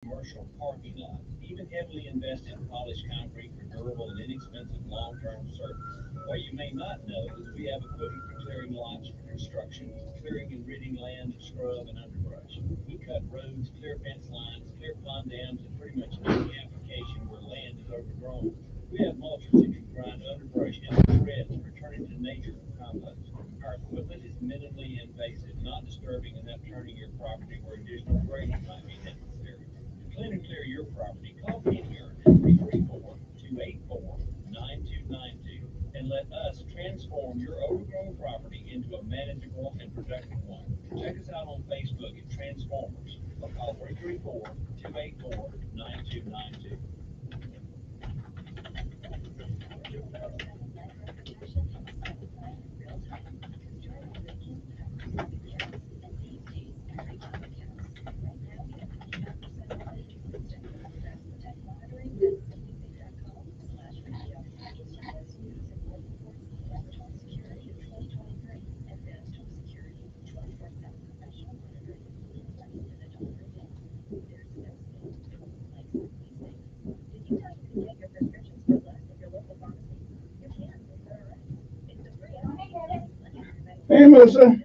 commercial parking lot, even heavily invested in polished concrete for durable and inexpensive long-term service. What you may not know is we have equipment for clearing lots for construction, clearing and ridding land of scrub and underbrush. We cut roads, clear fence lines, clear pond dams, and pretty much any application where land is overgrown. We have mulchers that can grind underbrush into shreds and return it to nature for compost. Our equipment is minimally invasive, not disturbing enough turning your property where additional grading might be necessary. To clean and clear your property, call me here at 334-284-9292 and let us transform your overgrown property into a manageable and productive one. Check us out on Facebook at Transformers or call 334-284-9292. Hey, Melissa.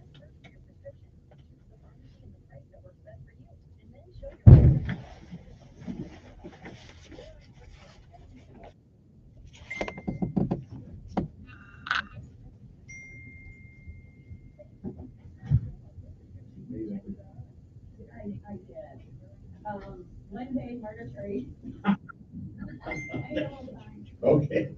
Monday, murder trade. Okay.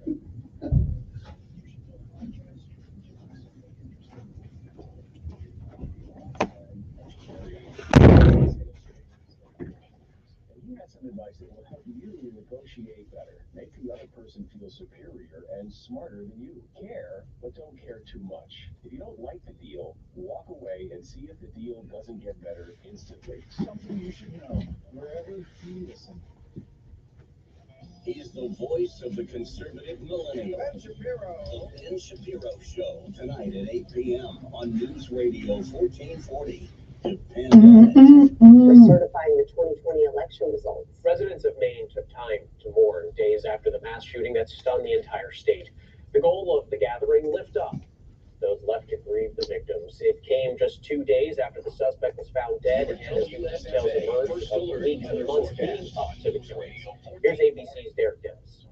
You got some advice that will help you negotiate better, make the other person feel superior and smarter than you. Care, but don't care too much. If you don't like the deal, walk away and see if the deal doesn't get better instantly. Something you should know wherever you listen. He's the voice of the conservative millennial. Ben Shapiro. The Ben Shapiro Show, tonight at 8 p.m. on News Radio 1440. Depend on it. For certifying the 2020 election results. Residents of Maine took time to mourn days after the mass shooting that stunned the entire state. The goal of the gathering, lift up those left to grieve the victims. It came just 2 days after the suspect was found dead, and as new details emerged of weeks and months leading up to the killing. Here's ABC's Derek Dennis.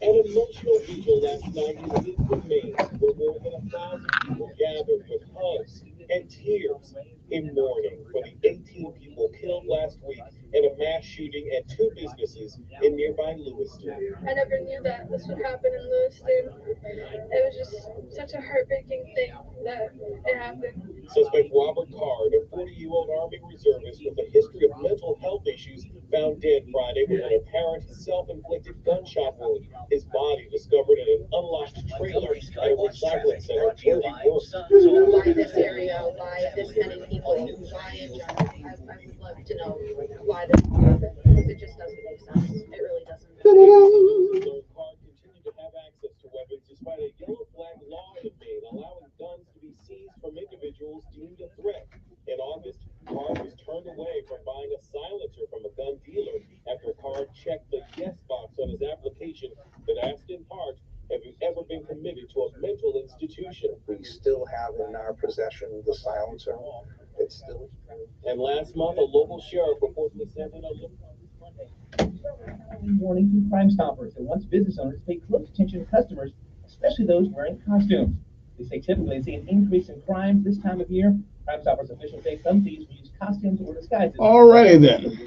An emotional vigil last night in Leesburg, Maine, where more than 1,000 people gathered with hugs and tears in mourning for the 18 people killed last week in a mass shooting at two businesses in nearby Lewiston. I never knew that this would happen in Lewiston. It was just such a heartbreaking thing that it happened. Suspect Robert Card, a 40-year-old Army reservist with a history of mental health issues, found dead Friday with an apparent self-inflicted gunshot wound. His body discovered in an unlocked trailer at a recycling center where he worked. Why this area? Why this many people? Why in general? I would love to know why this happened, because it just doesn't make sense. It really doesn't. Card continued to have access to weapons despite a yellow flag law in Maine allowing guns to be seized from individuals deemed a threat. In August, Card was turned away from buying a silencer from a gun dealer after Card checked the yes box on his application that asked in part, have you ever been committed to a mental institution? We still have in our possession the silencer. It's still. And last month, a local sheriff reportedly sent in a warning from Crime Stoppers that wants business owners to pay close attention to customers, especially those wearing costumes. They say typically they see an increase in crime this time of year. Crime Stoppers officials say some thieves will use costumes or disguises. Alrighty then.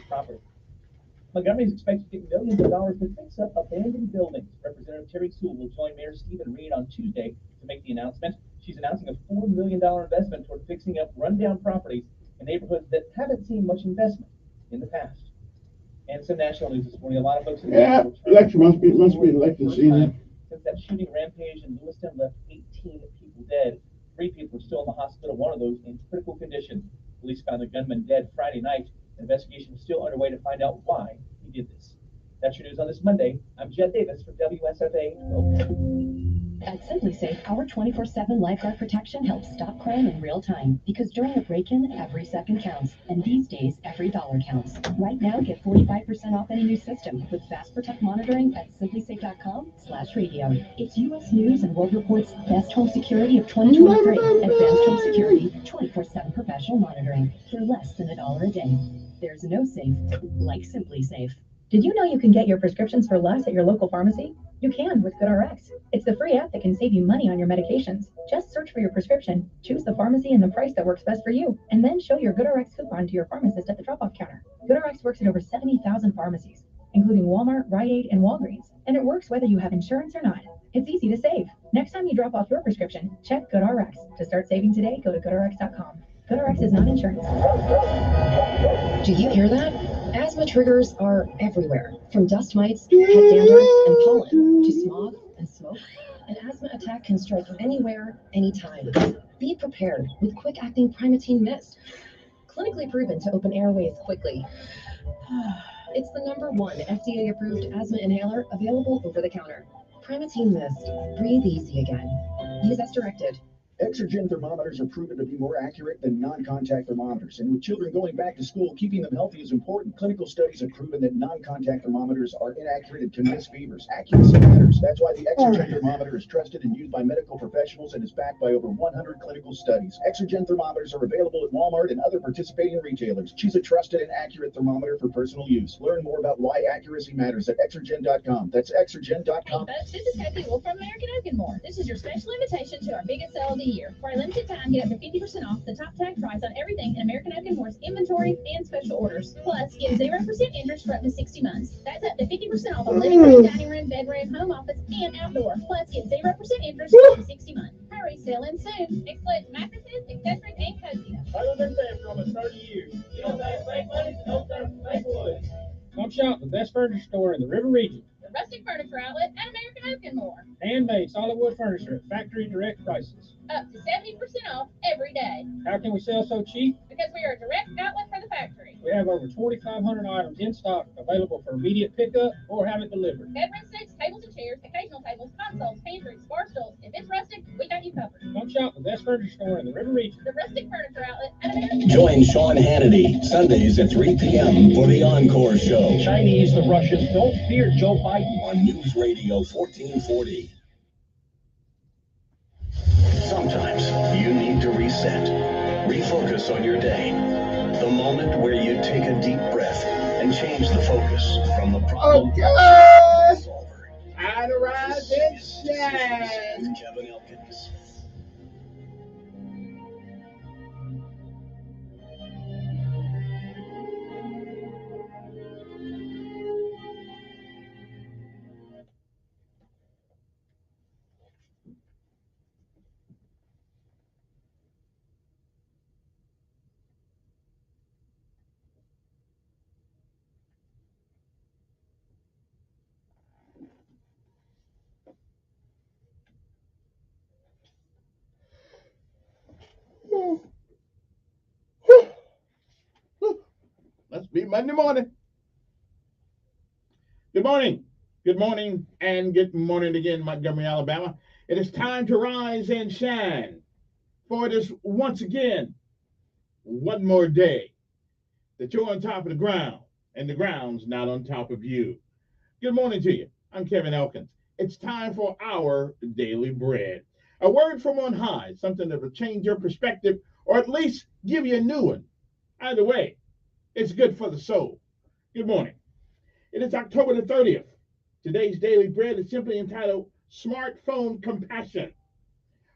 Montgomery is expected to get millions of dollars to fix up abandoned buildings. Representative Terry Sewell will join Mayor Stephen Reed on Tuesday to make the announcement. She's announcing a $4 million investment toward fixing up rundown properties in neighborhoods that haven't seen much investment in the past. And some national news this morning. A lot of folks. Yeah, election must be election season. Since that shooting rampage in Lewiston left 18 people dead, 3 people are still in the hospital. One of those in critical condition. Police found the gunman dead Friday night. An investigation is still underway to find out why he did this. That's your news on this Monday. I'm Jed Davis from WSFA. At Simply Safe, our 24/7 lifeguard protection helps stop crime in real time. Because during a break-in, every second counts, and these days, every dollar counts. Right now, get 45% off any new system with Fast Protect monitoring at simplysafe.com/radio. It's U.S. News and World Report's best home security of 2023. Advanced home security, 24/7 professional monitoring for less than $1 a day. There's no safe like Simply Safe. Did you know you can get your prescriptions for less at your local pharmacy? You can with GoodRx. It's the free app that can save you money on your medications. Just search for your prescription, choose the pharmacy and the price that works best for you, and then show your GoodRx coupon to your pharmacist at the drop-off counter. GoodRx works at over 70,000 pharmacies, including Walmart, Rite Aid, and Walgreens, and it works whether you have insurance or not. It's easy to save. Next time you drop off your prescription, check GoodRx. To start saving today, go to GoodRx.com. GoodRx is not insurance. Do you hear that? Asthma triggers are everywhere, from dust mites, head dander, and pollen, to smog and smoke. An asthma attack can strike anywhere, anytime. Be prepared with quick-acting Primatene Mist. Clinically proven to open airways quickly. It's the #1 FDA-approved asthma inhaler available over the counter. Primatene Mist. Breathe easy again. Use as directed. Exergen thermometers are proven to be more accurate than non-contact thermometers. And with children going back to school, keeping them healthy is important. Clinical studies have proven that non-contact thermometers are inaccurate and can miss fevers. Accuracy matters. That's why the Exergen thermometer is trusted and used by medical professionals and is backed by over 100 clinical studies. Exergen thermometers are available at Walmart and other participating retailers. Choose a trusted and accurate thermometer for personal use. Learn more about why accuracy matters at Exergen.com. That's Exergen.com. Hey folks, this is Katie Wolf from American Oak and More. This is your special invitation to our biggest sale of the year. For a limited time, get up to 50% off the top tag price on everything in American Oak and More's inventory and special orders. Plus, get 0% interest for up to 60 months. That's up to 50% off on living room, dining room, bedroom, home office, and outdoor. Plus, get 0% interest for up to 60 months. Hurry, sell in soon. Excludes mattresses, accessories, and cozies. I've been saying for almost 30 years. You don't pay fake money, don't pay fake wood. Come shop the best furniture store in the River Region. The Rustic Furniture Outlet at American Oak and More. Handmade solid wood furniture at factory direct prices. Up to 70% off every day. How can we sell so cheap? Because we are a direct outlet for the factory. We have over 2,500 items in stock available for immediate pickup or have it delivered. Bed sets, tables and chairs, occasional tables, consoles, pantries, bar stools. If it's rustic, we got you covered. Come shop the best furniture store in the River Region. The Rustic Furniture Outlet at American. Join Sean Hannity Sundays at 3 p.m. for the Encore Show. Chinese, the Russians, don't fear Joe Biden. On News Radio 1440. Sometimes you need to reset, refocus on your day. The moment where you take a deep breath and change the focus from the problem to the solver. I'd arise and shine. Kevin Elkins. Must be Monday morning. Good morning. Good morning and good morning again, Montgomery, Alabama. It is time to rise and shine. For it is once again one more day that you're on top of the ground and the ground's not on top of you. Good morning to you. I'm Kevin Elkins. It's time for our daily bread. A word from on high, something that will change your perspective or at least give you a new one. Either way, it's good for the soul. Good morning. It is October the 30th. Today's daily bread is simply entitled Smartphone Compassion.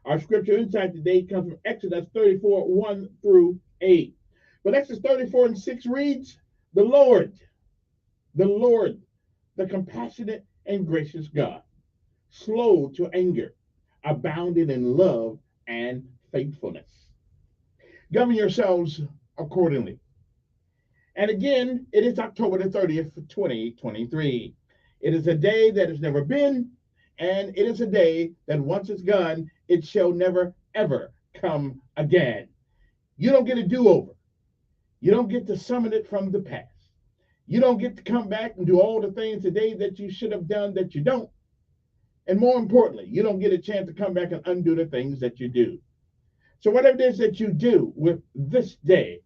Our scripture insight today comes from Exodus 34, 1 through 8. But Exodus 34 and 6 reads, the Lord, the compassionate and gracious God, slow to anger, abounding in love and faithfulness. Govern yourselves accordingly. And again, it is October the 30th, 2023. It is a day that has never been, and it is a day that once it's gone, it shall never, ever come again. You don't get a do-over. You don't get to summon it from the past. You don't get to come back and do all the things today that you should have done that you don't. And more importantly, you don't get a chance to come back and undo the things that you do. So whatever it is that you do with this day,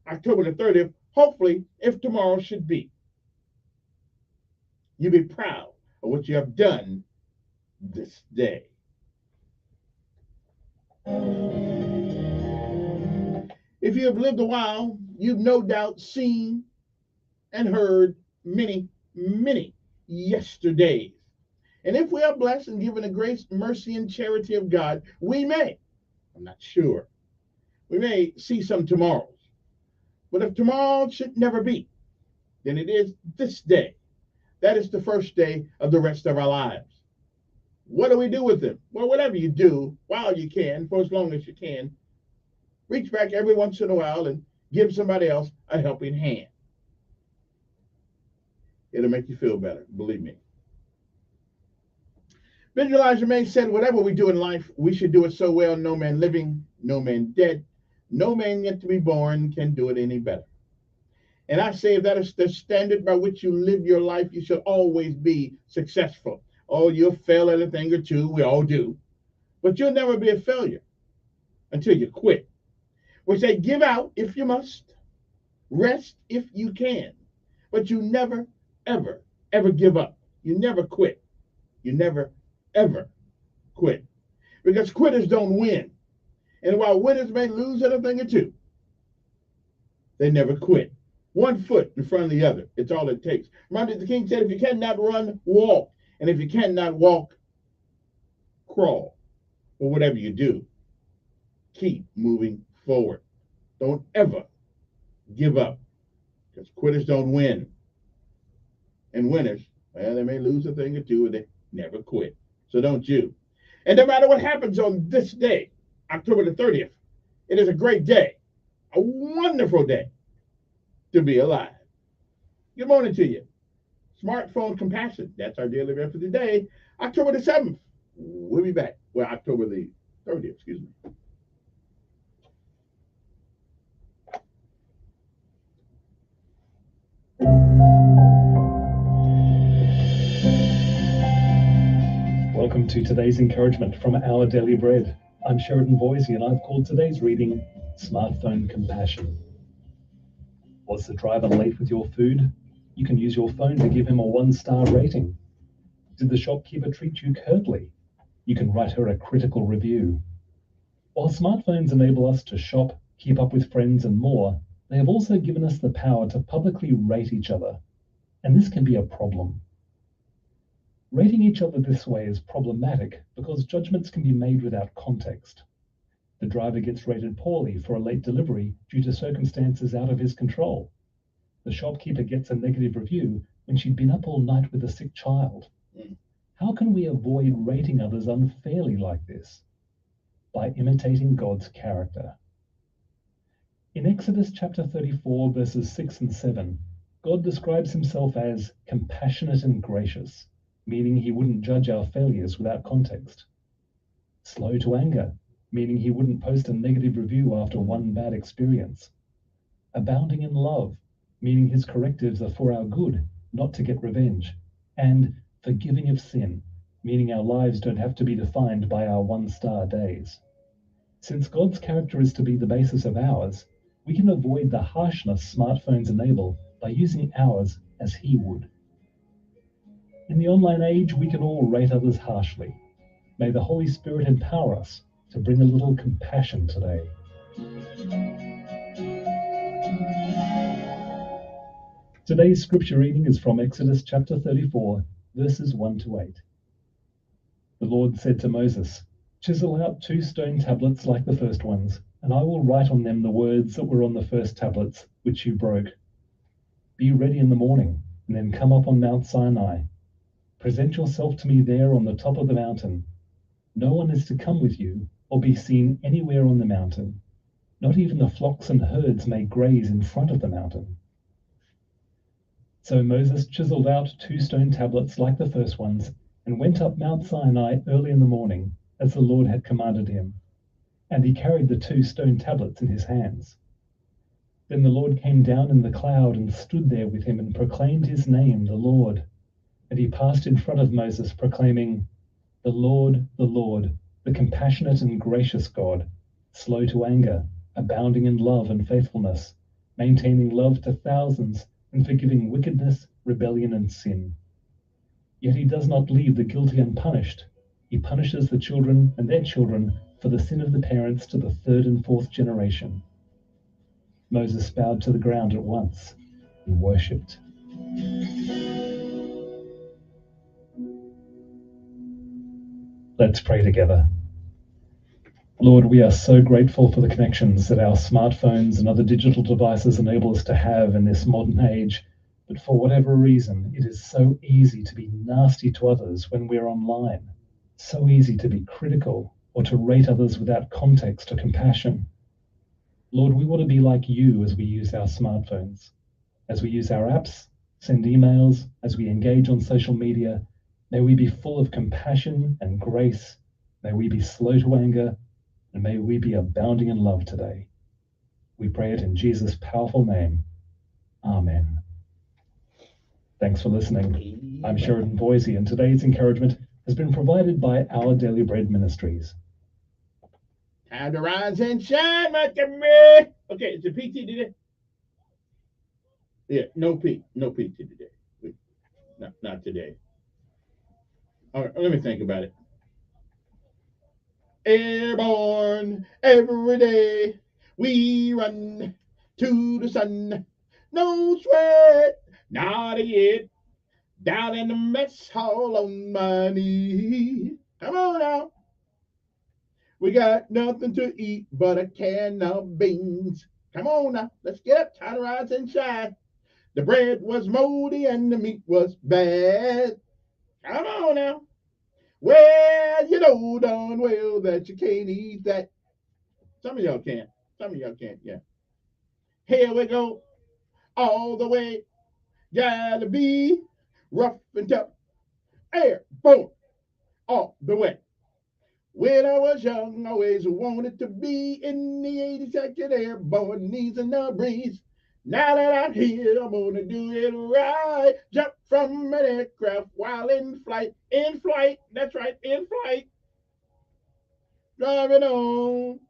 October the 30th, hopefully, if tomorrow should be, you be proud of what you have done this day. If you have lived a while, you've no doubt seen and heard many, many yesterdays. And if we are blessed and given the grace, mercy, and charity of God, we may, I'm not sure, we may see some tomorrows. But if tomorrow should never be, then it is this day. That is the first day of the rest of our lives. What do we do with them? Well, whatever you do, while you can, for as long as you can, reach back every once in a while and give somebody else a helping hand. It'll make you feel better, believe me. Visualize Remain said, whatever we do in life, we should do it so well, no man living, no man dead, no man yet to be born can do it any better. And I say if that is the standard by which you live your life, you should always be successful. Oh, you'll fail at a thing or two, we all do. But you'll never be a failure until you quit. We say give out if you must, rest if you can, but you never, ever, ever give up. You never quit. You never, ever quit. Because quitters don't win. And while winners may lose at a thing or two, they never quit. One foot in front of the other. It's all it takes. Martin Luther King said, if you cannot run, walk. And if you cannot walk, crawl. Or whatever you do, keep moving forward. Don't ever give up. Because quitters don't win. And winners, well, they may lose a thing or two, but they never quit. So don't you. And no matter what happens on this day, October the 30th, it is a great day, a wonderful day to be alive. Good morning to you. Smartphone compassion. That's our daily event for today, October the 7th. We'll be back. Well, October the 30th, excuse me. Welcome to today's encouragement from Our Daily Bread. I'm Sheridan Boise, and I've called today's reading Smartphone Compassion. Was the driver late with your food? You can use your phone to give him a 1-star rating. Did the shopkeeper treat you curtly? You can write her a critical review. While smartphones enable us to shop, keep up with friends, and more, they have also given us the power to publicly rate each other. And this can be a problem. Rating each other this way is problematic because judgments can be made without context. The driver gets rated poorly for a late delivery due to circumstances out of his control. The shopkeeper gets a negative review when she'd been up all night with a sick child. How can we avoid rating others unfairly like this? By imitating God's character. In Exodus chapter 34, verses 6 and 7, God describes himself as compassionate and gracious, meaning he wouldn't judge our failures without context. Slow to anger, meaning he wouldn't post a negative review after one bad experience. Abounding in love, meaning his correctives are for our good, not to get revenge. And forgiving of sin, meaning our lives don't have to be defined by our 1-star days. Since God's character is to be the basis of ours, we can avoid the harshness smartphones enable by using ours as he would. In the online age, we can all rate others harshly. May the Holy Spirit empower us to bring a little compassion today. Today's scripture reading is from Exodus chapter 34, verses 1 to 8. The Lord said to Moses, "Chisel out 2 stone tablets like the first ones, and I will write on them the words that were on the first tablets, which you broke. Be ready in the morning, and then come up on Mount Sinai. Present yourself to me there on the top of the mountain. No one is to come with you or be seen anywhere on the mountain. Not even the flocks and herds may graze in front of the mountain." So Moses chiseled out 2 stone tablets like the first ones and went up Mount Sinai early in the morning, as the Lord had commanded him. And he carried the 2 stone tablets in his hands. Then the Lord came down in the cloud and stood there with him and proclaimed his name, the Lord. And he passed in front of Moses, proclaiming, The Lord, the compassionate and gracious God, slow to anger, abounding in love and faithfulness, maintaining love to thousands, and forgiving wickedness, rebellion, and sin. Yet he does not leave the guilty unpunished. He punishes the children and their children for the sin of the parents to the third and fourth generation. Moses bowed to the ground at once and worshipped. Let's pray together. Lord, we are so grateful for the connections that our smartphones and other digital devices enable us to have in this modern age, but for whatever reason, it is so easy to be nasty to others when we're online, so easy to be critical or to rate others without context or compassion. Lord, we want to be like you as we use our smartphones, as we use our apps, send emails, as we engage on social media. May we be full of compassion and grace. May we be slow to anger, and may we be abounding in love today. We pray it in Jesus' powerful name. Amen. Thanks for listening. I'm Sheridan Boise, and today's encouragement has been provided by Our Daily Bread Ministries. Time to rise and shine, Montgomery. Okay, is the PT today? Yeah, no PT today. Not today. All right, let me think about it. Airborne, every day we run to the sun. No sweat, not yet. Down in the mess hall on my knee. Come on now. We got nothing to eat but a can of beans. Come on now, let's get up, time to rise and shine. The bread was moldy and the meat was bad. Come on now. Well, you know darn well that you can't eat that. Some of y'all can't. Yeah. Here we go. All the way. Gotta be rough and tough. Airborne. All the way. When I was young, I always wanted to be in the 82nd Airborne, knees in the breeze. Now that I'm here, I'm gonna do it right. Jump from an aircraft while in flight. In flight, that's right, in flight. Driving on.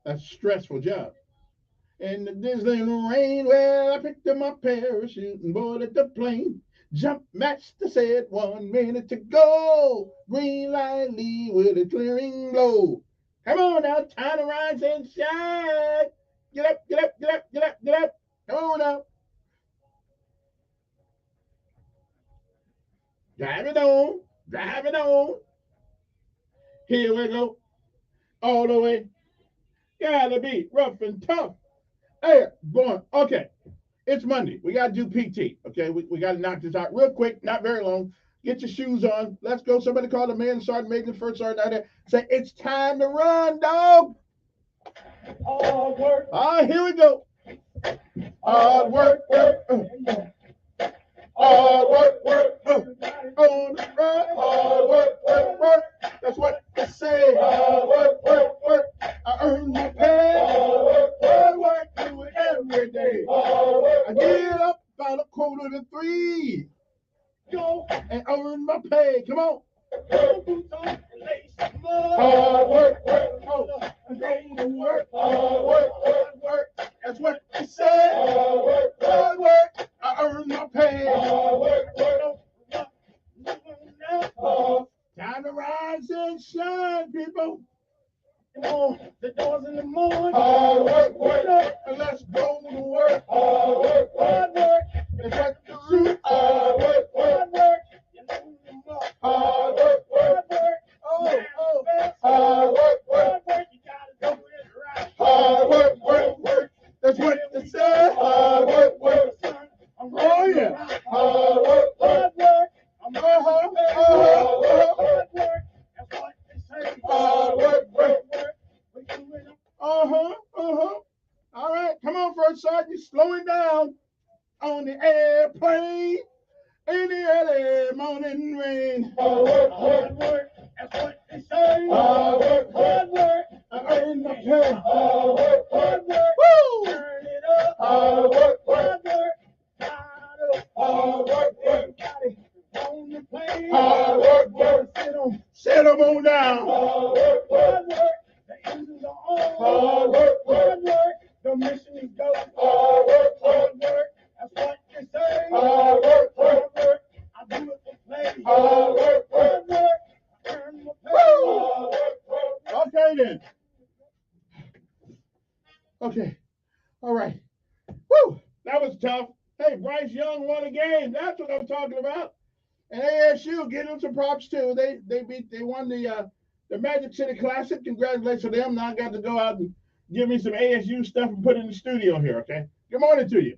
That's a stressful job. In the drizzling rain, well, I picked up my parachute and boarded the plane. Jump master said 1 minute to go. Green light leave with a clearing glow. Come on now, time to rise and shine. Get up. Come on now. Drive it on. Here we go. All the way. Gotta be rough and tough. Airborne. Okay. It's Monday. We got to do PT. Okay. We got to knock this out real quick, not very long. Get your shoes on. Let's go. Somebody call the man sergeant, making the first sergeant out there. Say, it's time to run, dog. Hard work. All right, here we go. Hard work. Hard work. On the run. Hard work. That's what they say. Hard work. I earn my pay. Hard work. Do it every day. I get up about 2:45. Go and earn my pay. Come on. Hard work. Hard work. That's what they say. Hard work. I earn my pay. Time to rise and shine, people. Come on, the doors in the morning. Hard work. And let's go to work. Hard work. It's what the suit. Hard work. Hard work. Oh. Hard work. You gotta do it right. Hard work. That's what they say. Hard work. Oh yeah. Hard work. Hard work. That's what they say. Hard work. All right, come on, First Sergeant, slowing down on the airplane in the early morning rain. Hard work, that's what they say. Hard work, I earn my pay. Hard work, woo! Turn it up. Hard work, plane. Hard work, work. Sit them on down. Hard work, work. The engines are on. Hard work, work. The mission is go. Hard work, work. That's what they say. Hard work, work. I do it for play. Hard work, work. I earn my pay. Hard work, work. Okay then. Okay. All right. Woo! That was tough. Hey, Bryce Young won a game. That's what I'm talking about. And ASU getting them some props too. They won the Magic City Classic. Congratulations to them. Now I got to go out and give me some ASU stuff and put it in the studio here. Okay. Good morning to you.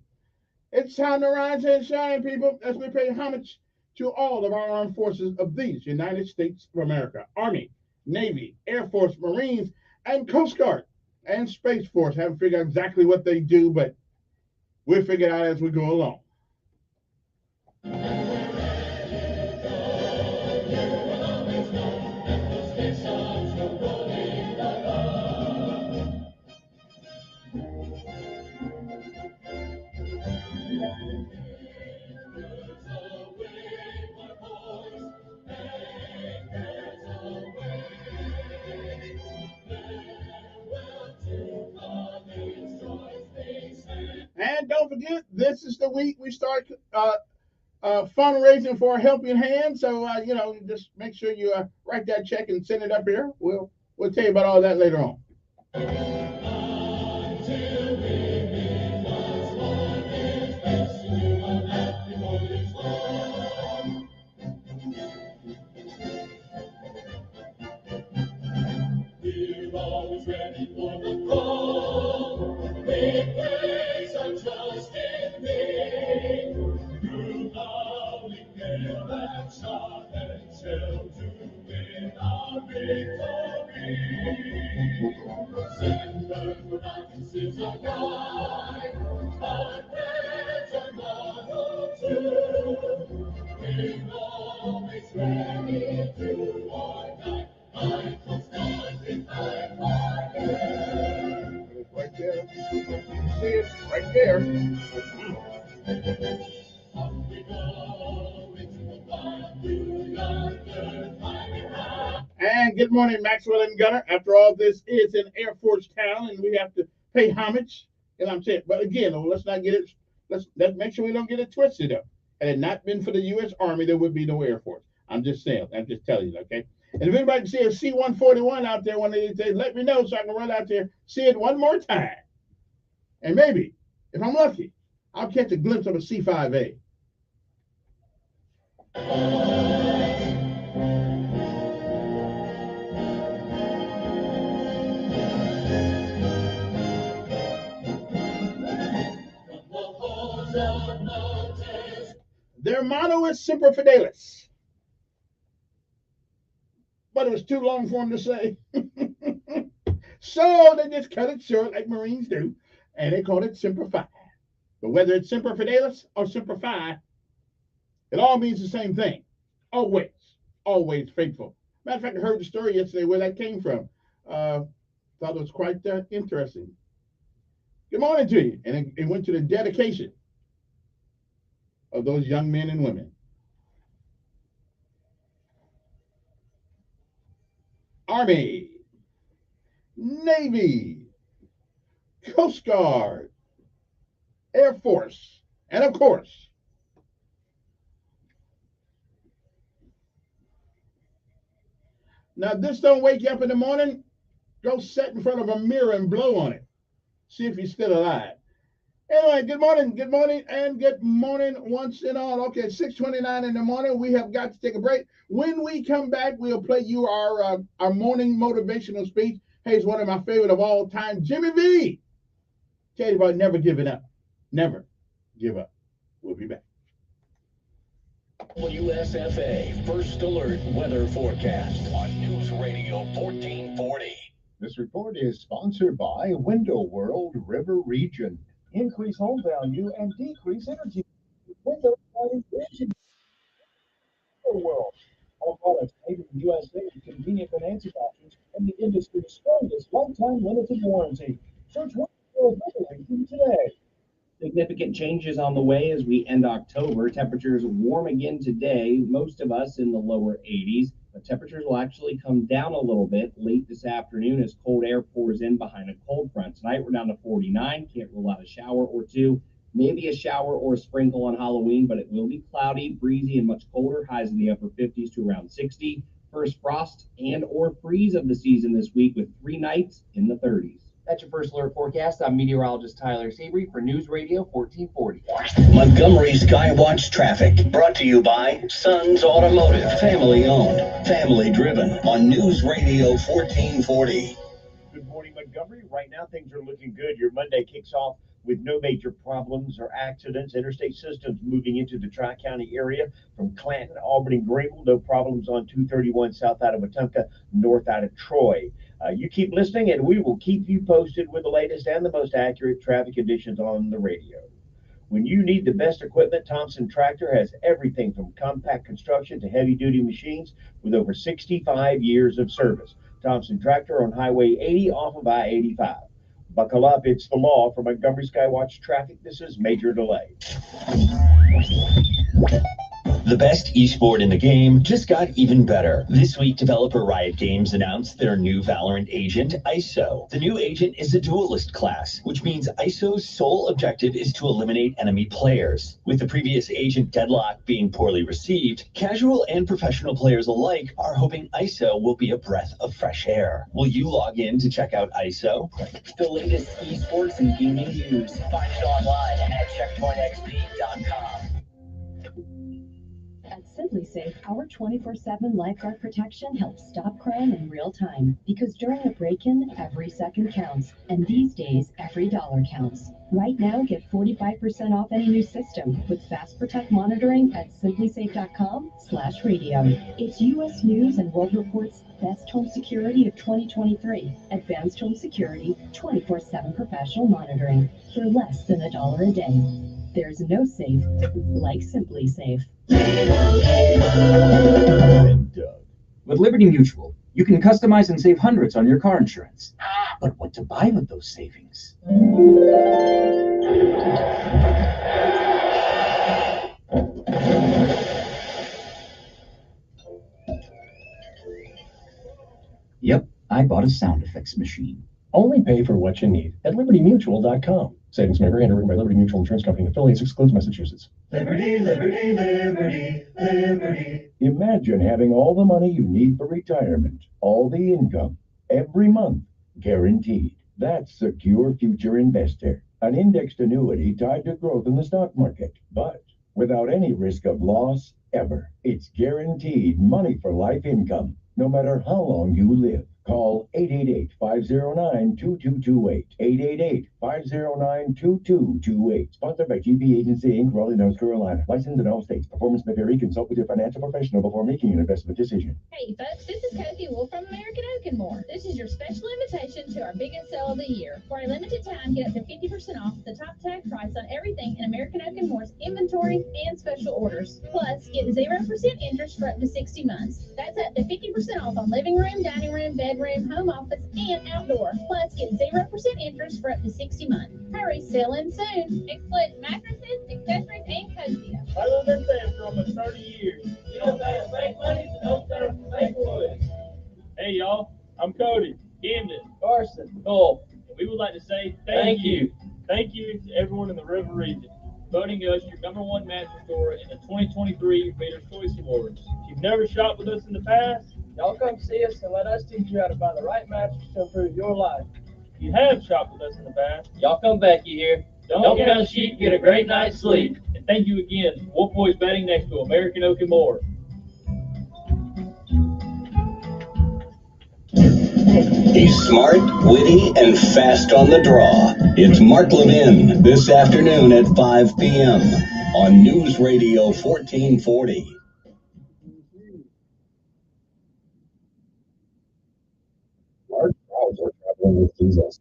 It's time to rise and shine, people, as we pay homage to all of our armed forces of these United States of America: Army, Navy, Air Force, Marines, and Coast Guard and Space Force. Haven't figured out exactly what they do, but we'll figure it out as we go along. And don't forget, this is the week we start fundraising for a helping hand. So just make sure you write that check and send it up here. We'll tell you about all that later on. We're always ready for the call. We place our trust in Thee. Through howling gale and shock and shell to win our victory. Send the promises of God, our prayers are modeled too. We're always ready to our night. I will stand behind my head. It's right there. You can see it right there. Up we go into the wild blue yonder, climbing high. And good morning, Maxwell and Gunner. After all, this is an Air Force town, and we have to pay homage. And I'm saying, but again, let's not get it. Let's make sure we don't get it twisted up. Had it not been for the U.S. Army, there would be no Air Force. I'm just saying. I'm just telling you, okay? And if anybody can see a C-141 out there one of these days, let me know so I can run out there, see it one more time. And maybe, if I'm lucky, I'll catch a glimpse of a C-5A. Their motto is Semper Fidelis. But it was too long for them to say. So they just cut it short like Marines do, and they called it Semper Fi. But whether it's Semper Fidelis or Semper Fi, it all means the same thing. Always, always faithful. Matter of fact, I heard the story yesterday where that came from. Thought it was quite interesting. Good morning to you. And it went to the dedication of those young men and women. Army, Navy, Coast Guard, Air Force, and of course, now this don't wake you up in the morning, go sit in front of a mirror and blow on it. See if you're still alive. Anyway, good morning, and good morning once and all. Okay, 6:29 in the morning. We have got to take a break. When we come back, we'll play you our morning motivational speech. Hey, it's one of my favorite of all time, Jimmy V. Tell you about never giving up. Never give up. We'll be back. WSFA First Alert Weather Forecast on News Radio 1440. This report is sponsored by Window World River Region. Increase home value and decrease energy. Window Window World. All products made in the USA with convenient financing options and the industry's strongest lifetime limited warranty. Search Window World River Region today. Significant changes on the way as we end October. Temperatures warm again today, most of us in the lower 80s, but temperatures will actually come down a little bit late this afternoon as cold air pours in behind a cold front. Tonight we're down to 49, can't rule out a shower or two, maybe a shower or a sprinkle on Halloween, but it will be cloudy, breezy, and much colder, highs in the upper 50s to around 60. First frost and or freeze of the season this week with 3 nights in the 30s. That's your first alert forecast. I'm meteorologist Tyler Sabry for News Radio 1440. Montgomery Skywatch traffic brought to you by Sons Automotive, family owned, family driven on News Radio 1440. Good morning, Montgomery. Right now, things are looking good. Your Monday kicks off with no major problems or accidents. Interstate systems moving into the Tri-County area from Clanton, Albany, Greenville. No problems on 231 south out of Wetumpka, north out of Troy. You keep listening, and we will keep you posted with the latest and the most accurate traffic conditions on the radio. When you need the best equipment, Thompson Tractor has everything from compact construction to heavy-duty machines with over 65 years of service. Thompson Tractor on Highway 80 off of I-85. Buckle up, it's the law. For Montgomery Skywatch traffic, this is Major Delay. The best esport in the game just got even better. This week, developer Riot Games announced their new Valorant agent, ISO. The new agent is a duelist class, which means ISO's sole objective is to eliminate enemy players. With the previous agent Deadlock being poorly received, casual and professional players alike are hoping ISO will be a breath of fresh air. Will you log in to check out ISO? The latest esports and gaming news. Find it online at checkpointxp.com. At Simply Safe, our 24/7 lifeguard protection helps stop crime in real time. Because during a break-in, every second counts, and these days, every dollar counts. Right now, get 45% off any new system with Fast Protect monitoring at simplysafe.com/radio. It's U.S. News and World Report's Best Home Security of 2023. Advanced Home Security, 24/7 professional monitoring for less than $1 a day. There's no safe like Simply Safe. With Liberty Mutual, you can customize and save hundreds on your car insurance. But what to buy with those savings? Yep, I bought a sound effects machine. Only pay for what you need at libertymutual.com. Savings may vary, underwritten by Liberty Mutual Insurance Company and affiliates, excludes Massachusetts. Liberty, liberty, liberty, liberty. Imagine having all the money you need for retirement, all the income, every month, guaranteed. That's Secure Future Investor, an indexed annuity tied to growth in the stock market, but without any risk of loss ever. It's guaranteed money for life income, no matter how long you live. Call 888-509-2228. 888-509-2228. Sponsored by GB Agency, Inc., Raleigh, North Carolina. Licensed in all states. Performance may vary. Consult with your financial professional before making an investment decision. Hey folks, this is Kathy Wolf from American Oak & More. This is your special invitation to our biggest sale of the year. For a limited time, get up to 50% off the top tag price on everything in American Oak & More's inventory and special orders. Plus, get 0% interest for up to 60 months. That's up to 50% off on living room, dining room, bedroom, home office, and outdoor. Plus, get 0% interest for up to 60 months. Hurry, sell in soon. Exclude mattresses, accessories, and cozies. I live in San for almost 30 years. You don't pay us fake money, so don't serve fake wood. Hey, y'all. I'm Cody, Camden, Carson, Cole, and we would like to say thank you. Thank you to everyone in the River region, voting us your #1 mattress store in the 2023 Reader's Choice Awards. If you've never shopped with us in the past, y'all come see us and let us teach you how to find the right mattress to improve your life. If you have shopped with us in the past, y'all come back here. Don't count sheep, get a great night's sleep. And thank you again, Wolf Boys Betting next to American Oak & More. He's smart, witty, and fast on the draw. It's Mark Levin this afternoon at 5 p.m. on News Radio 1440. Large crowds are traveling with Jesus.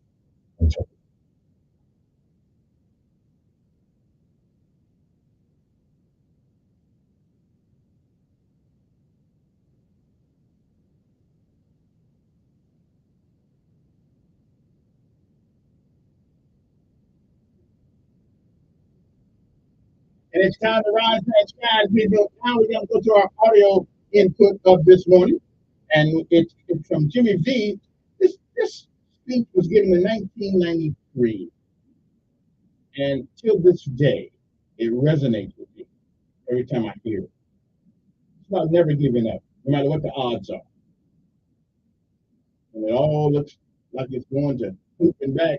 And it's time to rise and shine. Now we're going to go to our audio input of this morning. And it's from Jimmy V. This speech was given in 1993. And till this day, it resonates with me every time I hear it. It's about never giving up, no matter what the odds are. And it all looks like it's going to pooping back.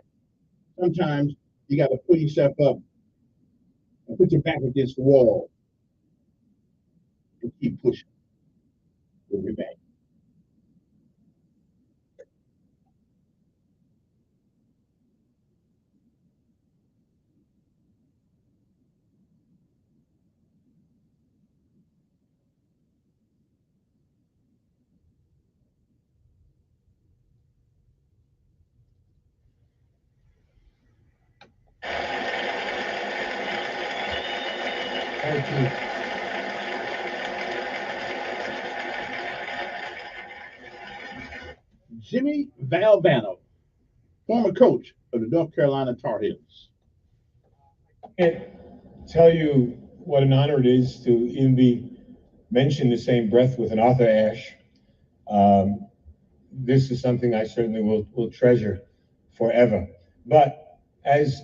Sometimes you got to pull yourself up and put your back against the wall and keep pushing. We'll be back. Thank you. Jimmy Valvano, former coach of the North Carolina Tar Heels. I can't tell you what an honor it is to even be mentioned in the same breath with an Arthur Ashe. This is something I certainly will treasure forever. But as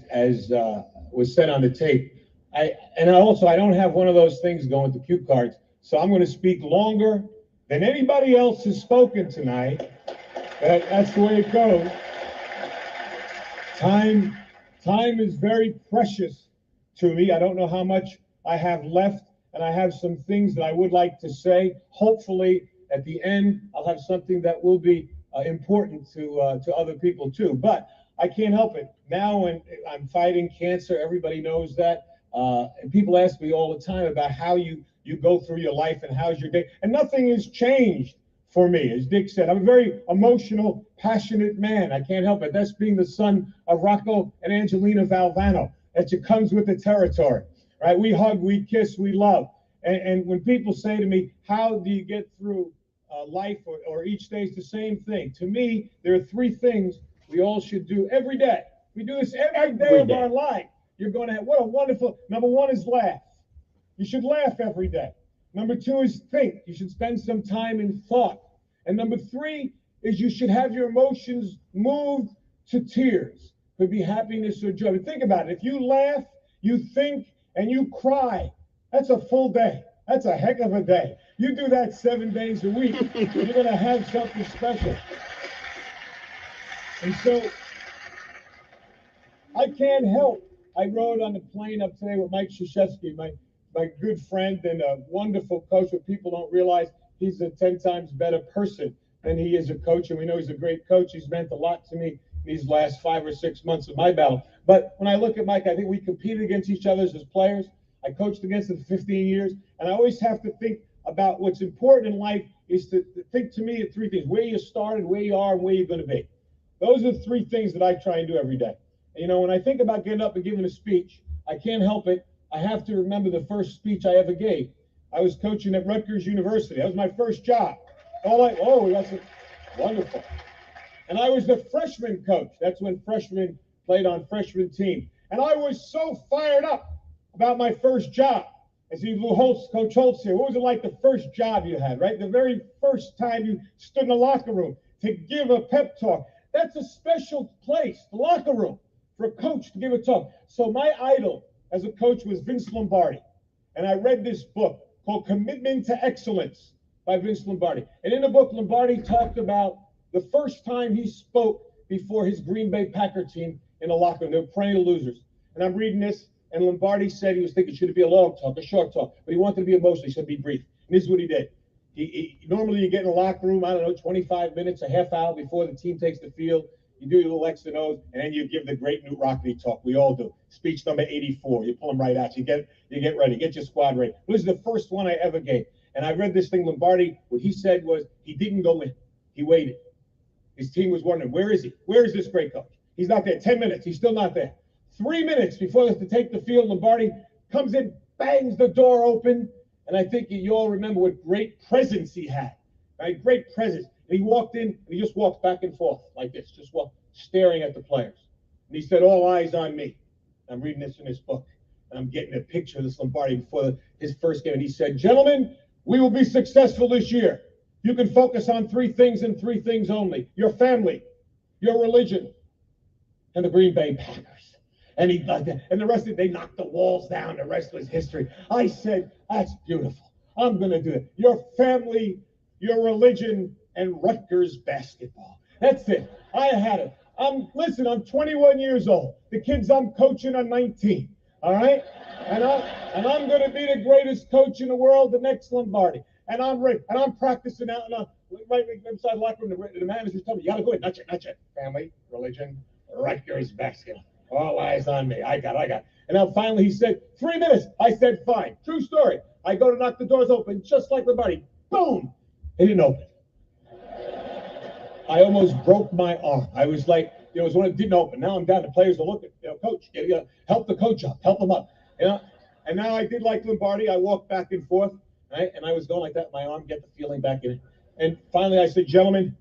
was said on the tape, I don't have one of those things going to cue cards, so I'm going to speak longer than anybody else has spoken tonight. That's the way it goes. Time is very precious to me. I don't know how much I have left, and I have some things that I would like to say. Hopefully, at the end, I'll have something that will be important to other people too. But I can't help it. Now, when I'm fighting cancer, everybody knows that. And people ask me all the time about how you go through your life and how's your day. And nothing has changed for me. As Dick said, I'm a very emotional, passionate man. I can't help it. That's being the son of Rocco and Angelina Valvano. It comes with the territory, right? We hug, we kiss, we love. And when people say to me, how do you get through life or each day, is the same thing. To me, there are three things we all should do every day. We do this every day of our life. You're going to have, what a wonderful, number one is laugh. You should laugh every day. Number two is think. You should spend some time in thought. And number three is you should have your emotions moved to tears. Could be happiness or joy. But think about it. If you laugh, you think, and you cry, that's a full day. That's a heck of a day. You do that 7 days a week, you're going to have something special. And so I can't help. I rode on the plane up today with Mike Krzyzewski, my good friend and a wonderful coach. What people don't realize, he's a 10 times better person than he is a coach, and we know he's a great coach. He's meant a lot to me these last 5 or 6 months of my battle. But when I look at Mike, I think we competed against each other as players. I coached against him for 15 years, and I always have to think about what's important in life is to think, to me, of three things: where you started, where you are, and where you're going to be. Those are the three things that I try and do every day. And, you know, when I think about getting up and giving a speech, I can't help it. I have to remember the first speech I ever gave. I was coaching at Rutgers University. That was my first job. That's wonderful. And I was the freshman coach. That's when freshmen played on freshman team. And I was so fired up about my first job. I see Coach Holtz here. What was it like the first job you had, right? The very first time you stood in the locker room to give a pep talk. That's a special place, the locker room, for a coach to give a talk. So my idol as a coach was Vince Lombardi. And I read this book called Commitment to Excellence by Vince Lombardi. And in the book, Lombardi talked about the first time he spoke before his Green Bay Packer team in a locker room. They were perennial losers. And I'm reading this, and Lombardi said he was thinking, should it be a long talk, a short talk? But he wanted to be emotional. He said, be brief. And this is what he did. Normally you get in a locker room, 25 minutes, a half hour before the team takes the field. You do your little X and O's, and then you give the great Newt Rockne talk. We all do. Speech number 84. You pull them right out. You get ready. Get your squad ready. This is the first one I ever gave. And I read this thing, Lombardi, what he said was he didn't go in. He waited. His team was wondering, where is he? Where is this great coach? He's not there. 10 minutes. He's still not there. 3 minutes before they have to take the field, Lombardi comes in, bangs the door open, and I think you all remember what great presence he had, right? Great presence. And he walked in, and he just walked back and forth like this, just staring at the players. And he said, all eyes on me. I'm reading this in his book. and I'm getting a picture of this Lombardi before his first game, and he said, "Gentlemen, we will be successful this year. You can focus on three things and three things only: your family, your religion, and the Green Bay Packers." And and the rest of it, they knocked the walls down. The rest was history. I said, "That's beautiful. I'm going to do it. Your family, your religion, and Rutgers basketball." That's it. I had it. I'm 21 years old. The kids I'm coaching are 19. All right? And I'm going to be the greatest coach in the world, the next Lombardi. And I'm ready. And I'm practicing out right inside the locker room. The manager's telling me, "You got to go in. Not yet. Family, religion, Rutgers basketball. All eyes on me. I got. And now finally he said, 3 minutes. I said, fine. True story. I go to knock the doors open, just like Lombardi. Boom! They didn't open. I almost broke my arm. I was like, it was when it didn't open. Now I'm down to players to look at, coach, help the coach up, help him up. And now I did like Lombardi. I walked back and forth, right? And I was going like that, my arm, get the feeling back in it. And finally I said, "Gentlemen,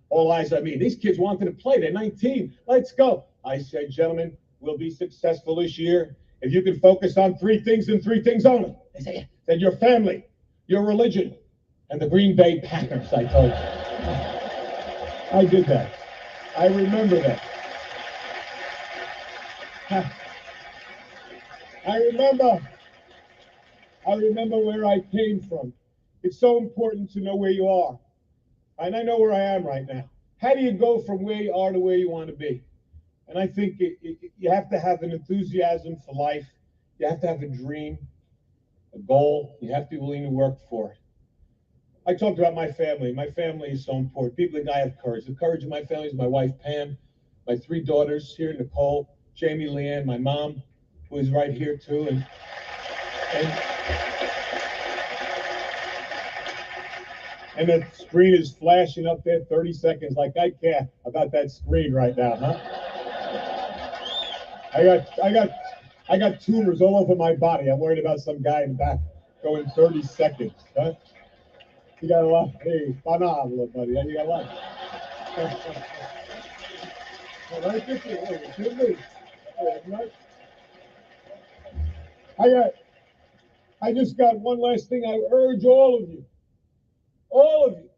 all eyes on me. These kids wanted to play. They're 19. Let's go." I said, "Gentlemen, we'll be successful this year if you can focus on three things and three things only." They said, "Your family, your religion, and the Green Bay Packers," I told you. I did that. I remember that. I remember where I came from. It's so important to know where you are. And I know where I am right now. How do you go from where you are to where you want to be? And I think you have to have an enthusiasm for life. You have to have a dream, a goal. You have to be willing to work for it. I talked about my family. My family is so important. People think I have courage. The courage of my family is my wife, Pam, my three daughters here, Nicole, Jamie, Leanne, my mom, who is right here too. And the screen is flashing up there 30 seconds like I care about that screen right now, huh? I got tumors all over my body. I'm worried about some guy in the back going 30 seconds, huh? You got a lot. Hey, phenomenal, buddy. You got a lot. I just got one last thing. I urge all of you,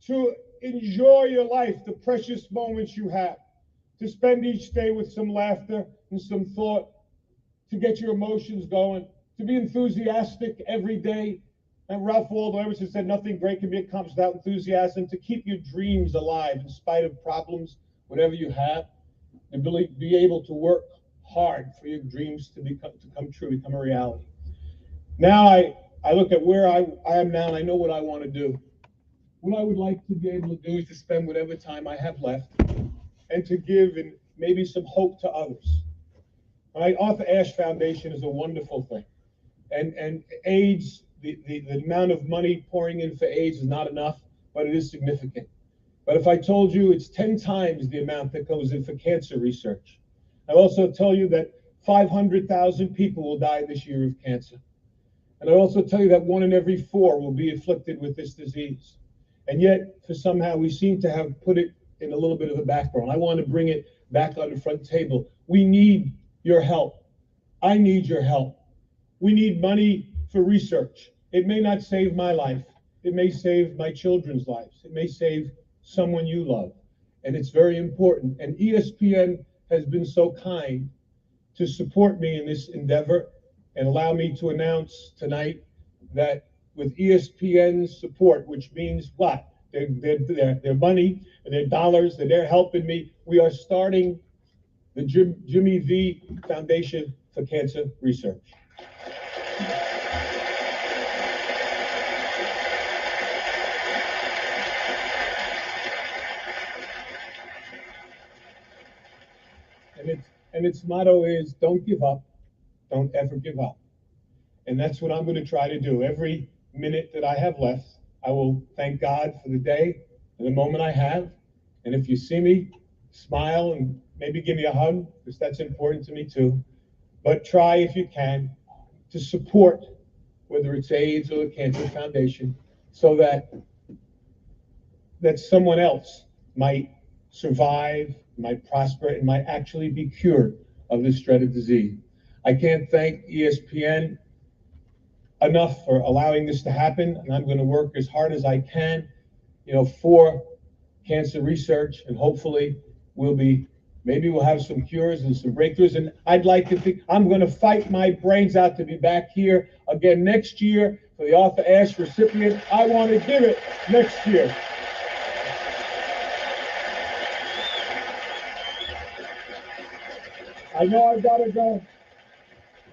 to enjoy your life, the precious moments you have, to spend each day with some laughter and some thought, to get your emotions going, to be enthusiastic every day. And Ralph Waldo Emerson said, "Nothing great can be accomplished without enthusiasm," to keep your dreams alive in spite of problems, whatever you have, and be able to work hard for your dreams to come true, become a reality. Now I look at where I am now, and I know what I want to do. What I would like to be able to do is to spend whatever time I have left and to give and maybe some hope to others. Right? Arthur Ashe Foundation is a wonderful thing. And AIDS, the amount of money pouring in for AIDS is not enough, but it is significant. But if I told you it's 10 times the amount that goes in for cancer research, I'd also tell you that 500,000 people will die this year of cancer. And I'd also tell you that 1 in every 4 will be afflicted with this disease. And yet, for somehow, we seem to have put it in a little bit of a background. I want to bring it back on the front table. We need your help. I need your help. We need money for research. It may not save my life. It may save my children's lives. It may save someone you love. And it's very important. And ESPN has been so kind to support me in this endeavor and allow me to announce tonight that with ESPN's support, which means what? Their money and their dollars, that they're helping me, we are starting the Jimmy V Foundation for Cancer Research. And its motto is, don't give up, don't ever give up. And that's what I'm going to try to do. Every minute that I have left, I will thank God for the day and the moment I have. And if you see me, smile and maybe give me a hug, because that's important to me too. But try, if you can, to support, whether it's AIDS or the Cancer Foundation, so that someone else might survive, might prosper, and might actually be cured of this dreaded disease. I can't thank ESPN enough for allowing this to happen, and I'm going to work as hard as I can, for cancer research, and hopefully maybe we'll have some cures and some breakthroughs. And I'd like to think I'm going to fight my brains out to be back here again next year for the Arthur Ashe recipient. I want to give it next year. I know I've got to go.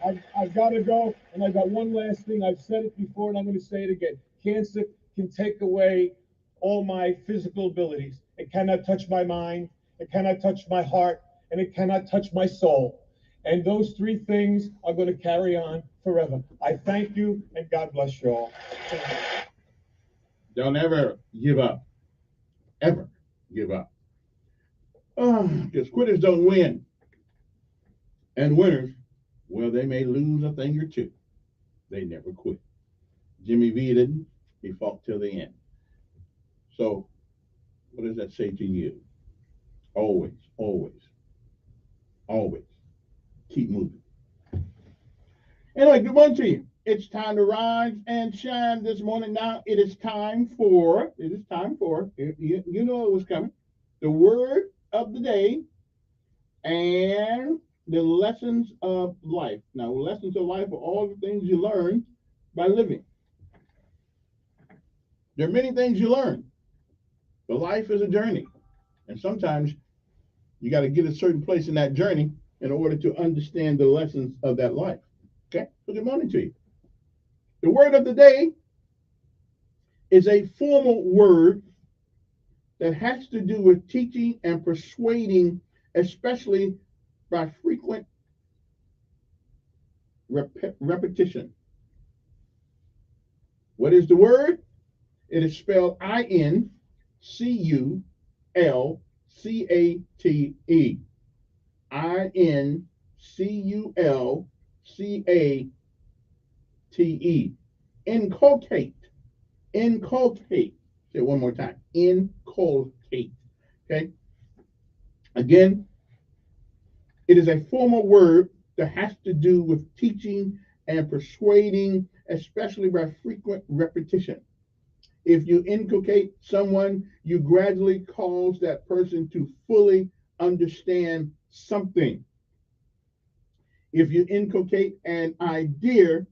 I've got to go, and I've got one last thing. I've said it before, and I'm going to say it again. Cancer can take away all my physical abilities. It cannot touch my mind, it cannot touch my heart, and it cannot touch my soul. And those three things are going to carry on forever. I thank you, and God bless you all. Don't ever give up. Ever give up. Because quitters don't win. And winners, well, they may lose a thing or two. They never quit. Jimmy V didn't. He fought till the end. So, what does that say to you? Always, always, always keep moving. Anyway, good morning to you. It's time to rise and shine this morning. Now it is time for, you know it was coming, the word of the day and the lessons of life. Now, lessons of life are all the things you learn by living. There are many things you learn, but life is a journey. And sometimes you got to get a certain place in that journey in order to understand the lessons of that life. Okay? So good morning to you. The word of the day is a formal word that has to do with teaching and persuading, especially by frequent repetition. What is the word? It is spelled INCULCATE. INCULCATE. Inculcate. Inculcate. Say it one more time. Inculcate. Okay? Again, it is a formal word that has to do with teaching and persuading, especially by frequent repetition. If you inculcate someone, you gradually cause that person to fully understand something. If you inculcate an idea,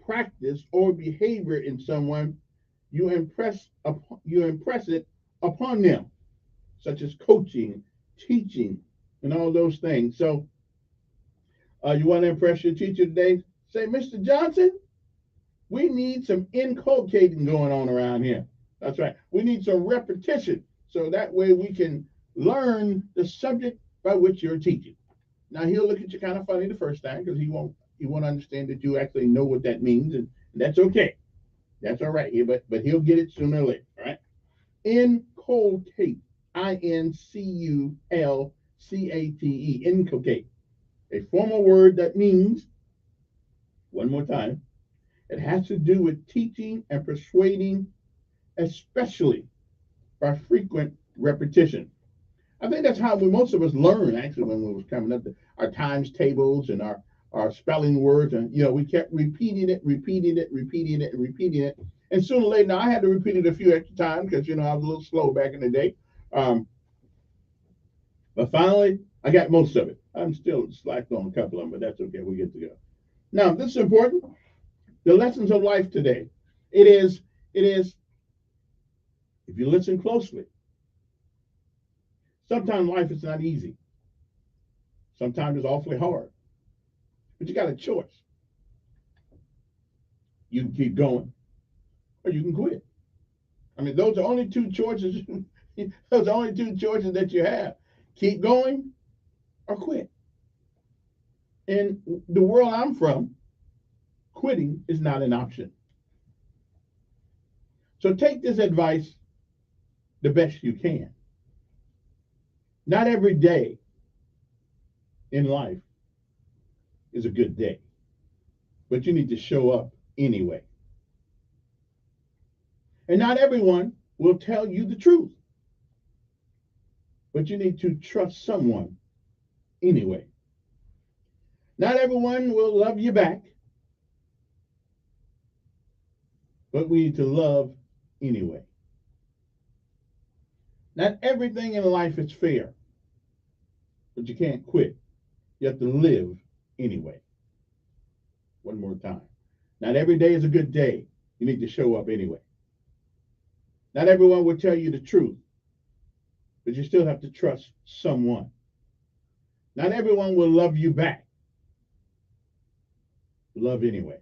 practice, or behavior in someone, you impress it upon them, such as coaching, teaching, and all those things. So you want to impress your teacher today? Say, Mr. Johnson, we need some inculcating going on around here. That's right. We need some repetition so that way we can learn the subject by which you're teaching. Now he'll look at you kind of funny the first time because he won't understand that you actually know what that means, and that's okay. That's all right. But he'll get it sooner or later. All right. Inculcate. INCULCATE. Inculcate. A formal word that means, one more time, it has to do with teaching and persuading, especially by frequent repetition. I think that's how most of us learn, actually, when we was coming up, our times tables and our spelling words. And, we kept repeating it. And sooner or later, now I had to repeat it a few extra times because, I was a little slow back in the day. But finally, I got most of it. I'm still slacked on a couple of them, but that's okay. We get to go. Now, this is important. The lessons of life today. It is, if you listen closely, sometimes life is not easy. Sometimes it's awfully hard. But you got a choice. You can keep going, or you can quit. I mean, those are only two choices. Those are only two choices that you have. Keep going or quit. In the world I'm from, quitting is not an option. So take this advice the best you can. Not every day in life is a good day, but you need to show up anyway. And not everyone will tell you the truth, but you need to trust someone anyway. Not everyone will love you back, but we need to love anyway. Not everything in life is fair, but you can't quit. You have to live anyway. One more time. Not every day is a good day. You need to show up anyway. Not everyone will tell you the truth, but you still have to trust someone. Not everyone will love you back. Love anyway.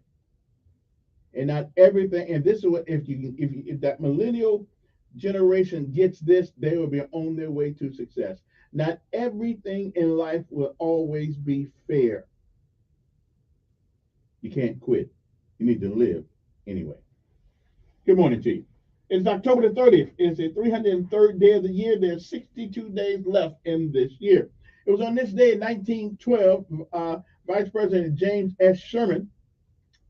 And not everything, and this is what if that millennial generation gets this, they will be on their way to success. Not everything in life will always be fair. You can't quit. You need to live anyway. Good morning to you. It's October the 30th. It's the 303rd day of the year. There's 62 days left in this year. It was on this day in 1912, Vice President James S. Sherman,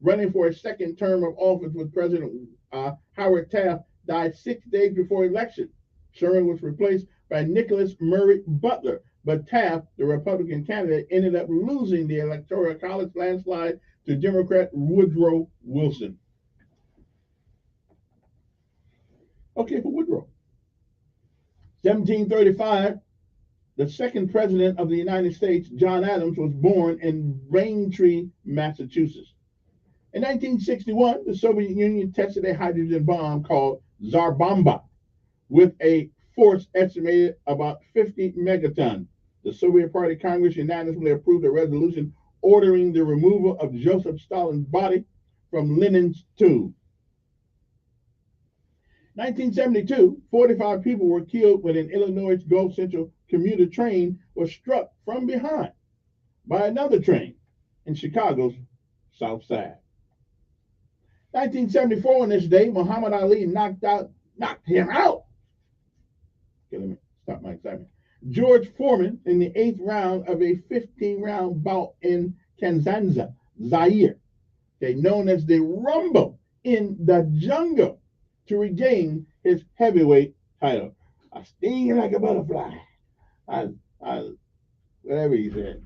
running for a second term of office with President Howard Taft, died 6 days before election. Sherman was replaced by Nicholas Murray Butler, but Taft, the Republican candidate, ended up losing the Electoral College landslide to Democrat Woodrow Wilson. Okay, for Woodrow. 1735, the second president of the United States, John Adams, was born in Braintree, Massachusetts. In 1961, the Soviet Union tested a hydrogen bomb called Tsar Bomba with a force estimated about 50 megatons. The Soviet Party Congress unanimously approved a resolution ordering the removal of Joseph Stalin's body from Lenin's tomb. 1972, 45 people were killed when an Illinois Gulf Central commuter train was struck from behind by another train in Chicago's South Side. 1974, on this day, Muhammad Ali knocked him out. Okay, let me stop my excitement. George Foreman in the 8th round of a 15-round bout in Kansanza, Zaire, okay, known as the Rumble in the Jungle, to regain his heavyweight title. I sting like a butterfly. I whatever he said.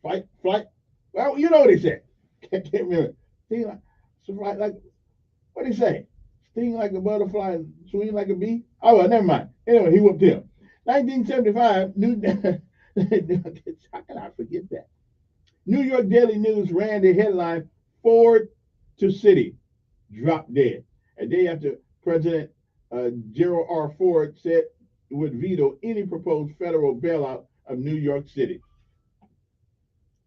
Fight, flight. Well, you know what he said. Can't remember. Sting like what did he say? Sting like a butterfly, swing like a bee? Oh, well, never mind. Anyway, he whooped him. 1975, how can I forget that? New York Daily News ran the headline, Ford to City, drop dead. A day after President Gerald R. Ford said he would veto any proposed federal bailout of New York City.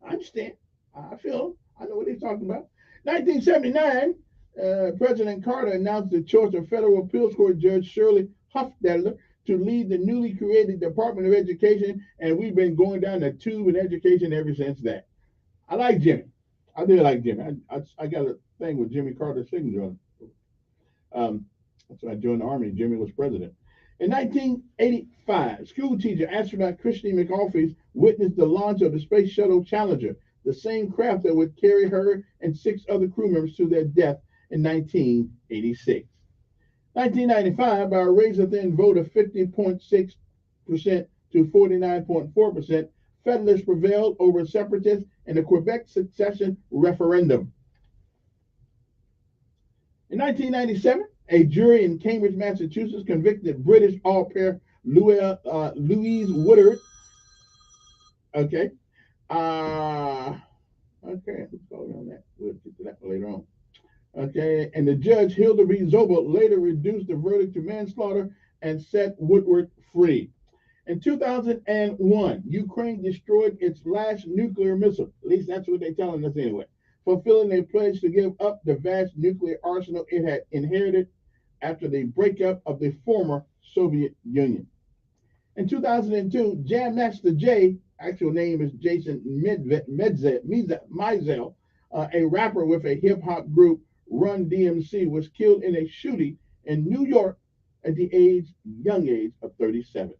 I understand. I feel him. I know what he's talking about. 1979, President Carter announced the choice of federal appeals court judge Shirley Hufstedler to lead the newly created Department of Education, and we've been going down the tube in education ever since that. I like Jimmy. I do like Jimmy. I got a thing with Jimmy Carter's signature on it. That's when I joined the Army. Jimmy was president. In 1985, school teacher astronaut Christine McAuliffe witnessed the launch of the Space Shuttle Challenger, the same craft that would carry her and 6 other crew members to their death in 1986. 1995, by a razor-thin vote of 50.6% to 49.4%, Federalists prevailed over separatists in the Quebec secession referendum. In 1997, a jury in Cambridge, Massachusetts convicted British au pair Louise Woodard. Okay. Okay, let's go on that. We'll get to that later on. Okay, and the judge, Hilda B. Zobel, later reduced the verdict to manslaughter and set Woodward free. In 2001, Ukraine destroyed its last nuclear missile. At least that's what they're telling us anyway, fulfilling a pledge to give up the vast nuclear arsenal it had inherited after the breakup of the former Soviet Union. In 2002, Jam Master Jay, actual name is Jason Mizell, a rapper with a hip-hop group, Run DMC, was killed in a shooting in New York at the young age of 37.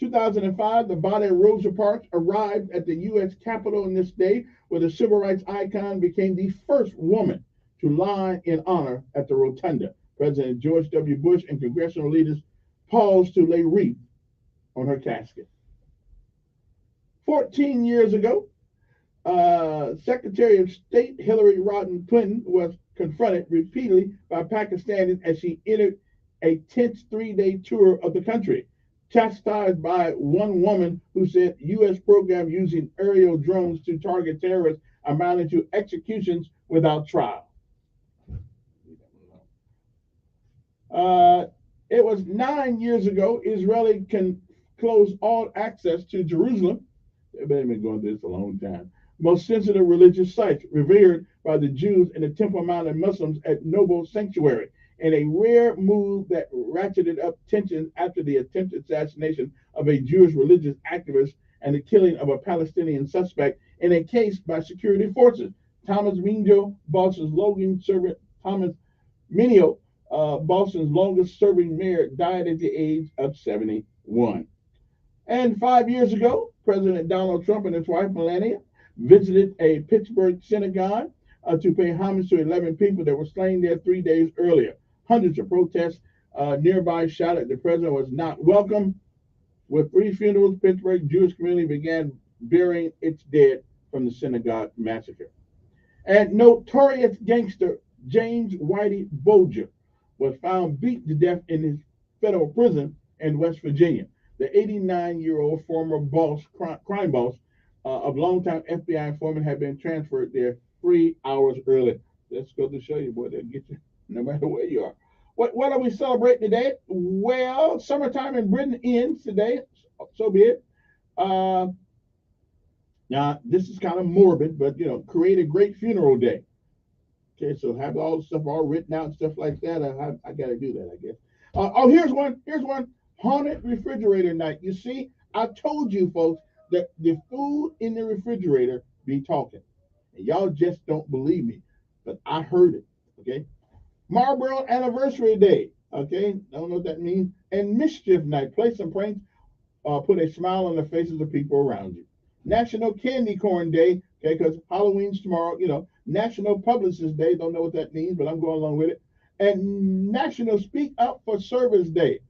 2005, the body of Rosa Parks arrived at the U.S. Capitol on this day, where the civil rights icon became the first woman to lie in honor at the rotunda. President George W. Bush and congressional leaders paused to lay wreath on her casket. 14 years ago, Secretary of State Hillary Rodham Clinton was confronted repeatedly by Pakistanis as she entered a tense 3-day tour of the country, chastised by one woman who said U.S. program using aerial drones to target terrorists amounted to executions without trial. It was 9 years ago Israeli can close all access to Jerusalem. They've been going through this a long time. Most sensitive religious sites revered by the Jews and the Temple Mount and Muslims at Noble Sanctuary, in a rare move that ratcheted up tensions after the attempted assassination of a Jewish religious activist and the killing of a Palestinian suspect in a case by security forces. Thomas Minjo, Boston's Boston's longest-serving mayor, died at the age of 71. And 5 years ago, President Donald Trump and his wife, Melania, visited a Pittsburgh synagogue to pay homage to 11 people that were slain there 3 days earlier. Hundreds of protests nearby shouted the president was not welcome. With 3 funerals, Pittsburgh Jewish community began burying its dead from the synagogue massacre. And notorious gangster James Whitey Bulger was found beaten to death in his federal prison in West Virginia. The 89-year-old former crime boss of longtime FBI informant had been transferred there 3 hours early. Let's go to show you, boy, they'll get you no matter where you are. What are we celebrating today? Well, summertime in Britain ends today, so be it. Now, this is kind of morbid, but, create a great funeral day. Okay, so have all the stuff all written out and stuff like that. I got to do that, I guess. Here's one. Haunted refrigerator night. You see, I told you, folks, that the food in the refrigerator be talking. And y'all just don't believe me, but I heard it, okay? Marlboro Anniversary Day, okay? Don't know what that means. And Mischief Night. Play some pranks. Put a smile on the faces of people around you. National Candy Corn Day, okay, because Halloween's tomorrow, National Publicist Day, don't know what that means, but I'm going along with it. And National Speak Up for Service Day,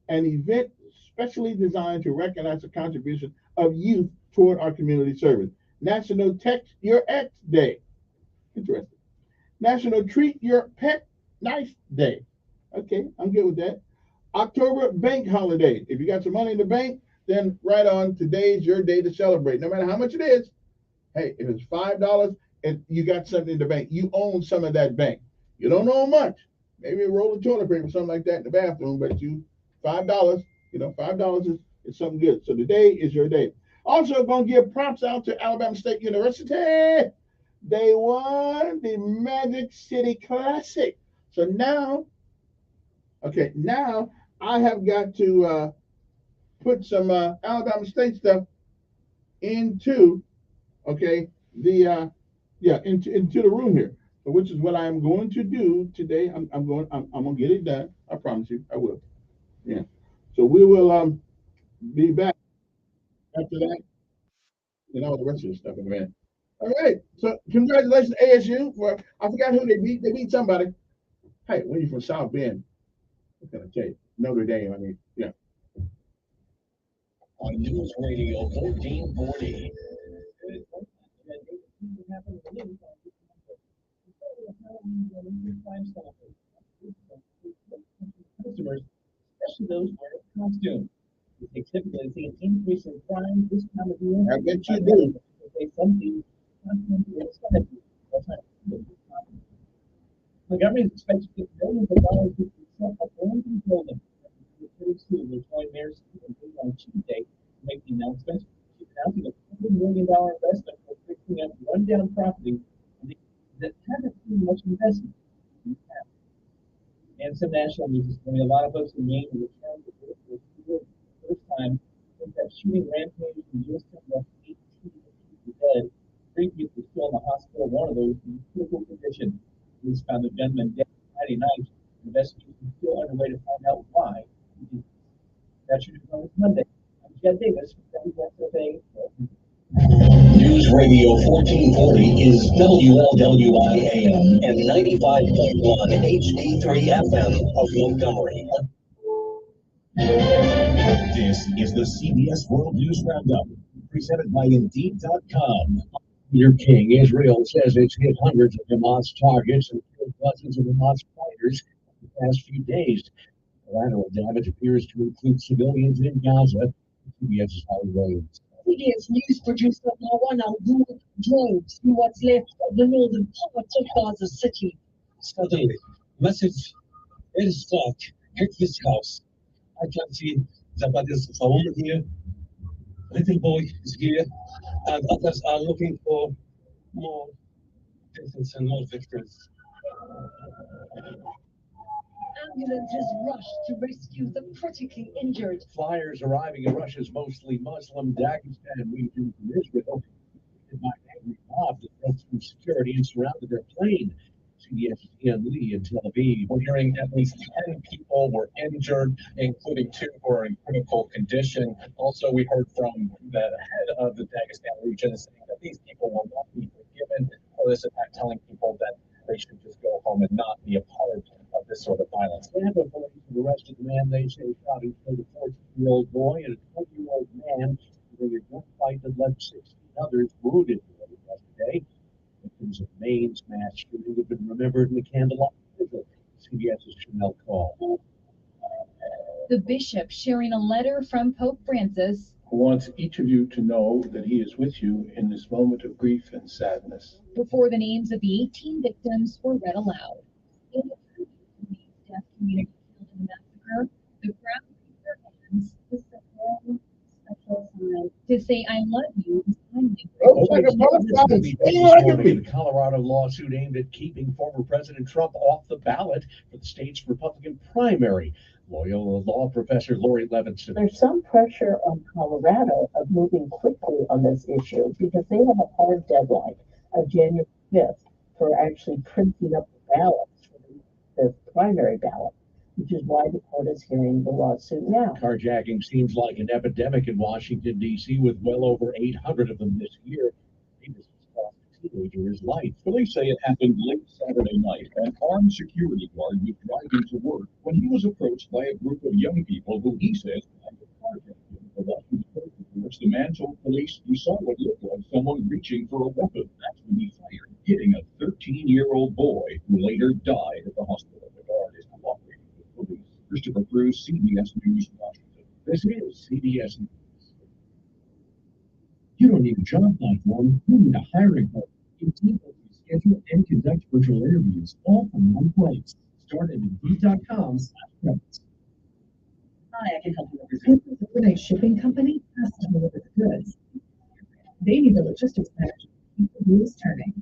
an event specially designed to recognize the contribution of youth toward our community service. National Text Your Ex Day. Interesting. National Treat Your Pet Nice Day. Okay, I'm good with that. October Bank Holiday. If you got some money in the bank, then right on, today's your day to celebrate. No matter how much it is. Hey, if it's $5 and you got something in the bank, you own some of that bank. You don't own much. Maybe a roll of toilet paper, something like that in the bathroom, but $5, $5 is something good. So today is your day. Also, going to give props out to Alabama State University. They won the Magic City Classic. So now I have got to put some Alabama State stuff into into the room here, which is what I'm going to do today. I'm gonna get it done. I promise you, I will. Yeah. So we will be back after that and all the rest of the stuff in a minute. All right. So congratulations, ASU. I forgot who they beat. They beat somebody. Hey, when you're from South Bend, what can I tell you? Notre Dame. Yeah. On News Radio 1440. Customers, especially those wearing costumes. They typically see an increase in crime this time of year. I bet you do. The government is expected to get billions of dollars to set up abandoned buildings. City School will join Mayor Stephen Reed on Tuesday to make the announcement. She's announcing a $100 million investment for fixing up rundown property that haven't seen much investment in the past. And some national news is going. A lot of folks in Maine will return to work for the first time since that shooting rampage in Houston left 18 people dead. 3 people are still in the hospital. One of those in critical condition. Police found the gunman dead Friday night. Investigations are still underway to find out why. That's your news on Monday. I'm Jed Davis from WSFA. News Radio 1440 is WLWI AM and 95.1 HD3 FM of Montgomery. This is the CBS World News Roundup, presented by Indeed.com. Peter King, Israel says it's hit hundreds of Hamas targets and killed dozens of Hamas fighters in the past few days. Collateral damage appears to include civilians in Gaza. CBS's Holly Williams. CBS News producer Marwan Al-Ghul drove through what's left of the northern part of Gaza City. Suddenly, massive airstrike hit this house. I can see that there is a woman here, little boy is here, and others are looking for more victims and more victims. Ambulances rushed to rescue the critically injured. Flyers arriving in Russia's mostly Muslim Dagestan region from Israel, by angry mob that broke through security and surrounded their plane. CBS's Ian Lee in Tel Aviv. We're hearing at least 10 people were injured, including 2 who are in critical condition. Also, we heard from the head of the Dagestan region saying that these people will not be forgiven for this attack, telling people that they should just go home and not be a part of this sort of violence. Tampa police have arrested the man they say shot and killed a 14-year-old boy and a 20-year-old man during a gunfight that left 16 others wounded yesterday. Victims of Maine's mass shooting have been remembered in the candlelight vigil. CBS's Chanel Call. The bishop sharing a letter from Pope Francis. Who wants each of you to know that he is with you in this moment of grief and sadness. Before the names of the 18 victims were read aloud. In the tribute to the deaf community killed in the massacre, the crowd raised their hands to send special sign to say I love you is finally. The Colorado lawsuit aimed at keeping former President Trump off the ballot for the state's Republican primary. Loyola law professor Lori Levinson. There's some pressure on Colorado of moving quickly on this issue because they have a hard deadline of January 5th for actually printing up the ballots for the primary ballot, which is why the court is hearing the lawsuit now. Carjacking seems like an epidemic in Washington, D.C., with well over 800 of them this year. A teenager is life. Police say it happened late Saturday night. An armed security guard was driving to work when he was approached by a group of young people who he says had carjacked him. The man told police he saw what looked like someone reaching for a weapon. That's when he fired, hitting a 13-year-old boy who later died at the hospital. The guard is cooperating with police. Christopher Cruz, CBS News, Washington. This is CBS News. You don't need a job platform, you need a hiring hub. Indeed, schedule and conduct virtual interviews all from one place. Start at Indeed.com/credits. Hi, I can help you represent the overnight shipping company has to deliver the goods. They need the logistics manager to keep the wheels turning.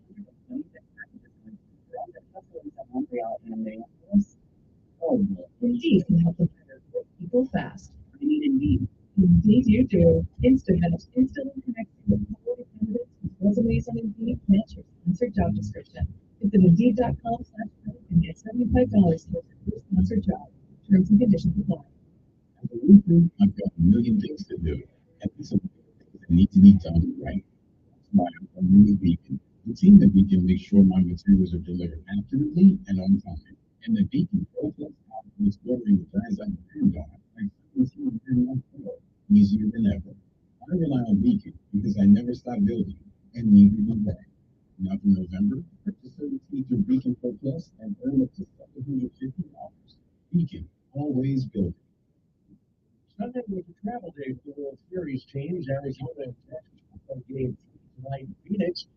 Indeed can help them hire great people fast. I need Indeed. Indeed you do. Instant helps instantly connect you with quality candidates whose resumes on Indeed match your sponsored job description. Visit Indeed.com/credit and get $75 towards your first sponsored job. Terms and conditions apply. As a roofer, I've got a million things to do, and there's some things that need to be done right. That's why I'm really Beacon. The team at Beacon makes sure my materials are delivered accurately and on time. And the Beacon Pro-Plus app is ordering the guys I depend on. Easier than ever. I rely on Beacon because I never stop building, and neither do they. Now for November, purchase service through Beacon Pro Plus and earn up to $750. Beacon, always building. Sunday was a travel day for the World Series teams. Arizona and Texas will play game 3 tonight in Phoenix. The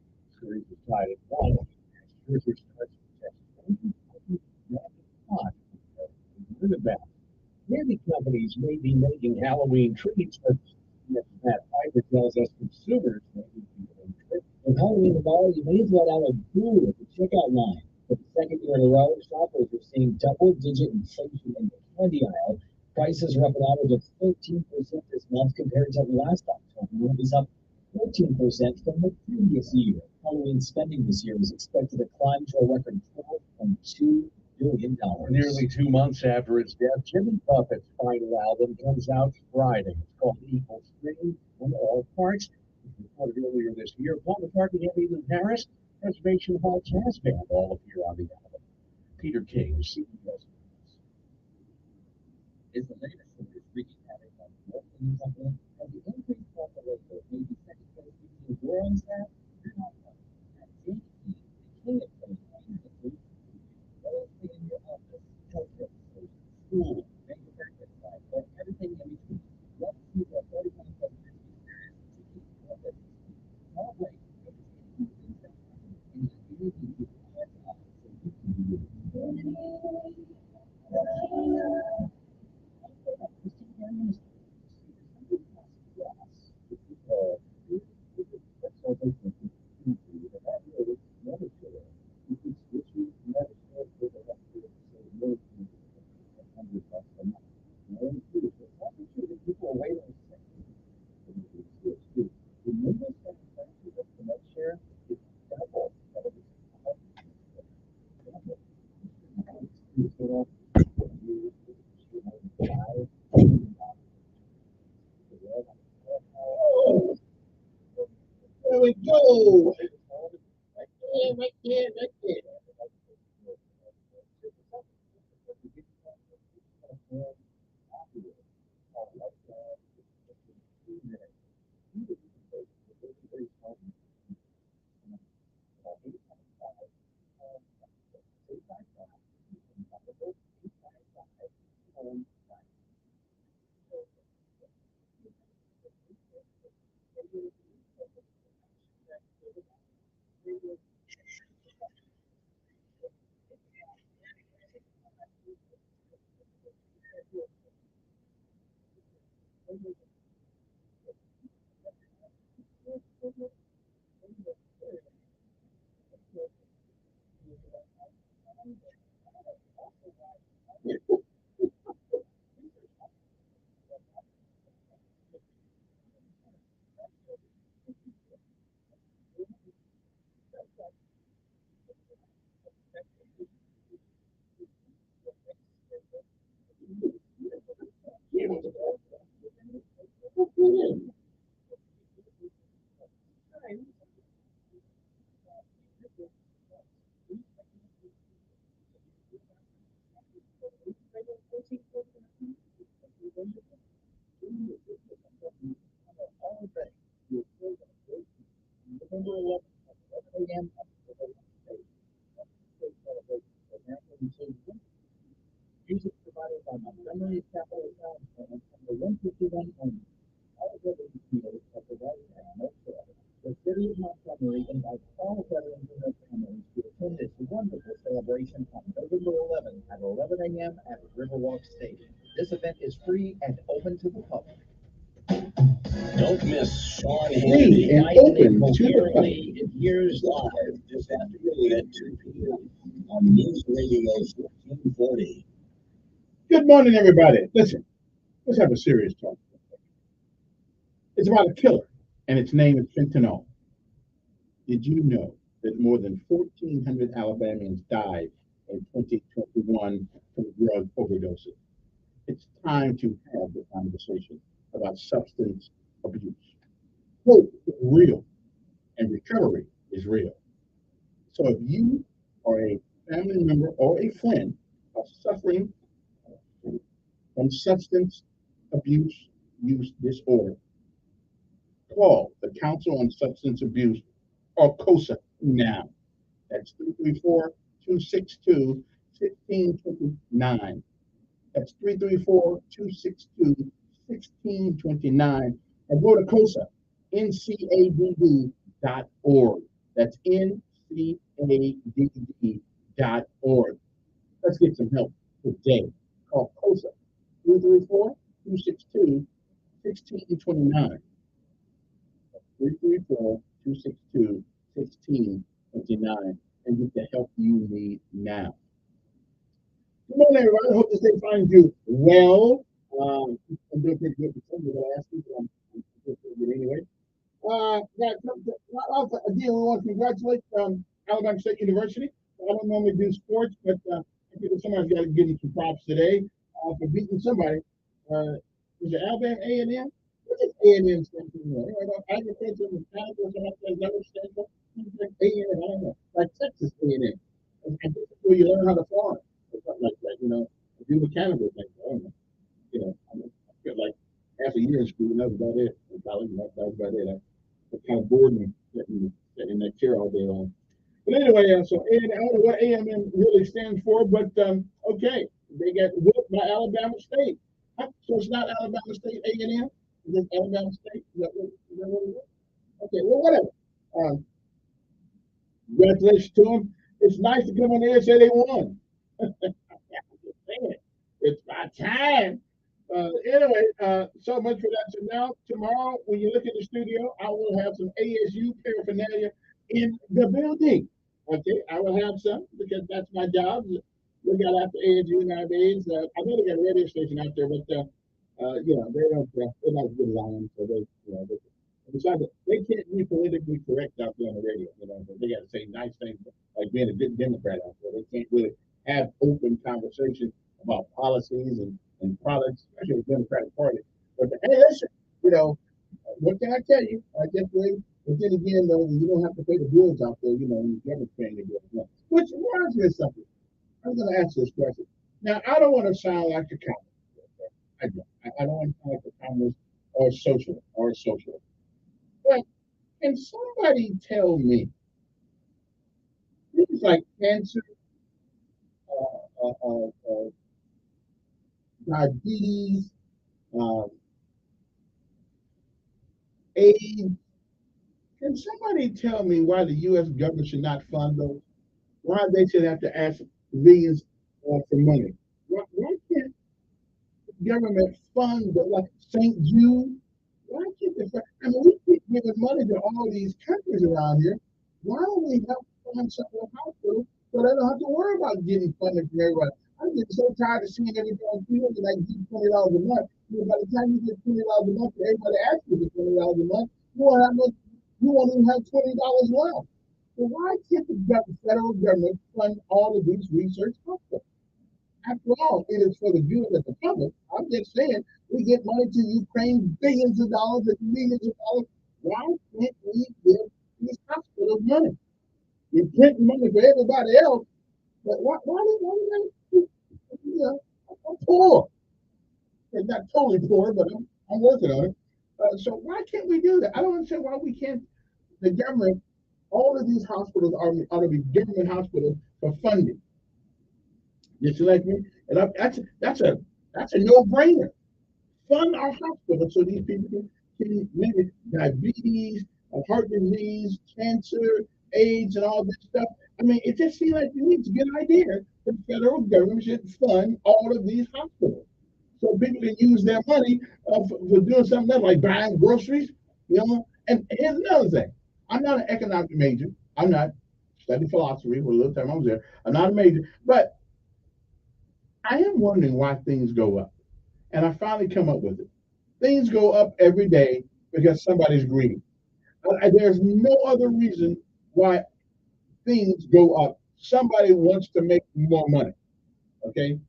series is tied at 1. Scherzer starts with Texas. Candy companies may be making Halloween treats, but Matt Piper tells us consumers may be feeling tricked. With Halloween tomorrow, you may as well add a boo at the checkout line. For the second year in a row, shoppers are seeing double-digit inflation in the candy aisle. Prices are up an average of 13% this month compared to last October. It was up 14% from the previous year. Halloween spending this year is expected to climb to a record $12.2 billion. Nearly 2 months after its death, Jimmy Buffett's final album comes out Friday. It's called Equal Strings on All Parts. It was recorded earlier this year. Paul McCartney and Emmylou Harris, Preservation Hall Jazz Band, all appear on the album. Peter King, CBS. Is the latest in this freaky pattern on the company has the increased population of maybe second place using Gorham staff? cool, make it breakfast like, or everything in between. Let's see the 31 plus crispy series to keep your business. Not wait, it's getting things that happen and it's giving you heads up so you can do it. Christian Care Ministry. There we go. Right there, right there, right there. Music provided by Montgomery Capital Sound Plan number 151 only. All veterans meals are provided at no charge. The city of Montgomery invites all veterans and their families to attend this wonderful celebration on November 11th at 11 a.m. at Riverwalk Stadium. This event is free and open to the public. Don't miss Sean Hannity and open to the coherently in Years Live this afternoon at 2 p.m. on News Radio 1440. Good morning, everybody. Listen, let's have a serious talk. It's about a killer, and its name is fentanyl. Did you know that more than 1,400 Alabamians died in 2021 from drug overdoses? It's time to have the conversation about substance abuse. Hope is real, and recovery is real. So if you or a family member or a friend are suffering from substance abuse use disorder, call the Council on Substance Abuse or COSA now. That's 334-262-1629. That's 334-262-1629. And go to COSA, ncadd.org. That's ncadd.org. Let's get some help today. Call COSA, 334-262-1629. 334-262-1629, and get the help you need now. Good morning, everybody. I hope this day finds you well. I'm doing pretty good for some of the last week, but I'm doing pretty good anyway. Again, we want to congratulate Alabama State University. I don't normally do sports, but I think somebody's got to give them some props today for beating somebody. Was it Alabama A&M? What does A&M stand for? Agriculture, mechanical, something like that. Is that what it stands for? Like A&M, I don't know. Like Texas A&M. I think that's where you learn how to farm or something like that. You know, do mechanical things. I don't know. You know, I feel like half a year in school, and that was about it. In college, that was about it. I kind of bored me sitting in that chair all day long. But anyway, so I don't know what A&M really stands for, but okay, they They got whooped by Alabama State. So it's not Alabama State A&M. It's Alabama State. Is that what it is? Okay, well, whatever. Congratulations to them. It's nice to come on there and say they won. It's my time. Anyway, so much for that. So now, tomorrow, when you look at the studio, I will have some ASU paraphernalia in the building. Okay, I will have some because that's my job. Look out after ASU nowadays. I know they got a radio station out there, but you know, they're not as good as I am. So besides, they can't be politically correct out there on the radio. You know, they got to say nice things like being a good Democrat out there. They can't really have open conversation about policies and products, especially the Democratic Party. But hey, listen, you know, what can I tell you? I guess but then again, though, you don't have to pay the bills out there, you know, when the government's paying the bills. Which reminds me of something. I'm going to ask this question. Now, I don't want to sound like a communist. I don't want to sound like a communist or a socialist. But can somebody tell me things like cancer, diabetes, AIDS? Can somebody tell me why the U.S. government should not fund those? Why they should have to ask billions for money? Why can't the government fund like St. Jude? Why can't they fund? I mean, we keep giving money to all these countries around here. Why don't we help fund some of the hospitals so they don't have to worry about getting funding from everybody? I'm getting so tired of seeing everybody on TV that I give $20 a month. You know, by the time you get $20 a month, everybody asks you for $20 a month. You won't even have $20 left. So why can't the federal government fund all of these research hospitals? After all, it is for the good of the public. I'm just saying, we get money to Ukraine, billions of dollars and millions of dollars. Why can't we give these hospitals money? We're printing money for everybody else, but why do you know, I'm poor. It's not totally poor, but I'm working on it. So why can't we do that? I don't understand why we can't. The government, all of these hospitals ought to be government hospitals for funding. Just like me, and that's a no-brainer. Fund our hospitals so these people can maybe diabetes, heart disease, cancer, AIDS, and all this stuff. I mean, it just seems like it's a good idea. The federal government should fund all of these hospitals so people can use their money for doing something else, like buying groceries, you know. And here's another thing. I'm not an economic major. I'm not studying philosophy for a little time I was there. I'm not a major, but I am wondering why things go up. And I finally come up with it. Things go up every day because somebody's greedy. There's no other reason why things go up. Somebody wants to make more money. Okay?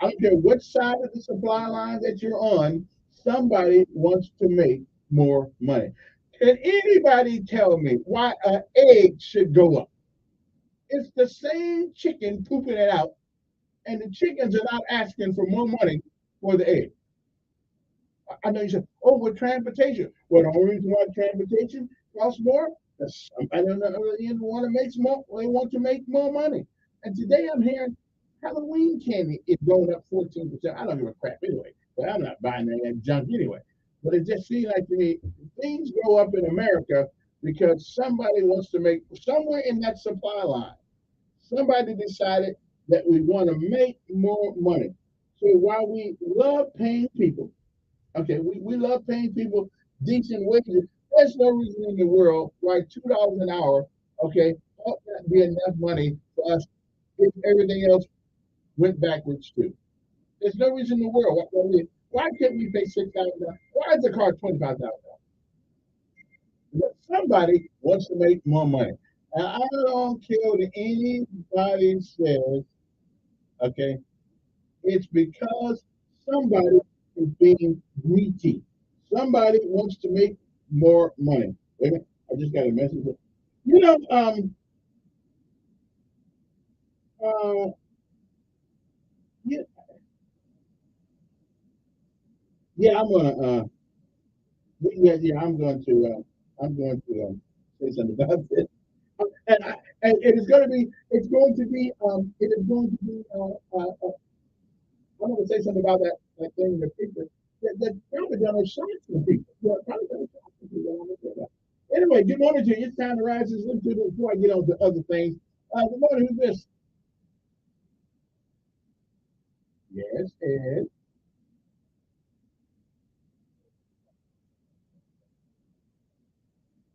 I don't care what side of the supply line that you're on, somebody wants to make more money. Can anybody tell me why an egg should go up? It's the same chicken pooping it out, and the chickens are not asking for more money for the egg. I know you said, oh, with transportation. Well, the only reason why transportation costs more is somebody on the other end want to make more money. And today I'm hearing Halloween candy is going up 14%. I don't give a crap anyway, but I'm not buying that junk anyway. But it just seems like to me, things go up in America because somebody wants to make, somewhere in that supply line, somebody decided that we want to make more money. So while we love paying people, okay, we love paying people decent wages, there's no reason in the world why $2 an hour, okay, ought not be enough money for us if everything else went backwards too. There's no reason in the world. Why can't we pay $6,000? Why is the car $25,000? Somebody wants to make more money. And I don't care what anybody says, okay? It's because somebody is being greedy. Somebody wants to make more money. Wait a minute, I just got a message. You know, yeah, yeah, I'm gonna, I'm going to say something about this. And it's going to be, it is going to be, I'm going to say something about that thing in the picture. That probably done a shot for people. Yeah, probably done a shot for people. I'm gonna say that. Anyway, good morning to you. It's time to rise and listen to this before I get on to other things. Good morning. Who's this? Yes, Ed.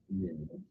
Yeah.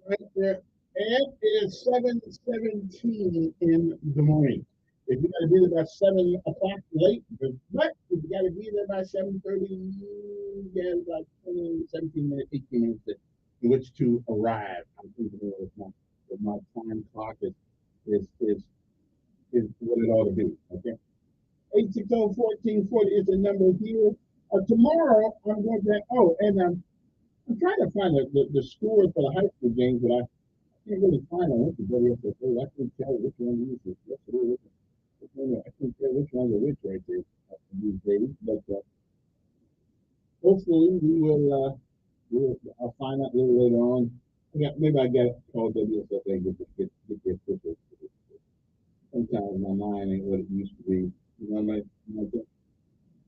Right there. And it is 7:17 in the morning. If you got to be there by 7 o'clock late, but if you got to be there by 7:30, you got about 20, 17 minutes, 18 minutes in which to arrive. I'm thinking if my time clock is what it ought to be. Okay. 860-1440 is the number here. Tomorrow I'm going to I'm trying to find the scores for the high school games, but I can't really find on Wikipedia. I can't tell which one is yesterday. I can't tell which one's a which right there these days. But hopefully I'll find out a little later on. Maybe I got to call WSFA and get their pictures. Sometimes my mind ain't what it used to be. You know what I mean?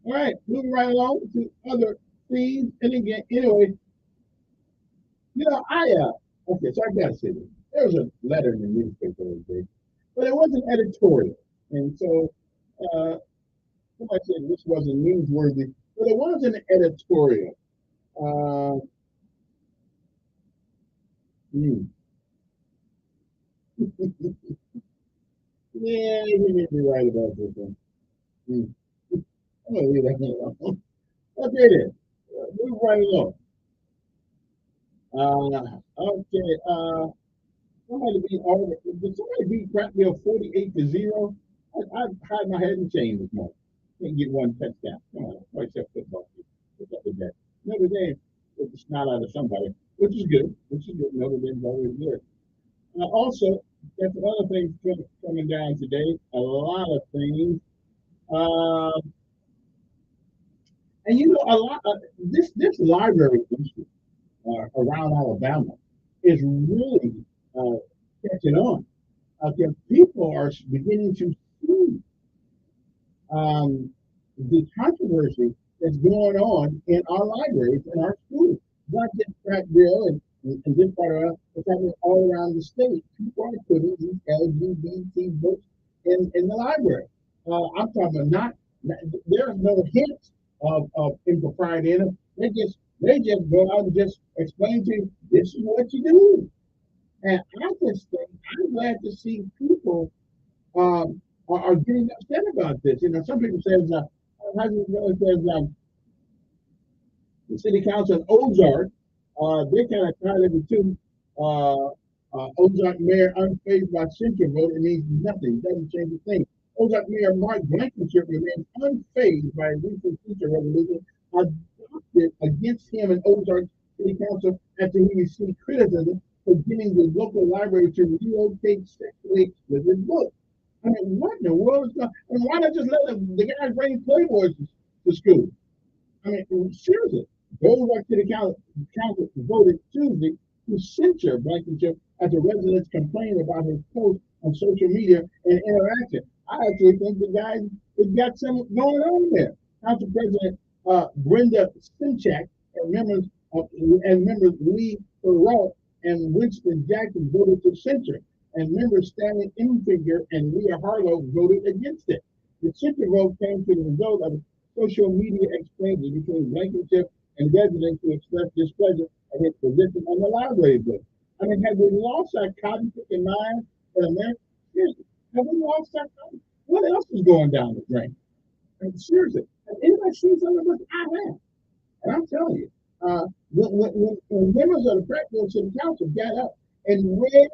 All right, moving right along to other things. And again, anyway, okay, so I gotta say this. There was a letter in the newspaper today, but it wasn't editorial. And so somebody said this wasn't newsworthy, but it was an editorial. Uh, hmm. Yeah, you may be right about this one. Hmm. I'm gonna leave that alone. Okay then. Move right along. Okay. Did somebody beat Prattville 48-0? I hide my head in shame this morning. Can't get one touchdown. Come on, except football. What's up with that? Notre Dame took the snot out of somebody, which is good. Notre Dame's always good. Also, that's another thing coming down today. A lot of things. Uh, and a lot of this library issue around Alabama is really catching on. Okay, people are beginning to see the controversy that's going on in our libraries and our schools, not just Prattville in this part of it's happening all around the state. People are putting these LGBT books in the library. I'm talking about there's no hint of impropriety in it. They just go out and just explain to you this is what you do. And I just think I'm glad to see people are getting upset about this. You know, some people say, how do you know it says the city council in Ozark, they kind of tied it to Ozark mayor unfazed by censure vote. It means nothing. It doesn't change a thing. Ozark mayor Mark Blankenship remains unfazed by a recent censure resolution adopted against him in Ozark City Council after he received criticism for getting the local library to relocate sexually explicit books. I mean, what in the world is going on? I mean, why not just let the guys bring Playboys to school? I mean, seriously. Goes back to the council voted Tuesday to censure Blankenship after residents complained about his posts on social media and interaction. I actually think the guy has got something going on there. Council President Brenda Simchak and members Lee Perrault and Winston Jackson voted to censure, and members Stanley Infinger and Leah Harlow voted against it. The censure vote came to the result of social media exchanges between Blankenship and residents who expressed displeasure at his position on the library book. I mean, have we lost our cognitive mind in America? Seriously, have we lost our cognitive? What else is going down the drain? I mean, seriously, has anybody seen some of this? I have. And I'm telling you, when members of the Prattville City Council got up and read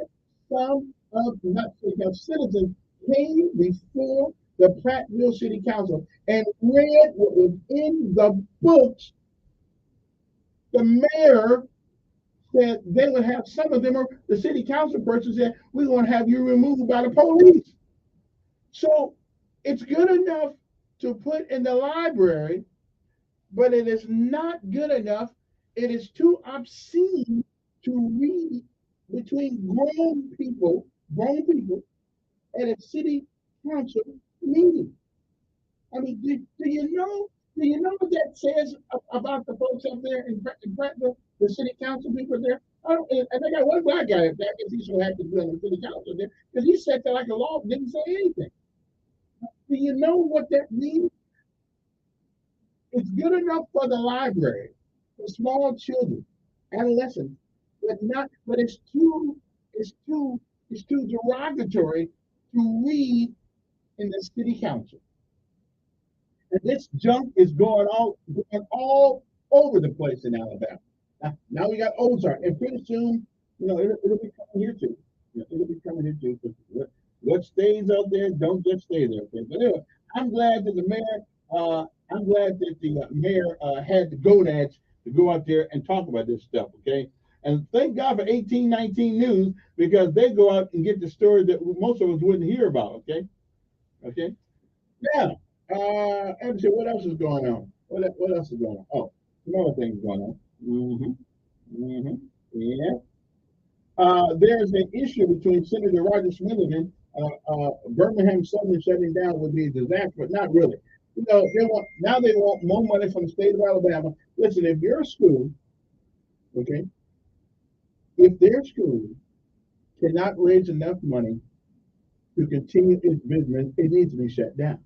some of the citizens came before the Prattville City Council and read what was in the books, the mayor said they would have some of them, or the city council person said, we're going to have you removed by the police. So it's good enough to put in the library, but it is not good enough. It is too obscene to read between grown people at a city council meeting. I mean, do you know what that says about the folks up there in Prattville, the city council people there? And they got one black guy up there, because he's so happy to be on the city council there, because he sat there like a law, didn't say anything. Do you know what that means? It's good enough for the library, for small children, adolescents, but it's too derogatory to read in the city council. And this junk is going all over the place in Alabama. Now we got Ozark, and pretty soon, it'll be coming here too. It'll be coming here too. What stays out there, don't just stay there. Okay? But anyway, I'm glad that the mayor had the gonads to go out there and talk about this stuff. Okay, and thank God for 1819 News, because they go out and get the story that most of us wouldn't hear about. Okay. Now. And so what else is going on? What else is going on? Oh, some other things going on. Yeah. There's an issue between Senator Roger Smithers. Birmingham Southern shutting down would be a disaster, but not really. They want more money from the state of Alabama. Listen, if your school, if their school cannot raise enough money to continue its business, it needs to be shut down.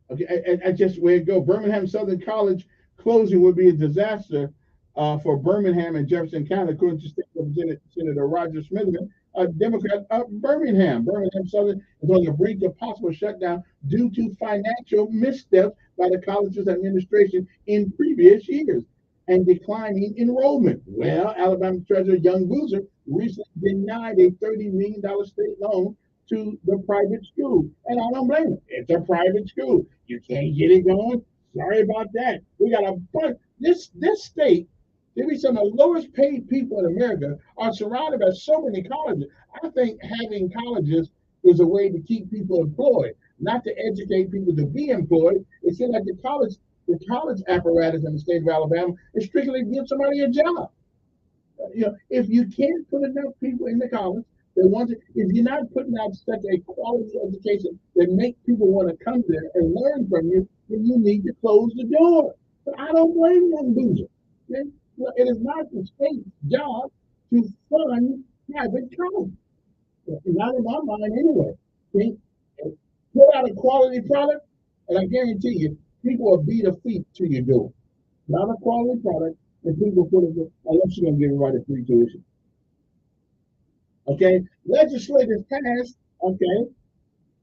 Okay, and just where it go. Birmingham Southern College closing would be a disaster for Birmingham and Jefferson County, according to State Representative Senator Roger Smithman, a Democrat of Birmingham. Birmingham Southern is on the brink of possible shutdown due to financial missteps by the college's administration in previous years and declining enrollment. Well, Alabama Treasurer Young Boozer recently denied a $30 million state loan to the private school. And I don't blame it. It's a private school. You can't get it going. Sorry about that. We got a bunch. This state, maybe some of the lowest paid people in America, are surrounded by so many colleges. I think having colleges is a way to keep people employed, not to educate people to be employed. It seems like the college apparatus in the state of Alabama is strictly to give somebody a job. If you can't put enough people in the college, if you're not putting out such a quality education that makes people want to come there and learn from you, then you need to close the door. But I don't blame Young Boozer. Okay? Well, it is not the state's job to fund private college. Not in my mind anyway. See, put out a quality product, and I guarantee you, people will beat a feet till you do it. Not a quality product, and people put it, unless you're going to give everybody free tuition. Okay, legislators passed, okay,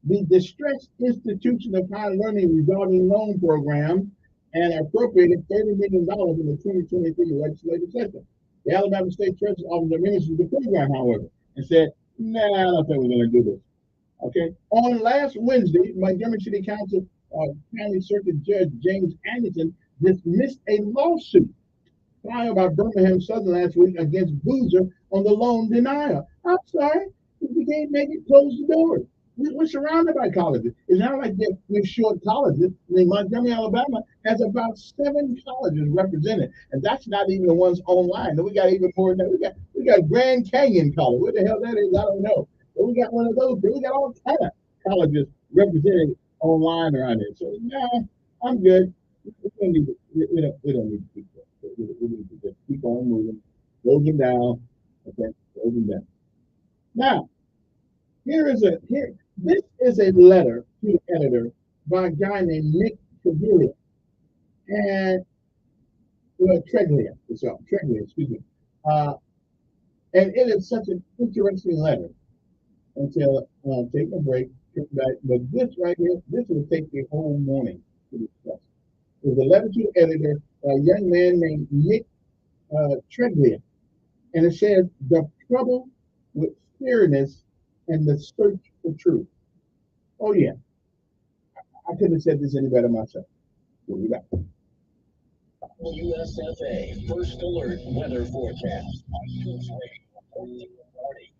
the Distressed Institution of Higher Learning Revolving Loan Program and appropriated $30 million in the 2023 legislative session. The Alabama State Treasurer's Office administered the program, however, and said, nah, I don't think we're going to do this. Okay, on last Wednesday, Montgomery City Council County Circuit Judge James Anderson dismissed a lawsuit filed by Birmingham Southern last week against Boozer on the loan denial. I'm sorry, if you can't make it, close the doors. We're surrounded by colleges. It's not like we're short colleges. I mean, Montgomery, Alabama has about 7 colleges represented, and that's not even the ones online. We got even more than that. We got Grand Canyon College. What the hell that is, I don't know. But we got one of those. We got all kind of colleges represented online around here. So nah, I'm good. We don't need to, we don't need to keep that. We need to just keep on moving, close them down. Okay, close them down. Now, this is a letter to the editor by a guy named Nick Treviglia and Treglia, excuse me. And it is such an interesting letter. Until take a break, come back. But this right here, this will take the whole morning to discuss. There's a letter to the editor, a young man named Nick Treglia, and it says the trouble with fairness and the search for truth. Oh yeah, I couldn't have said this any better myself. We'll be back. USFA First Alert Weather Forecast on Tuesday, 1440.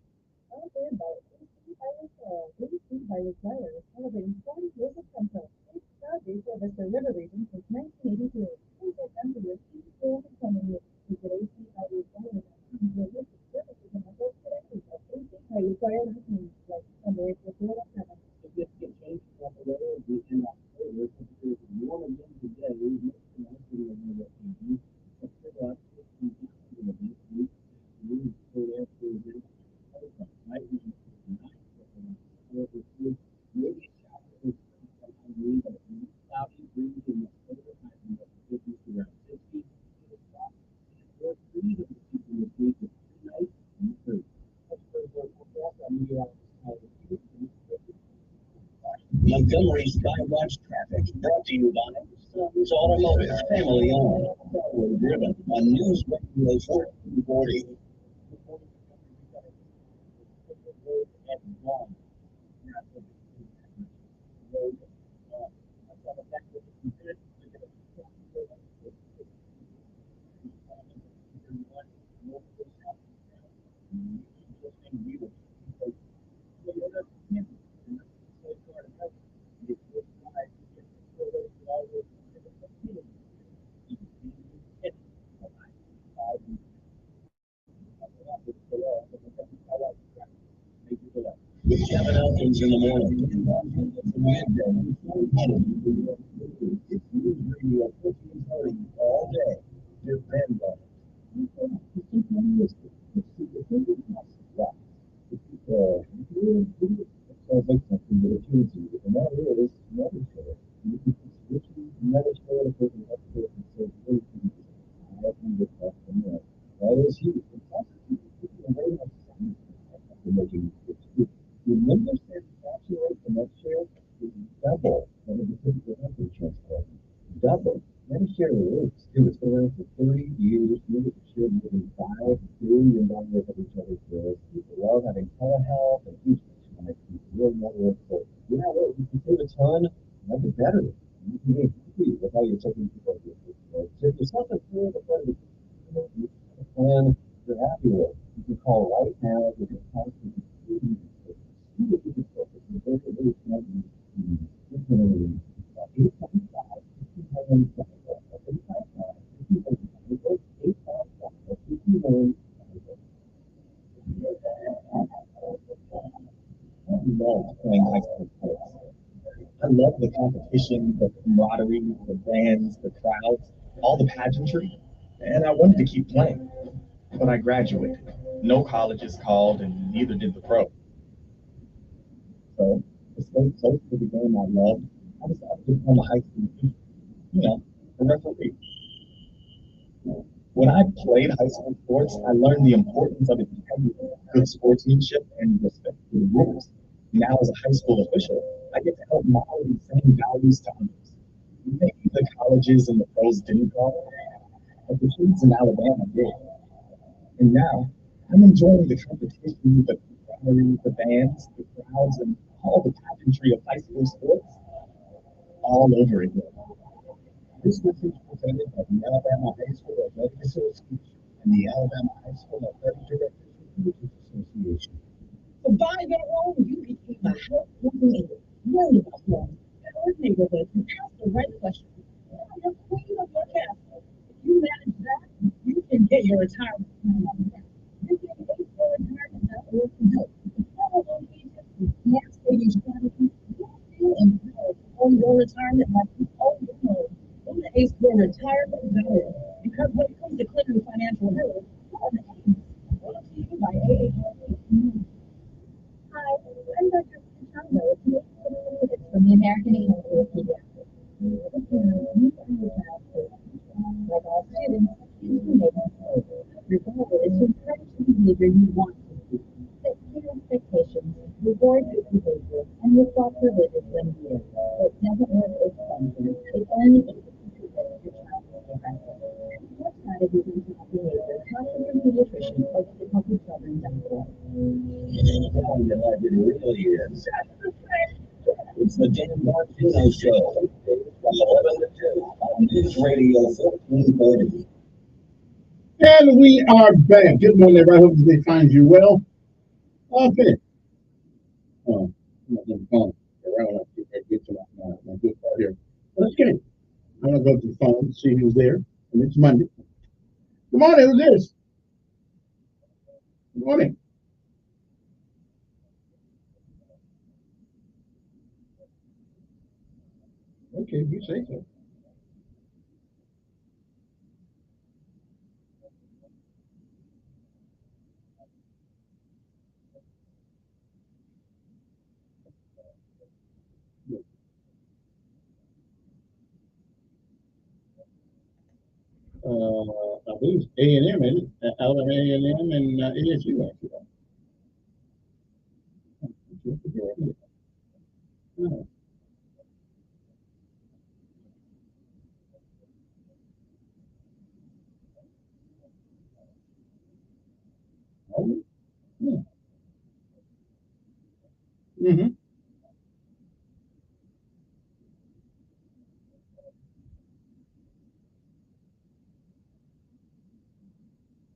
Celebrating 40 years of sunshine. It's proudly serviced the river region since 1982. Please get them to your key sales and plumbing needs. Visit AC Highway Fire and your list of services and offers today at AC Highway Fire and like under April 4th. Significant change from the weather in October. Temperatures are warm again today. Montgomery Skywatch traffic brought to you by Sons Automotive, family owned, forward driven on News Radio 1440. With Kevin Elkins in the morning. It's News Radio 1440 all day. Depend on it. Sounds like something that appeals to you, and that is Medicare. You can prescription Medicare to put an expert and say, hey, I can get that from there. That is huge. It's also huge. It's a very much sense after making it. Your member satisfaction rate for next year is double what it is for health insurance plan. Double. Medicare is too. It's been around for 30 years. Members have shared more than $5 billion of each other's bills. People love having telehealth and huge economic real network. So you know what? You can save a ton. Make it better. You can be happy with how you're taking people of your life. So if there's something good about it, a plan you're happy with, you can call right now. You can constantly I love the competition, the camaraderie, the bands, the crowds, all the pageantry. and I wanted to keep playing, but I graduated. No colleges called, and neither did the pro. So to stay close to the game I loved, I decided to become a high school teacher. You know, a referee. When I played high school sports, I learned the importance of integrity, good sportsmanship, and respect for the rules. Now, as a high school official, I get to help model these same values to others. Maybe the colleges and the pros didn't call, but the kids in Alabama did. And now, I'm enjoying the competition, the camaraderie, the bands, the crowds, and all the pageantry of high school sports all over again. This message presented by the Alabama High School Athletic Association and the Alabama High School Athletic Directors Recruiters Association. So buy your home, you became a helpful leader. Learn about homes, our neighborhoods, and ask the right questions. You're the queen of your castle. If you manage that, you can get your retirement plan. Visit AcornRetirement.org to help. With the 401k and enhanced savings strategies, you feel empowered to own your retirement like you own your home. Go to AcornRetirement.org. Because when it comes to clearing financial hurdles, you're on the ace. Brought to you by AARP. Hi, I'm Dr. Chando. It's from the American Eagle of Pediatrics. Like all students, you can make mistakes. Your goal is to encourage the behavior you want to see. Set clear expectations, reward good behavior, and look out for visits when needed. What doesn't work is something. It only is your child will progress. What strategies and child behavior? Talk to your pediatrician or visit healthychildren.org. It really is. It's the Dan Martino Show from 11 to 2 on News Radio 1430. And we are back. Good morning, everybody. Hope they find you well. Okay. Oh, I'm not going to phone. I get to my good part here. Let's get it. I'm going to go to the phone, see who's there. And it's Monday. Good morning. Who's this? Good morning. Okay, you say so. I believe it's A&M, isn't it? Alabama A&M and ASU, actually. Oh. Oh. Yeah. Mm-hmm.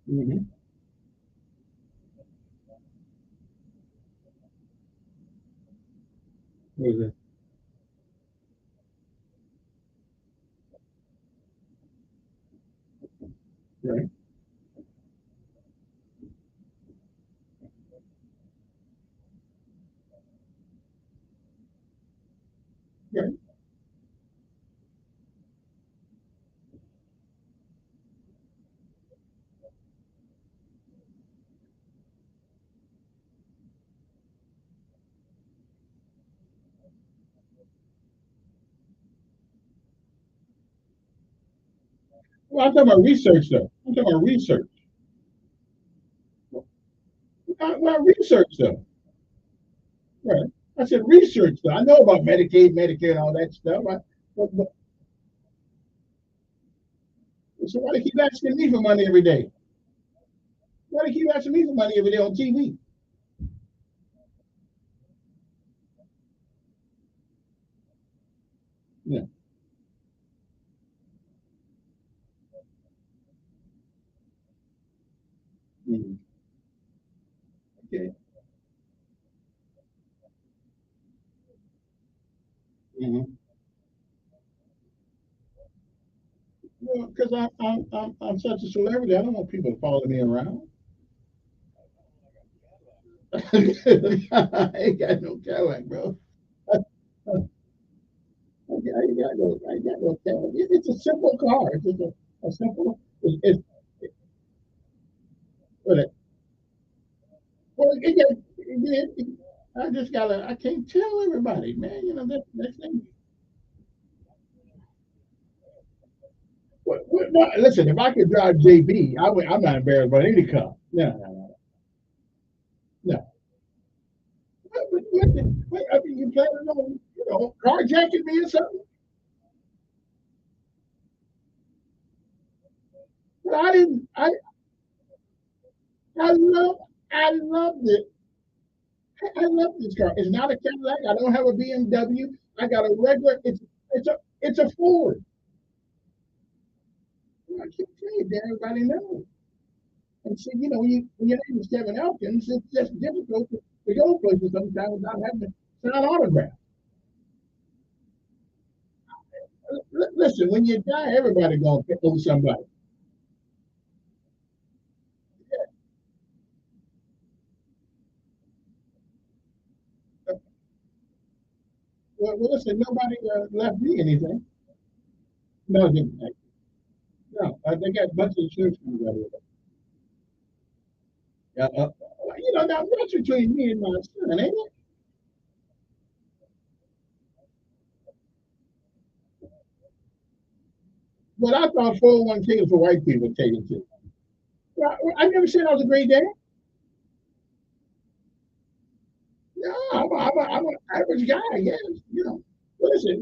Mm-hmm. What is that? Right. Right. Well, I'm talking about research, though. I'm talking about research. Well, research, though. Right. I said research, though. I know about Medicaid, Medicare, and all that stuff. But, so why do they keep asking me for money every day? Why do they keep asking me for money every day on TV? Yeah. Mm-hmm. Okay. Mm-hmm. Well, because I'm such a celebrity, I don't want people following me around. I ain't got no Cadillac, bro. I ain't got no Cadillac. It's a simple car. It's just a simple. It's well, well, I just gotta. I can't tell everybody, man. You know that thing. No, listen, if I could drive JB, I'm not embarrassed about any car. No. Wait, I mean, you planning on, carjacking me or something? But I didn't. I love. I loved it. I love this car. It's not a Cadillac. I don't have a BMW. I got a regular. It's a Ford. I can't tell you that everybody knows. And so, when your name is Kevin Elkins, it's just difficult to go places sometimes without having to sign autographs. Listen, when you die, everybody gonna know somebody. Well, listen, nobody left me anything. No, they didn't. No, they got a bunch of insurance companies out here. Now that's between me and my son, ain't it? But I thought 401k was for white people taking too. Well, I never said I was a great dad. No, I'm an average guy, I guess. Listen,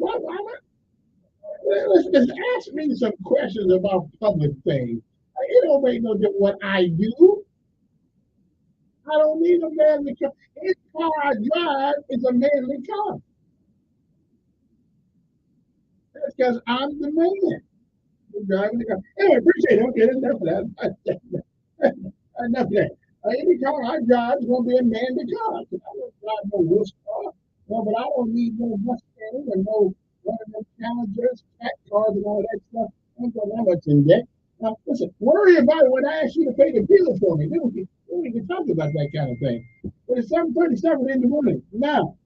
let's ask me some questions about public things. It don't make no difference what I do. I don't need a manly car. Any car I drive is a manly car. That's because I'm the man who's driving the car. Anyway, appreciate it. Okay, enough of that. Enough of that. Any car I drive is going to be a manly car. I don't drive no wuss car. No, but I don't need no Mustang or no one of them Challengers, cat cars, and all that stuff. I ain't got that much in debt. Now, listen, worry about it when I ask you to pay the bill for me. Then we can talk about that kind of thing. But it's 7:37 in the morning. Now,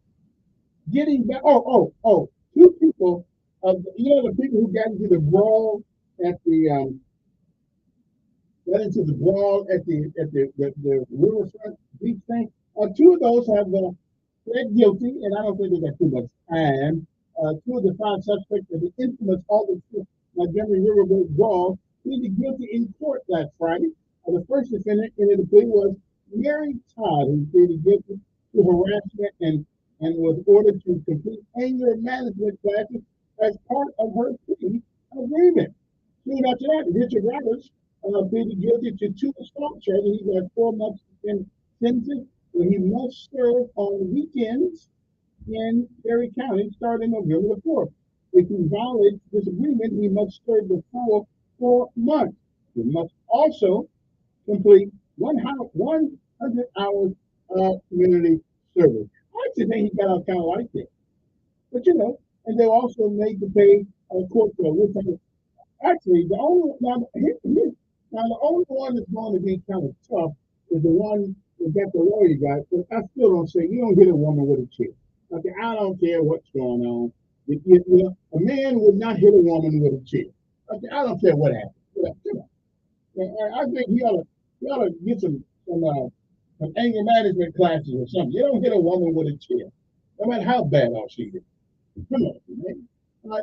getting back. Two people. The people who got into the brawl at the riverfront beach thing. Two of those have pled guilty, and I don't think they got too much time. Two of the five suspects of the infamous August Montgomery Riverboat brawl pleaded guilty in court last Friday. The first defendant in the plea was Mary Todd, who pleaded guilty to harassment and was ordered to complete anger management classes as part of her plea agreement. Soon after that, Richard Roberts pleaded guilty to two assault charges. He got 4 months in sentences where he must serve on weekends in Perry County starting November the 4th. If he violates this agreement, he must serve the full 4 months. He must also complete 100 hours of community service. I actually think he got out kind of like that. But and they also made to pay a court bill. Actually, the only one that's going to be kind of tough is the one that the lawyer got. But I still don't say you don't hit a woman with a chair. Okay, I don't care what's going on. A man would not hit a woman with a chair. Okay, I don't care what happens. I think he ought to get some anger management classes or something. You don't hit a woman with a chair, no matter how bad off she is. Come on, man.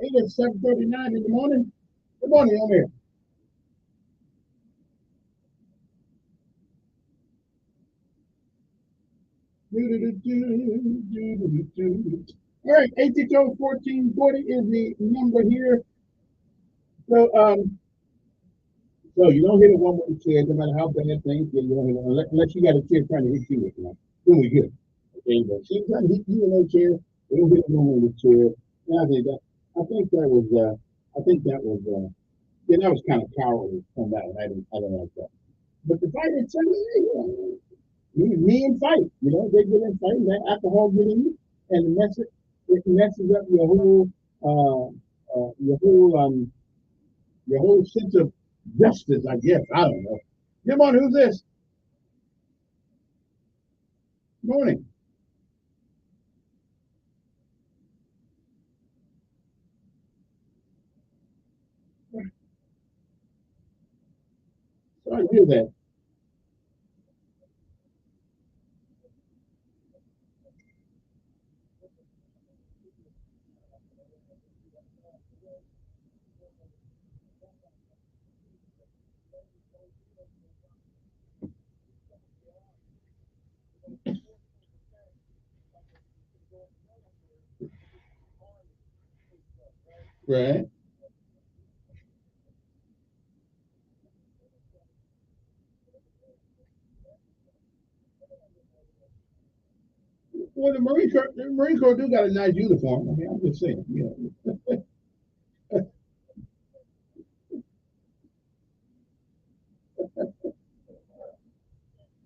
It is 7:39 in the morning. Good morning, on here. All right, 860-1440 is the number here. So you don't hit a woman with a chair, no matter how bad things get. You don't hit her, unless you got a chair trying to hit you with one. Then we good. Okay, but she's trying to hit you with a chair. You don't hit a woman with a chair. Yeah, I think that was. That was kind of cowardly from that. I don't like that. But the fight itself, me and fight. They get in fight, that alcohol get in you, and it messes up your whole sense of justice, I guess. I don't know. Come on, who's this? Morning. Sorry to hear that. Right. Well, the Marine Corps do got a nice uniform. I mean, I'm just saying, you know.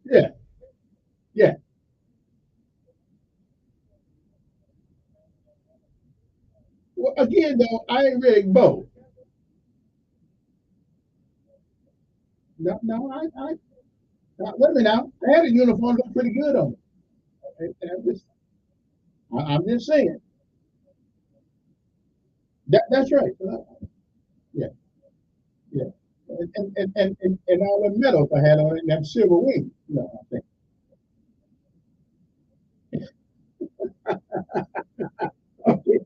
Yeah, yeah. Well, again, though, I ain't really both. No, no, wait a minute now. I had a uniform look pretty good on me. I'm just saying. That's right. Yeah, yeah. And all the medals I had on it, and that silver wing. No, I think. Okay.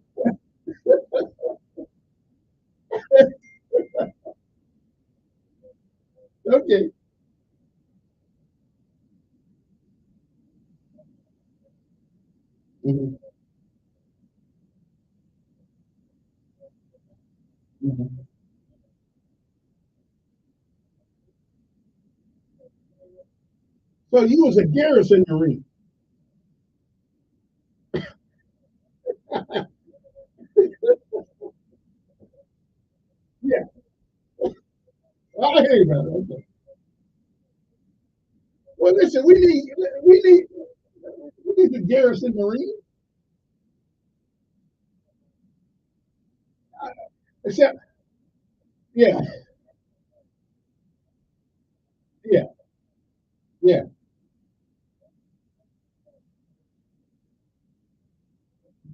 Okay. Mhm, mhm. So you was a garrison Marine. Yeah. I hear you, brother. Okay. Well, listen, we need we need the garrison Marine. Except, yeah, yeah, yeah.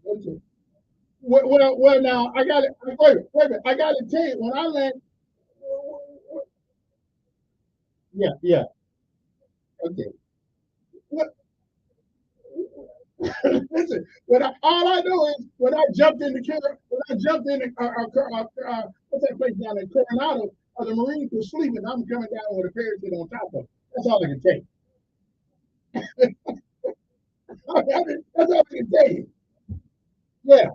Okay. Well, now I got it. Wait a minute. I got to tell you, when I land, yeah, yeah. Okay. What, listen, all I know is when I jumped in the car, when I jumped in the what's that place down in Coronado, the Marines were sleeping. I'm coming down with a parachute on top of them. That's all I can take. That's all I can tell you. Yeah,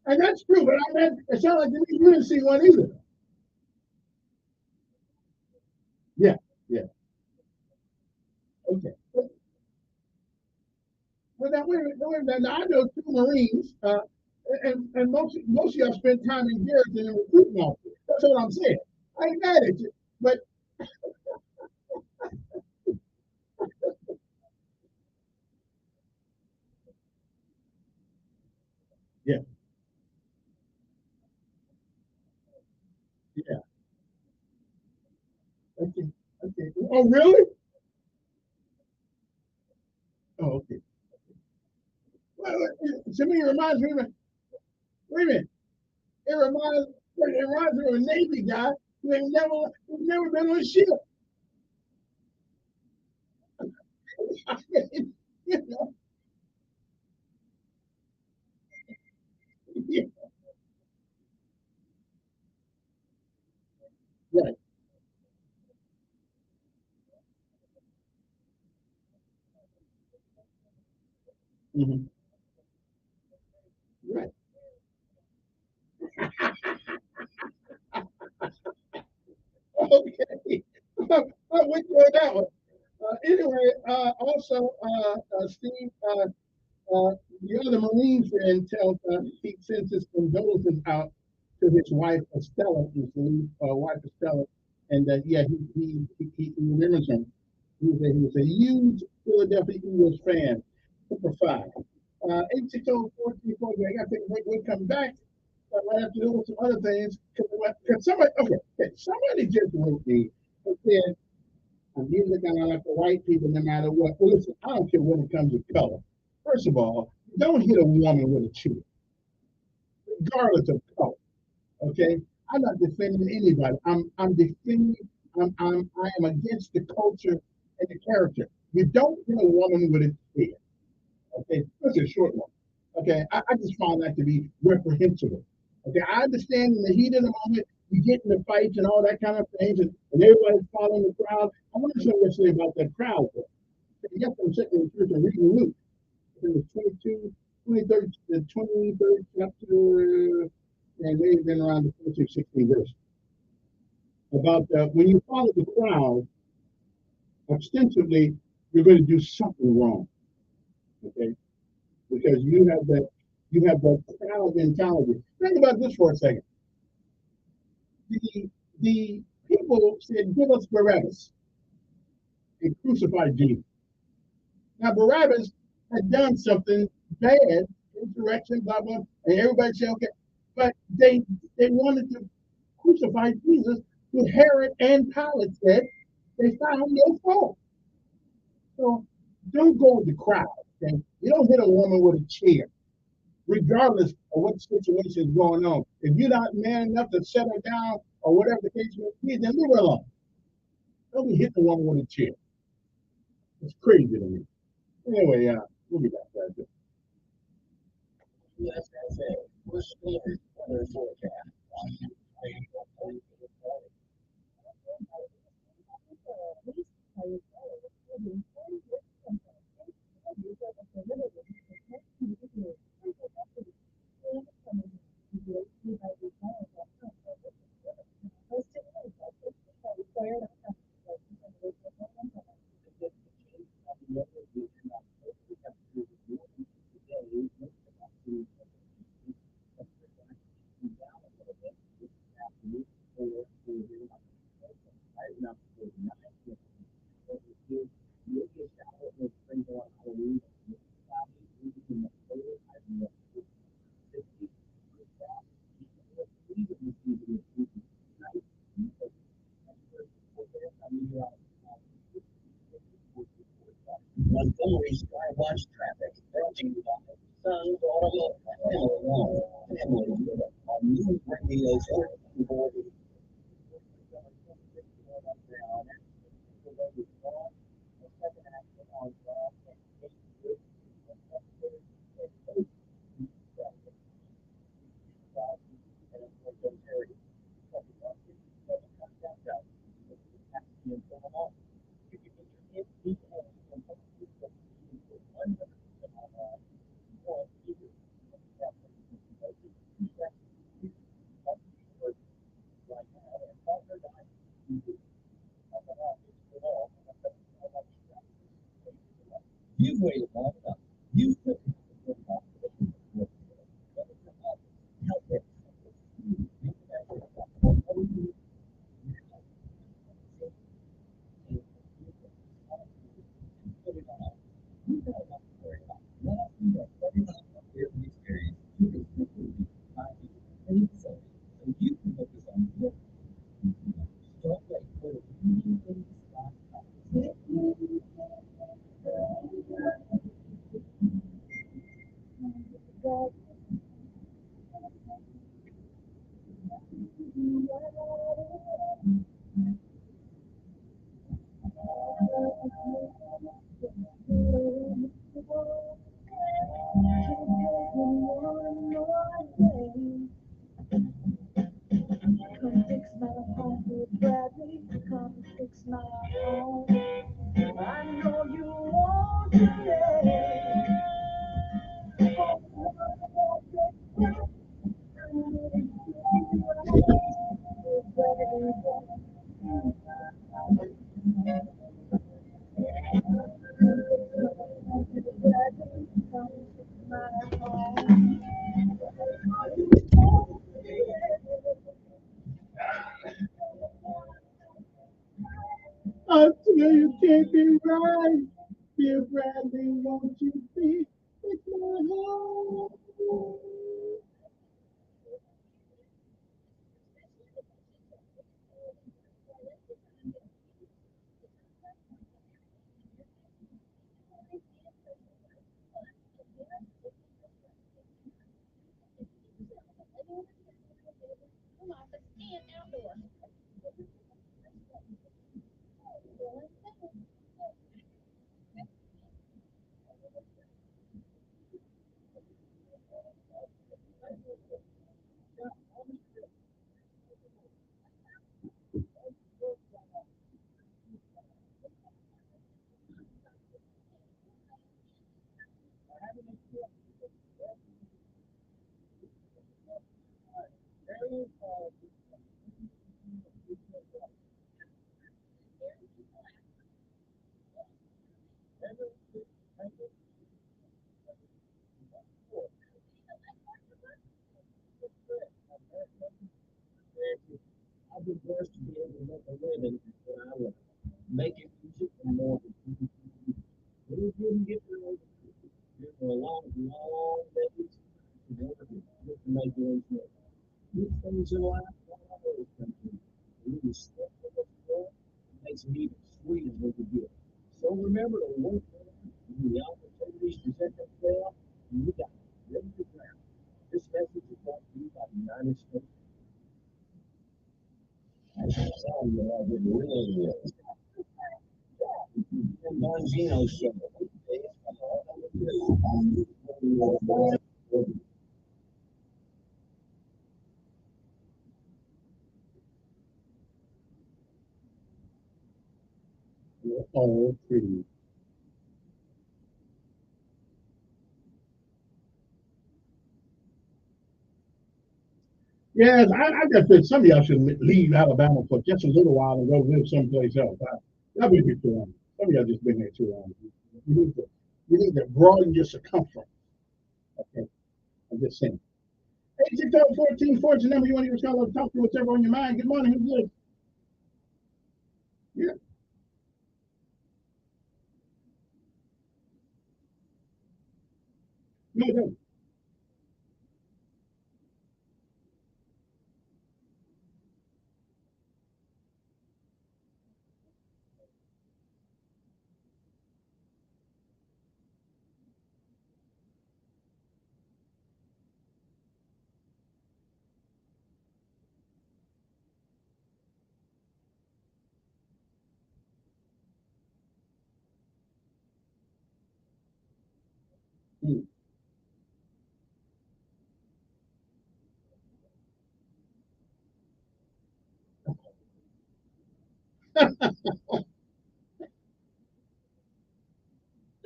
and that's true. But I mean, it sounds like you didn't see one either. Yeah, yeah. Okay. Well, now wait a minute. Now I know two Marines, and most of y'all spent time in garrison and recruiting officers. That's what I'm saying. I ain't mad at you, but yeah, yeah. Okay, okay. Oh, really? Oh, okay. Well, to me, it reminds me. Wait a minute. It reminds me of a Navy guy who never been on a ship. I mean, you know, yeah, right. Hmm. Right. Okay. I'm with you on that one. Anyway, also, Steve, the other Marine friend tells he sends his condolences out to his wife Estella, his wife Estella, and yeah, he remembers him. He was a huge Philadelphia Eagles fan. Super five. 860-4340. I got to take a break. We'll come back right after doing some other things. Cause somebody, okay, somebody just wrote me and said, these are kind of like the white people no matter what. Well, listen, I don't care when it comes to color. First of all, don't hit a woman with a chair. regardless of color. Okay, I'm not defending anybody. I'm defending. I am against the culture and the character. You don't hit a woman with a chair. Okay, that's a short one. Okay, I just found that to be reprehensible. Okay, I understand in the heat of the moment you get in the fights and all that kind of things, and everybody's following the crowd. I want to say what say about that crowd. Though. Yes, I'm sitting in the church and reading Luke. It was 23rd, the 23rd chapter, and they've been around the 14, 16 verse. About when you follow the crowd, ostensibly, you're going to do something wrong. Okay, because you have that crowd mentality. Think about this for a second. The people said, "Give us Barabbas," and crucified Jesus. Now Barabbas had done something bad, insurrection, blah blah, and everybody said, "Okay," but they wanted to crucify Jesus. With Herod and Pilate said they found no fault. So don't go with the crowd. Okay? You don't hit a woman with a chair, regardless of what situation is going on. If you're not man enough to set her down or whatever the case may be, then leave her alone. Don't be hitting a woman with a chair. It's crazy to me. Anyway, we'll be back. Guys. Yes, that's it. We're still in weather forecast. Montgomery Skywatch traffic brought to you by Sun's Automobile Family on New Radio 1440. You've waited long enough. You've put Come fix my home with Bradley. Come fix my home. I know you want today. I tell you can't be right. Dear Bradley, won't you please fix my home? But he didn't get there over. There were a lot of long days to make ends meet. These things in life, one of those countries, really stuck with us more, it makes it even sweeter when you get. So remember to work hard when the opportunities present themselves, and you got ready to grab. This message is brought to you by the United States. I should tell you how it really is. And Bongino show. All pretty. Yes, I just think some of y'all should leave Alabama for just a little while and go live someplace else. That would be too long. Some of y'all just been there too long. You need to broaden your circumference. Okay, I'm just saying. 860-1440 is the number you want to talk to whatever on your mind. Good morning. Who's this? Yeah. No, no.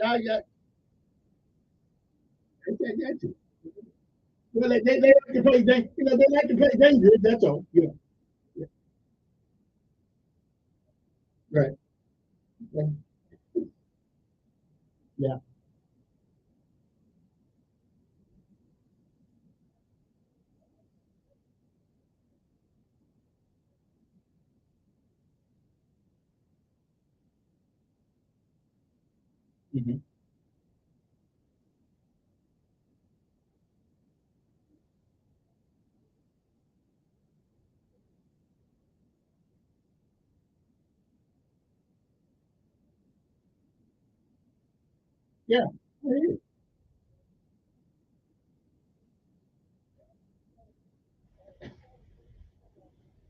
I got you. Well, they like to play, they like to play dangerous. That's all. Yeah. Right. Yeah. Yeah. Mm-hmm. Yeah.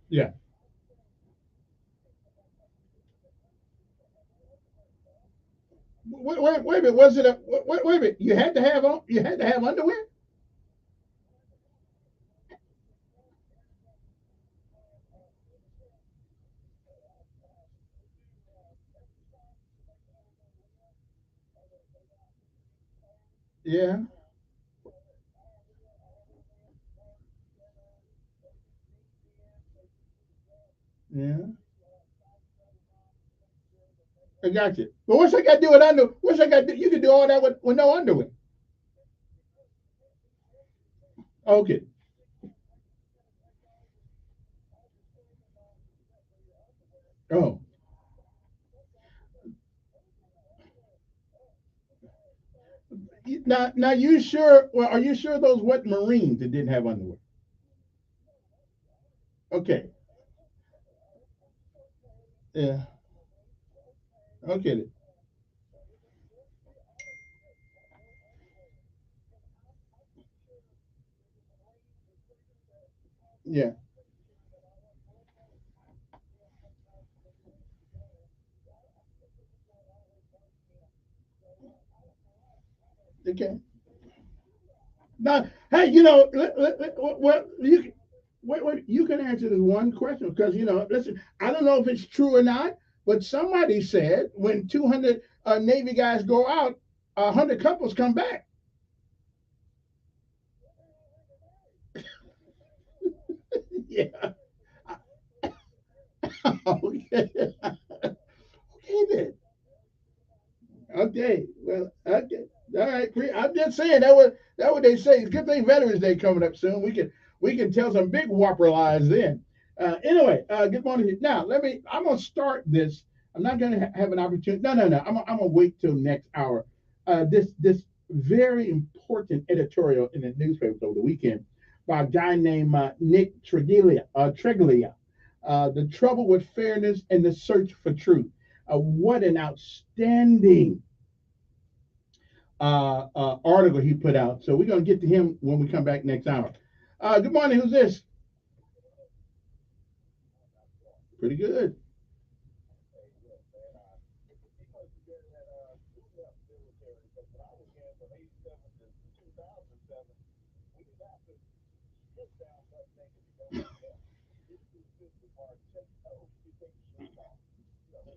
Yeah. Wait a minute. Was it a wait a minute? You had to have on. You had to have underwear. Yeah. Yeah. I got you. But what's I got to do with under? What's I got to do? You can do all that with no underwear. Okay. Oh. Now you sure? Well, are you sure those wet Marines that didn't have underwear? Okay. Yeah. Okay. Yeah. Okay. Now, hey, well, you can answer this one question because listen, I don't know if it's true or not, but somebody said when 200 Navy guys go out, 100 couples come back. Yeah. Okay. Okay then. Okay. Well. Okay. All right. I'm just saying that what they say. Good thing Veterans Day coming up soon. We can tell some big whopper lies then. Anyway, good morning. Now I'm gonna start this I'm not going to have an opportunity. No. I'm going to wait till next hour. This very important editorial in the newspaper over the weekend by a guy named Nick Treglia. The Trouble with Fairness and the Search for Truth. What an outstanding article he put out. So we're going to get to him when we come back next hour. Good morning. Who's this? Pretty good.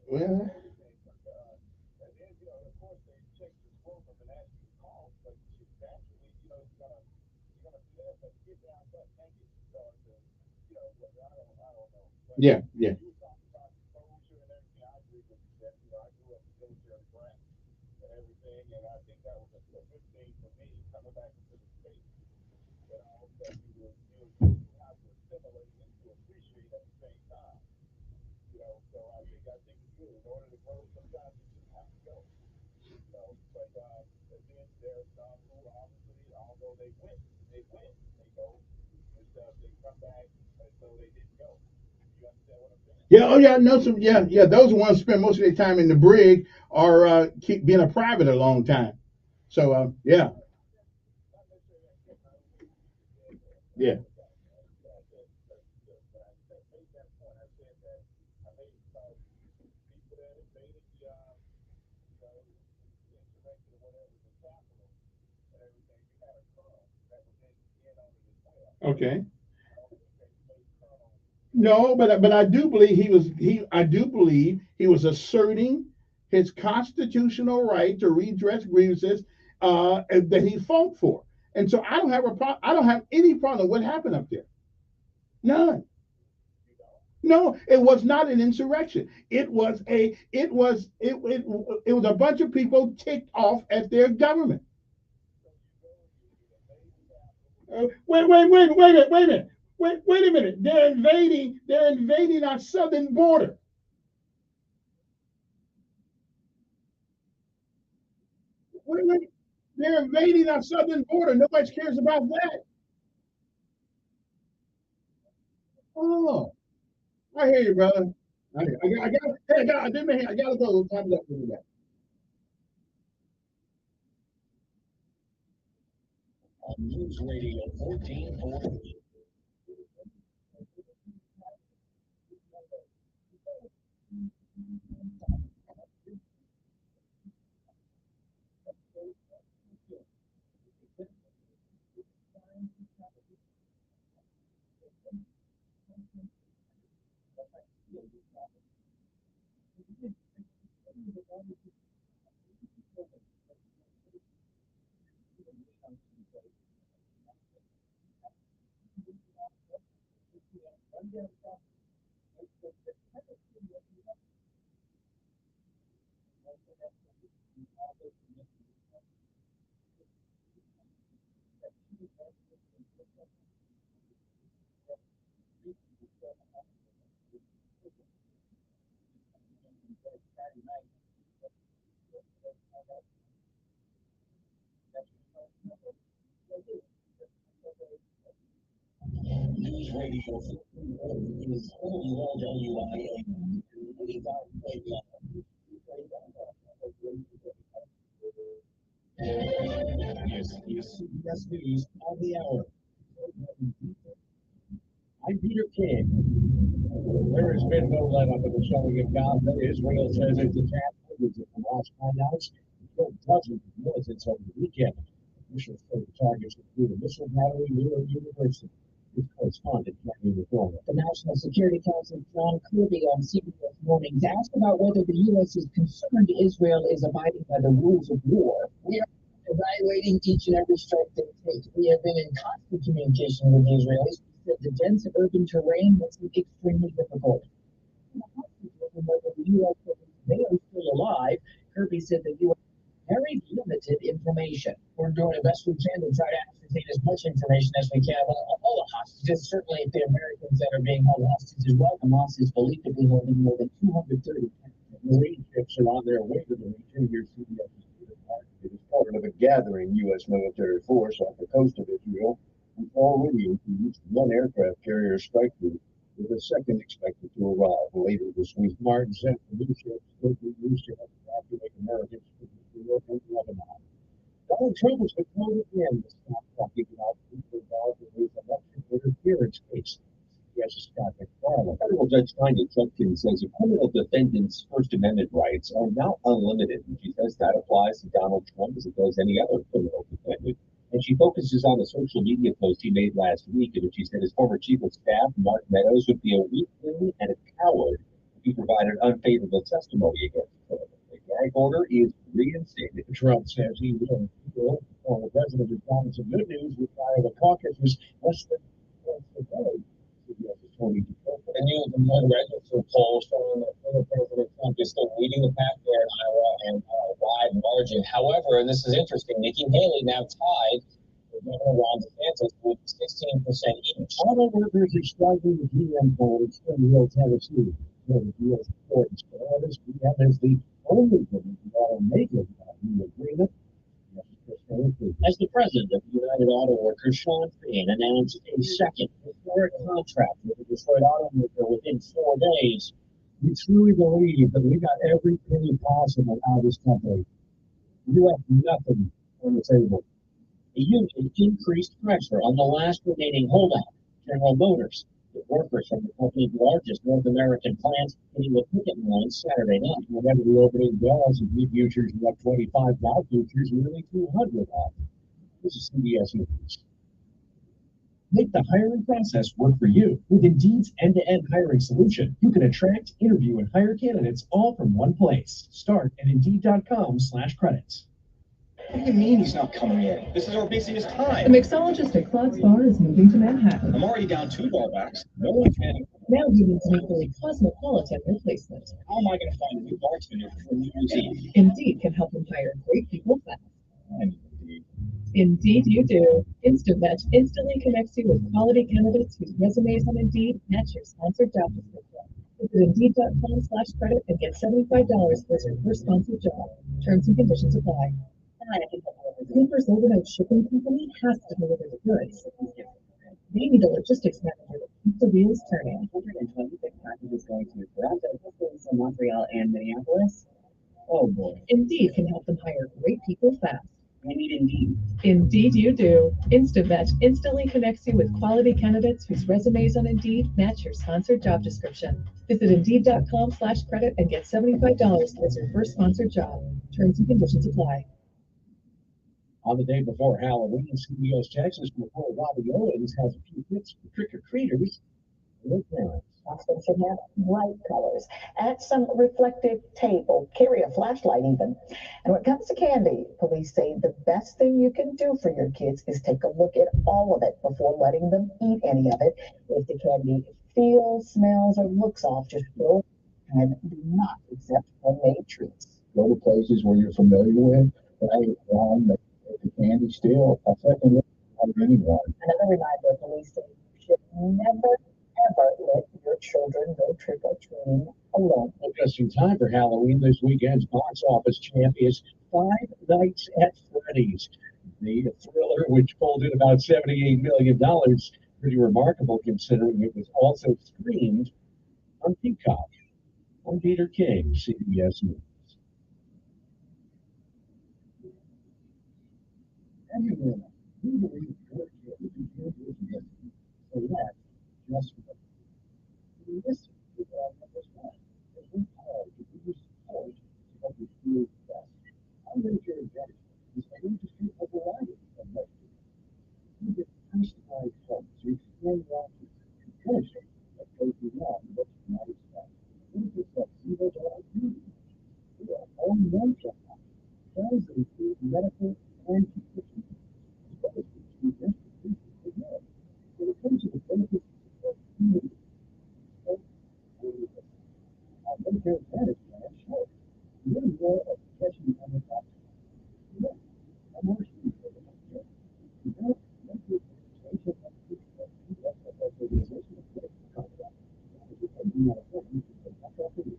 Well, yeah. Yeah, oh yeah, no, some yeah. Those ones spend most of their time in the brig or keep being a private a long time. So yeah. Okay. No, but I do believe I do believe he was asserting his constitutional right to redress grievances that he fought for. And so I don't have a problem. I don't have any problem with what happened up there. None. No, it was not an insurrection. It was a bunch of people ticked off at their government. Wait a minute. Wait a minute. They're invading our southern border. Wait. They're invading our southern border. Nobody cares about that. Oh, I hear you, brother. I gotta go. Time is up for that. On News Radio 1440. News Radio 1440 is WLWIA. Is CBS News on the hour. I'm Peter King. There has been no let up in the shelling of Gaza. Israel says it's attacked hundreds of Hamas hideouts and killed dozens of militants over the weekend. Officials say the targets include a missile battery near a university. His correspondent, Kevin Elkins. The National Security Council John Kirby on CBS Mornings asked about whether the U.S. is concerned Israel is abiding by the rules of war. We are evaluating each and every strike they take. We have been in constant communication with the Israelis. That the dense urban terrain makes it extremely difficult. Whether the U.S. they are still alive, Kirby said the U.S. very limited information. We're doing the best we can to try to ascertain as much information as we can about all the hostages, certainly the Americans that are being held hostage as well. Hamas is believed to be holding more than 230 Marine ships are on their way to the region. Here's CBS's Peter Martin. It is part of a gathering U.S. military force off the coast of Israel, who already includes one aircraft carrier strike group, with a second expected to arrive later this week. Martin said the new ships could be used to evacuate Americans from Israel and Lebanon. Donald Trump has been told again to stop talking about people involved in his election interference case. Yes, Scott McFarlane. Federal Judge Tanya Chutkin says a criminal defendant's First Amendment rights are not unlimited, and she says that applies to Donald Trump as it does any other criminal defendant. And she focuses on a social media post he made last week in which he said his former chief of staff, Mark Meadows, would be a weakling and a coward if he provided unfavorable testimony against him. The gag order is reinstated. Trump says he will. Former president has gotten some good news with Iowa caucuses less than once a day. The new Des Moines Register poll showing that former President Trump is still leading the pack there in Iowa and a wide margin. However, and this is interesting, Nikki Haley now tied with Governor Ron DeSantis with 16% each. Auto workers are striking the GM polls in Hill, Tennessee. The U.S. court is this GM is the only automaker new agreement. As the president of the United Auto Workers, Sean Fain, announced a second historic contract with the Detroit automaker within 4 days, we truly believe that we got every penny possible out of this company. You left nothing on the table. the union increased pressure on the last remaining holdout, General Motors, with workers from the company's largest North American plant hitting the picket line Saturday night. Whenever the opening bells of wheat futures were up 25, Dow futures nearly 200 off. This is CBS News. Make the hiring process work for you. With Indeed's end-to-end hiring solution, you can attract, interview, and hire candidates all from one place. Start at Indeed.com/credits. What do you mean he's not coming in? This is our busiest The time. mixologist at Claude's Bar is moving to Manhattan. I'm already down 2 bar backs. No one's getting. Now he needs an equally cosmopolitan replacement. How am I going to find a new bartender for New Year's Eve? Indeed can help him hire great people fast. Indeed. Indeed you do. InstaMatch instantly connects you with quality candidates whose resumes on Indeed match your sponsored job description. Visit Indeed.com/credit and get $75 towards your first sponsored job. Terms and conditions apply. Cooper's overnight shipping company has to deliver the goods. They need a logistics manager to keep the wheels turning. 126 packages going to Toronto, Montreal, and Minneapolis. Oh boy. Indeed can help them hire great people fast. We need Indeed. Indeed you do. InstaMatch instantly connects you with quality candidates whose resumes on Indeed match your sponsored job description. Visit Indeed.com/credit and get $75 towards your first sponsored job. Terms and conditions apply. On the day before Halloween, CBS Texas reporter Robbie Owens has a few tips for trick-or-treaters and their parents. Often should have bright colors. Add some reflective tape or carry a flashlight even. And when it comes to candy, police say the best thing you can do for your kids is take a look at all of it before letting them eat any of it. If the candy feels, smells, or looks off, just throw it and do not accept homemade treats. Go to places where you're familiar with, right? Make the candy still a second look out of anyone. Another reminder, police say you should never, ever let your children go trick-or-treating alone. Just in time for Halloween, this weekend's box office champ is Five Nights at Freddy's. The thriller, which pulled in about $78 million, pretty remarkable considering it was also screened on Peacock. I'm Peter King, CBS News. Everyone, we believe your kid will be good with you. So let's just listen to what our members want. And we call to give you support to help you feel best. Our Medicare Advantage is aiming to treat a variety of Medicare. You get personalized help to explain your options and penetrate what goes beyond what you might expect. Benefits like $0 duty. We are all one check out. Plans that include medical and prescription, as well as food institutions as well. When it comes to the benefits of community, our Medicare Advantage plan shows you're more of a catching on the top. Yes, I'm more sure for the healthcare. You know, Medicare Administration and PSFS organization of medical contract. If you can do not afford you to take back after you.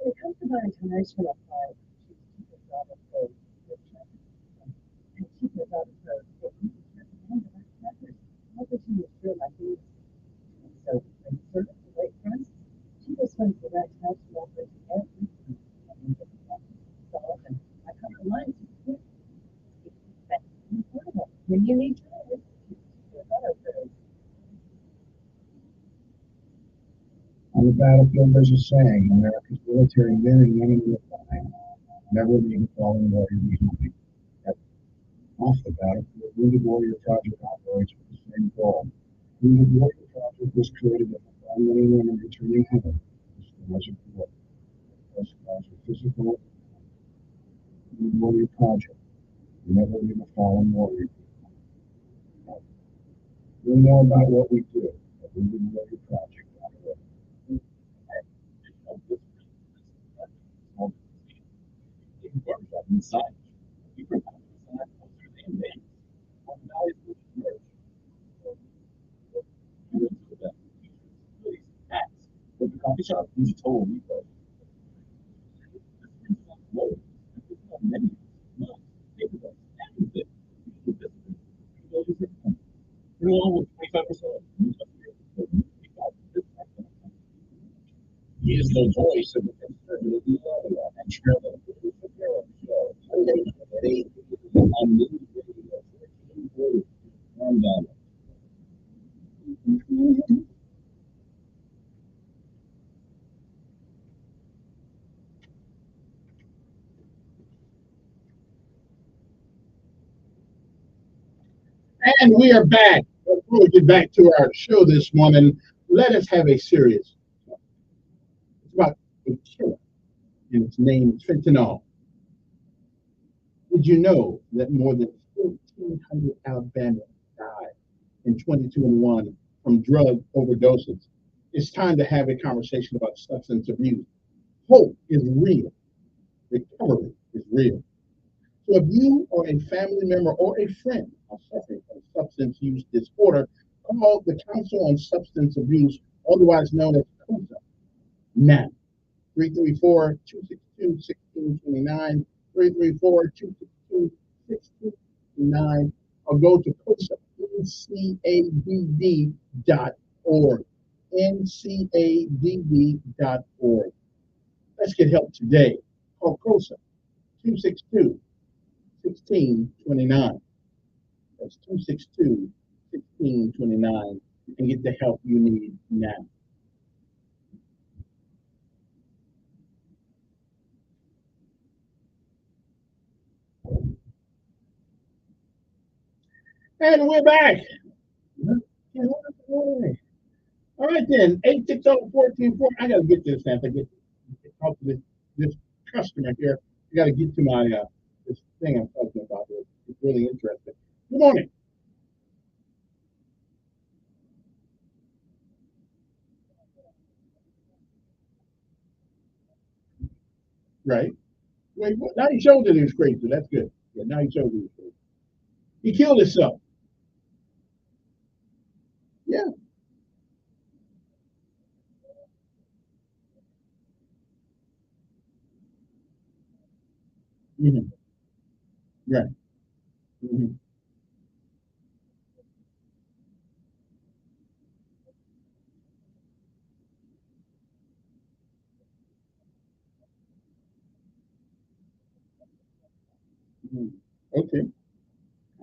When it comes to buying tires from a car, choose cheaper drivers for your traffic system and cheaper drivers for your recommend the right drivers. How did you ensure my fees? So when service the right price, cheaper spends the right types of offers every time. And you get the problems solved and I cover lines to quit. That's affordable. When you need tires, choose cheaper auto pros. On the battlefield, there's a saying: America's military men and women will find never leave a fallen warrior behind. Off the battlefield, Wounded Warrior Project operates with the same goal. Wounded Warrior Project was created to help all men and women returning home to scars of war. Those scars are physical. Wounded Warrior Project. Never leave a fallen warrior behind. Learn more about what we do at woundedwarriorproject.org. Inside. You can have inside closer than they. What values would you merge? You go to the really hats. But the coffee shop is total repo. Low. Menu. No. Paperback. Everything. Bring along with 25%. He is the voice of the conservative and travel. And we are back. Before we get back to our show this morning, let us have a serious. It's about a killer, and its name is fentanyl. Did you know that more than 1,400 Alabamians died in 2021 from drug overdoses? It's time to have a conversation about substance abuse. Hope is real. Recovery is real. So if you or a family member or a friend are suffering from substance use disorder, call the Council on Substance Abuse, otherwise known as COSA, now. 334-262-1629, 334-262-1629, or go to COSA, NCADD.org, NCADD.org. Let's get help today. Call COSA, 262-1629. That's 262-1629, and get the help you need now. And we're back. All right then, 860-1440. I gotta get this after I get talk to this customer here. I gotta get to my this thing I'm talking about. It's really interesting. Good morning. Right. Wait, now he showed that he was crazy. That's good. Yeah, now he showed that he was crazy. He killed himself. Yeah. Mm-hmm. Right. Mm-hmm. Mm-hmm. Okay.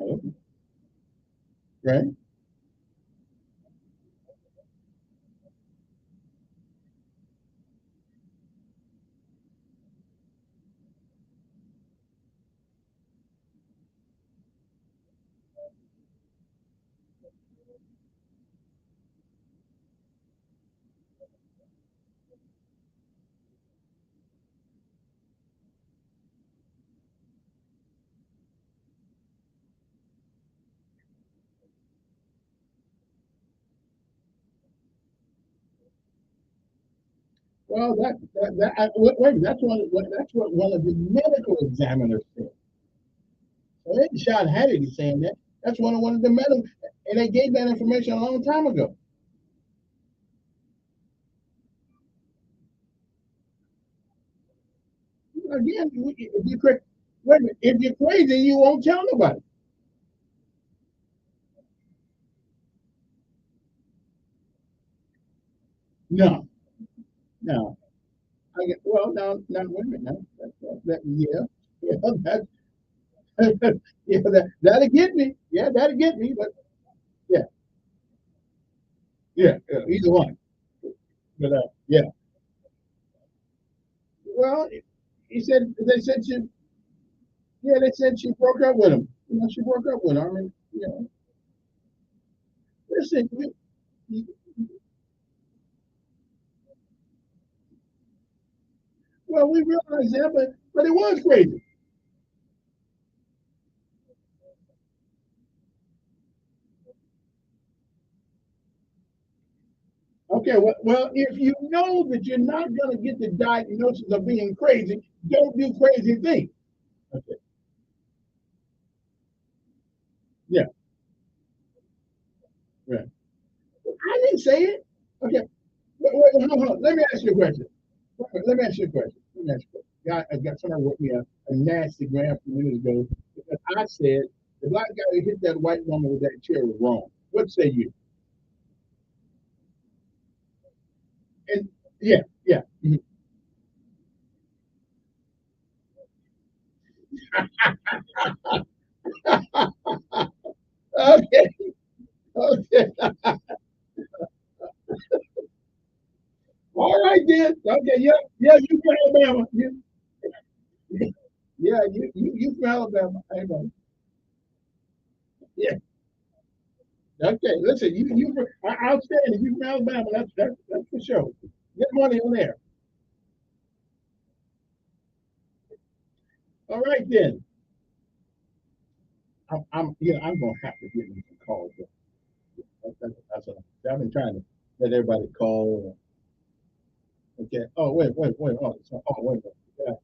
Okay. Right. Well, wait, that's what one of the medical examiners said. So they shot Hannity saying that. That's one of the medical, and they gave that information a long time ago. again, if you wait a minute, if you're crazy, you won't tell nobody. No, no. Well, now, wait a minute. Now, yeah, yeah, that'll get me. Yeah, that'll get me. But yeah, yeah, either one. But yeah. Well, they said she, yeah, they said she broke up with him. She broke up with him. I mean, listen, well, we realize that, but it was crazy. Okay, well, if you know that you're not going to get the diagnosis of being crazy, don't do crazy things. Okay. Yeah, right. I didn't say it. Okay, hold on. Let me ask you a question. Let me ask you a question. Let me ask you a question. I got somebody wrote me a nasty gram a few minutes ago because I said the black guy who hit that white woman with that chair was wrong. What say you? And yeah, yeah. Okay, okay. All right then. Okay, yeah, yeah. You from Alabama? Yeah, you from Alabama? I know. Yeah. Okay. Listen, outstanding. You from Alabama? That's for sure. Get money on there. All right then. I'm gonna have to give them some calls. That's what I've been trying to let everybody call. Okay. Oh wait. Wait. Yeah.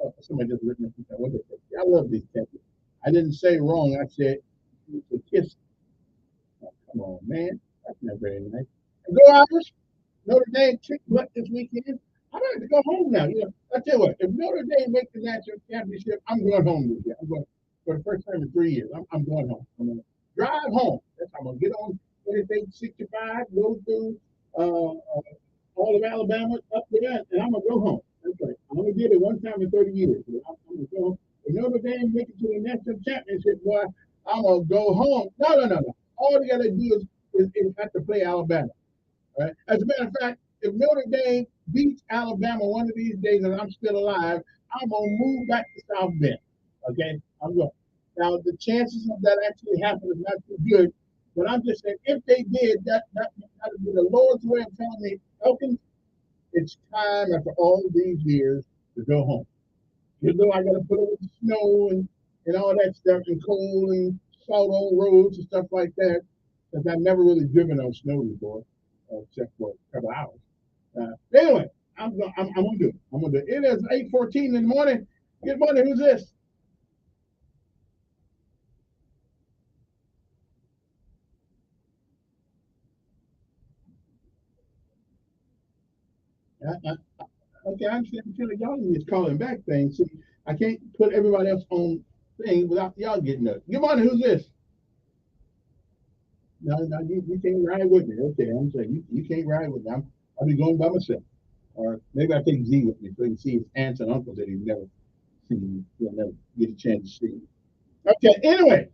Oh, somebody just written me. What is it? I love these texts. I didn't say wrong. I said it's a kiss. Oh, come on, man. That's not very nice. And go Irish. Notre Dame kicked butt this weekend. I'm going to go home now. I tell you what, if Notre Dame makes the national championship, I'm going home this year. I'm going for the first time in 3 years. I'm going home. I'm going to drive home. I'm going to get on Interstate 65, go through all of Alabama up there, and I'm going to go home. That's right. I'm going to get it one time in 30 years. I'm going to go home. If Notre Dame makes it to the national championship, boy, I'm going to go home. No. All you got to do is have to play Alabama. Right? As a matter of fact, if Notre Dame beats Alabama one of these days and I'm still alive, I'm gonna move back to South Bend. Okay, I'm going. Now the chances of that actually happening is not too good, but I'm just saying if they did, that would be the Lord's way of telling me, Elkins, it's time after all these years to go home. You know I got to put up with the snow and all that stuff and cold and salt on roads and stuff like that, because I've never really driven on snow before, except for a couple hours. Anyway, I'm gonna do it. I'm gonna do it. It is 8:14 in the morning. Good morning. Who's this? Okay, I'm saying y'all need to calling back thing. See, I can't put everybody else on thing without y'all getting up. Good morning. Who's this? No, you can't ride with me. Okay, I'm saying you can't ride with me. I'll be going by myself. Or maybe I take Z with me so he can see his aunts and uncles that he's never seen. He'll never get a chance to see. Okay, anyway,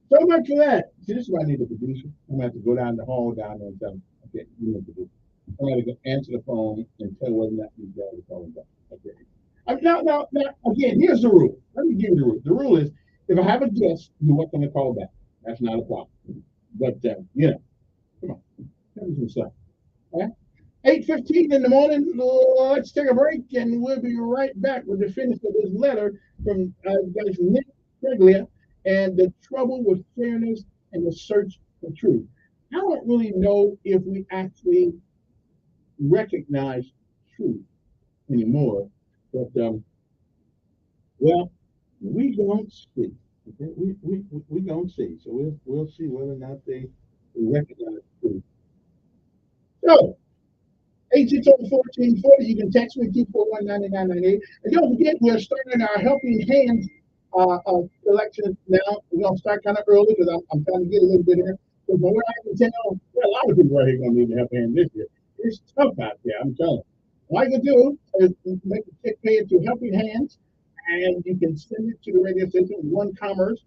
so much for that. See, this is why I need a producer. I'm gonna have to go down the hall down there and tell him, okay, you need to do. I'm gonna go answer the phone and tell whether or not these guys are calling back. Okay. Now, again, here's the rule. Let me give you the rule. The rule is if I have a guest, you want them to call back. That's not a problem. But come on, tell me some stuff. All right? 8:15 in the morning. Let's take a break, and we'll be right back with the finish of this letter from Vice Nick Preglia and the trouble with fairness and the search for truth. I don't really know if we actually recognize truth anymore, but well, we don't see. Okay? We don't see. So we'll see whether or not they recognize truth. So 860-1440. You can text me 241-9998. And don't forget, we're starting our Helping Hands election now. We're going to start kind of early because I'm trying to get a little bit in. But from what I can tell, there are a lot of people right here going to need a helping hand this year. It's tough out there, I'm telling you. All you can do is make a check pay it to Helping Hands, and you can send it to the radio station, One Commerce,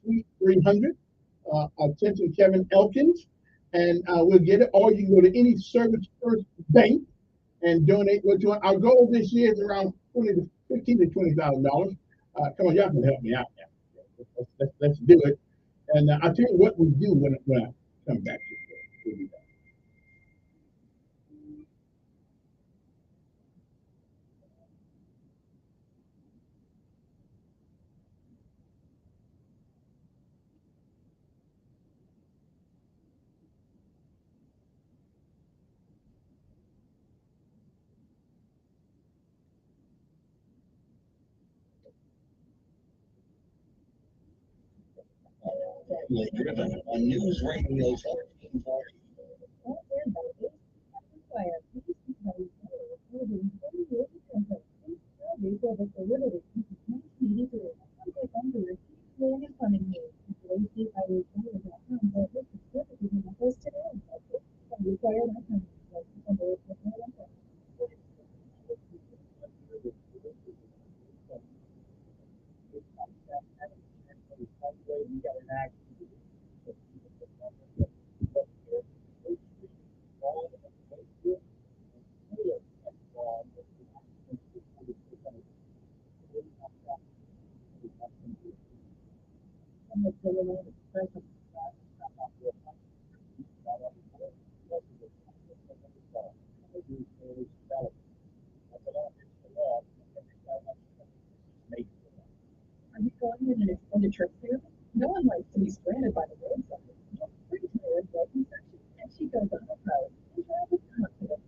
Suite 300. Attention Kevin Elkins, and we'll get it. Or you can go to any Service First Bank and donate what you want. Our goal this year is around $15,000 to $20,000. Come on, y'all can help me out now. Let's do it. And I'll tell you what we do when I come back to you. Family driven on News Radio 1440. Are you going in an extended trip here? No one likes to be stranded by the roadside. Pretty tired, broken section, and she goes on the road and drives with confidence.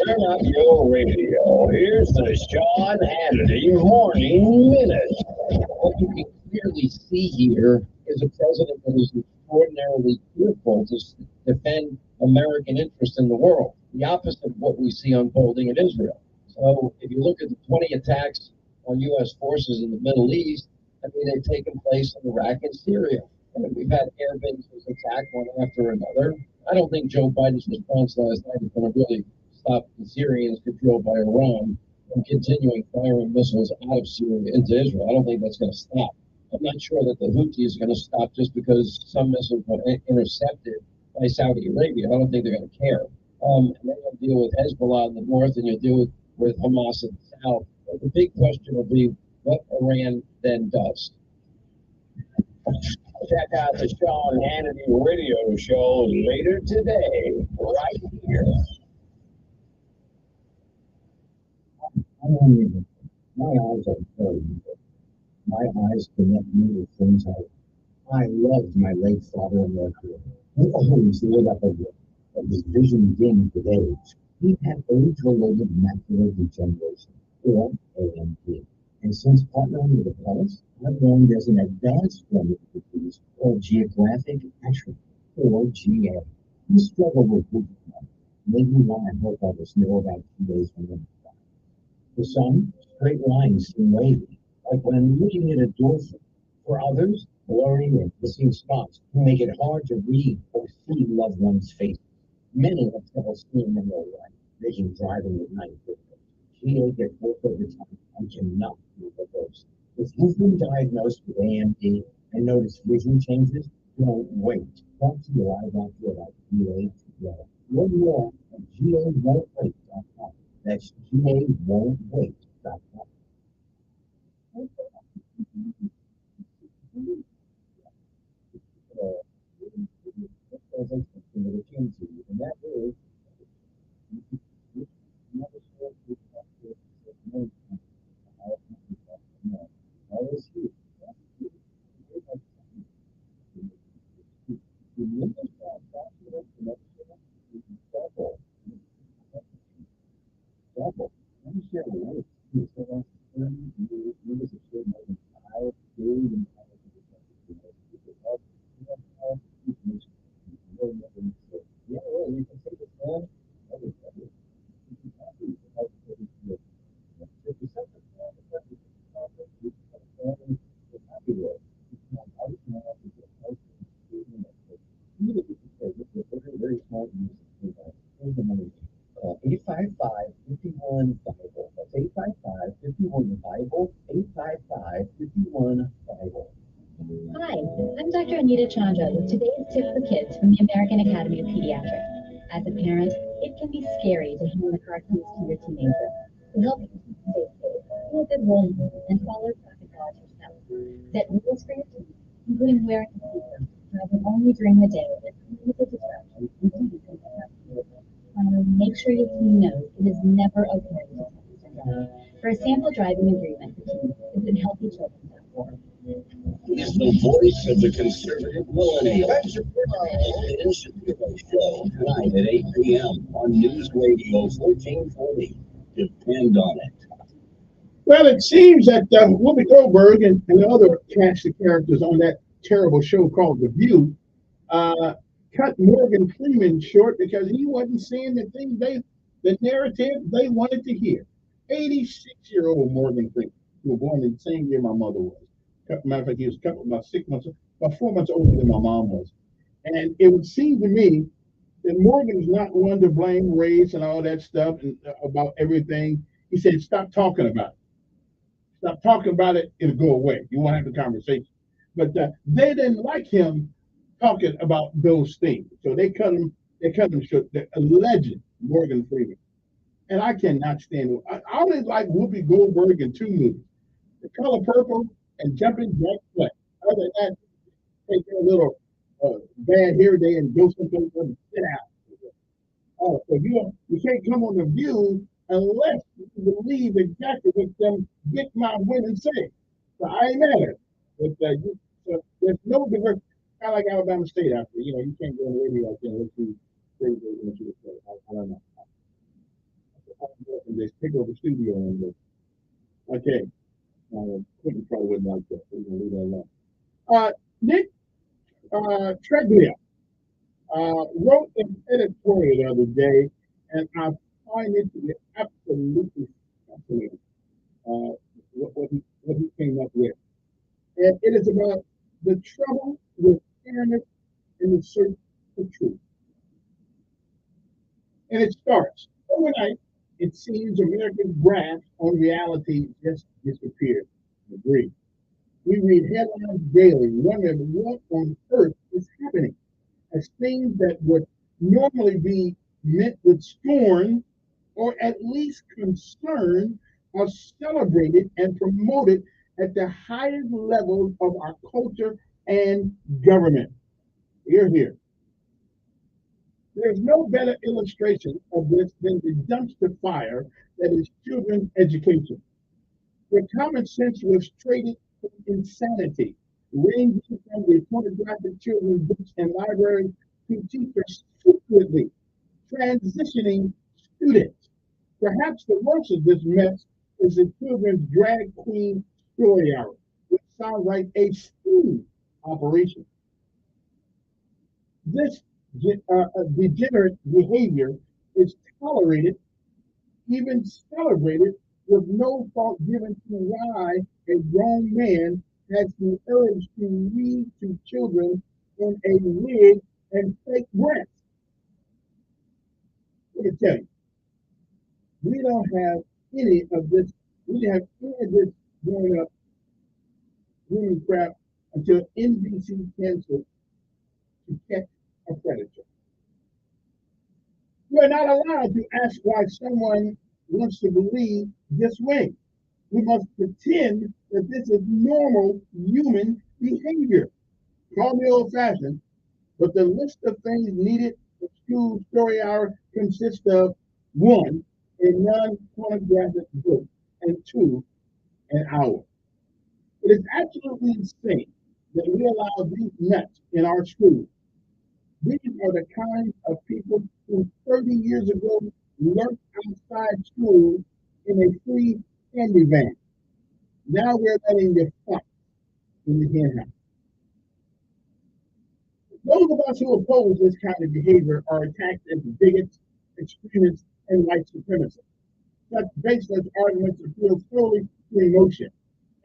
Turn up your radio. Here's the Sean Hannity Morning Minute. What you can clearly see here is a president that is extraordinarily fearful to defend American interests in the world, the opposite of what we see unfolding in Israel. So if you look at the 20 attacks on U.S. forces in the Middle East, I mean, they've taken place in Iraq and Syria. And we've had air bases attacked one after another. I don't think Joe Biden's response last night is going to really stop the Syrians controlled by Iran from continuing firing missiles out of Syria into Israel. I don't think that's going to stop. I'm not sure that the Houthis are going to stop just because some missiles were intercepted by Saudi Arabia. I don't think they're going to care. And then you'll deal with Hezbollah in the north, and you'll deal with Hamas in the south. But the big question will be what Iran then does. Check out the Sean Hannity radio show later today, right here. I don't even, my eyes are very good. My eyes connect me with things I loved my late father-in-law career. He always lit up a bit, but his vision dimmed with age. He had age-related macular degeneration, or AMD. And since partnering with Apellis, I've learned there's an advanced form of the disease called geographic atrophy, or GA. You struggle with vision loss. Maybe you want to help others know about GA's when. For some, straight lines seem wavy, like when I'm looking at a dolphin. For others, blurry and missing spots can make it hard to read or see loved ones' faces. Many have trouble seeing in their life, making driving at night difficult. GA gets worse over time and cannot be reversed. If you've been diagnosed with AMD and notice vision changes, don't wait. Talk to your eye doctor about GA today. Learn more at GAWon'tWait.com. That's GAWon'tWait.com. And that is Let me share a list. For the last 30 years, members have shared more than $5 billion yeah, well, you can say this all need the money. Call 855-51-BIBLE. That's 855-51-BIBLE, 855-51-BIBLE. Hi, I'm Dr. Anita Chandra with today's tip for kids from the American Academy of Pediatrics. As a parent, it can be scary to hand the car keys to your teenager. To help you stay safe, be a good role model and follow traffic laws yourself. Set rules for your team, including wearing a seatbelt, driving only during the day, and limited distractions until you can get. Make sure your team knows it is never okay to text and drive. For a sample driving agreement, the team visit healthychildren.org. He's the voice of the conservative millennial. The Shapiro Show, tonight at 8 p.m. on News Radio 1440. Depend on it. Well, it seems that Whoopi Goldberg and the other cast of characters on that terrible show called The View cut Morgan Freeman short because he wasn't saying the things the narrative they wanted to hear. 86-year-old Morgan Freeman, who was born in the same year my mother was. Matter of fact, he was about 4 months older than my mom was. And it would seem to me that Morgan's not one to blame race and all that stuff and about everything. He said, stop talking about it. Stop talking about it, it'll go away. You won't have the conversation. But they didn't like him talking about those things. So they cut him short. The legend, Morgan Freeman. And I cannot stand it. I only like Whoopi Goldberg in 2 movies. The Color Purple and Jumping Jack Fleck. Other than that, take a little bad hair day and go someplace and sit out. Oh, so you can't come on The View unless you believe exactly what them big mouth women say. So I ain't mad at it. But so there's no diversity. Kind of like Alabama State out there. You can't go on the radio out there unless you say what you want you to say. I don't know. And just pick over the studio and go. Okay. Quentin probably wouldn't like that. We're going to leave that alone. Nick Treglia wrote an editorial the other day, and I find it to be absolutely fascinating what he came up with. And it is about the trouble with fairness in the search for truth. And it starts overnight. It seems America's grasp on reality just disappeared. Agreed. We read headlines daily, wondering what on earth is happening, as things that would normally be met with scorn or at least concern are celebrated and promoted at the highest levels of our culture and government. Here. There's no better illustration of this than the dumpster fire that is children's education, where common sense was traded for insanity, ranging from the pornographic children's books and libraries to teachers secretly transitioning students. Perhaps the worst of this mess is the children's drag queen story hour, which sounds like a sting operation. This degenerate behavior is tolerated, even celebrated, with no thought given to why a grown man has the urge to read to children in a wig and fake breasts. Let me tell you, we don't have any of this. We didn't have any of this growing up, doing crap until NBC canceled To Catch a Predator. We're not allowed to ask why someone wants to believe this way. We must pretend that this is normal human behavior. Call me old-fashioned, but the list of things needed for school story hour consists of 1, a non-pornographic book, and 2, an hour. It is absolutely insane that we allow these nuts in our schools. These are the kinds of people who 30 years ago lurked outside school in a free candy van. Now we're letting the fuck in the hen house. Those of us who oppose this kind of behavior are attacked as bigots, extremists, and white supremacists. Such baseless arguments appeal solely to emotion,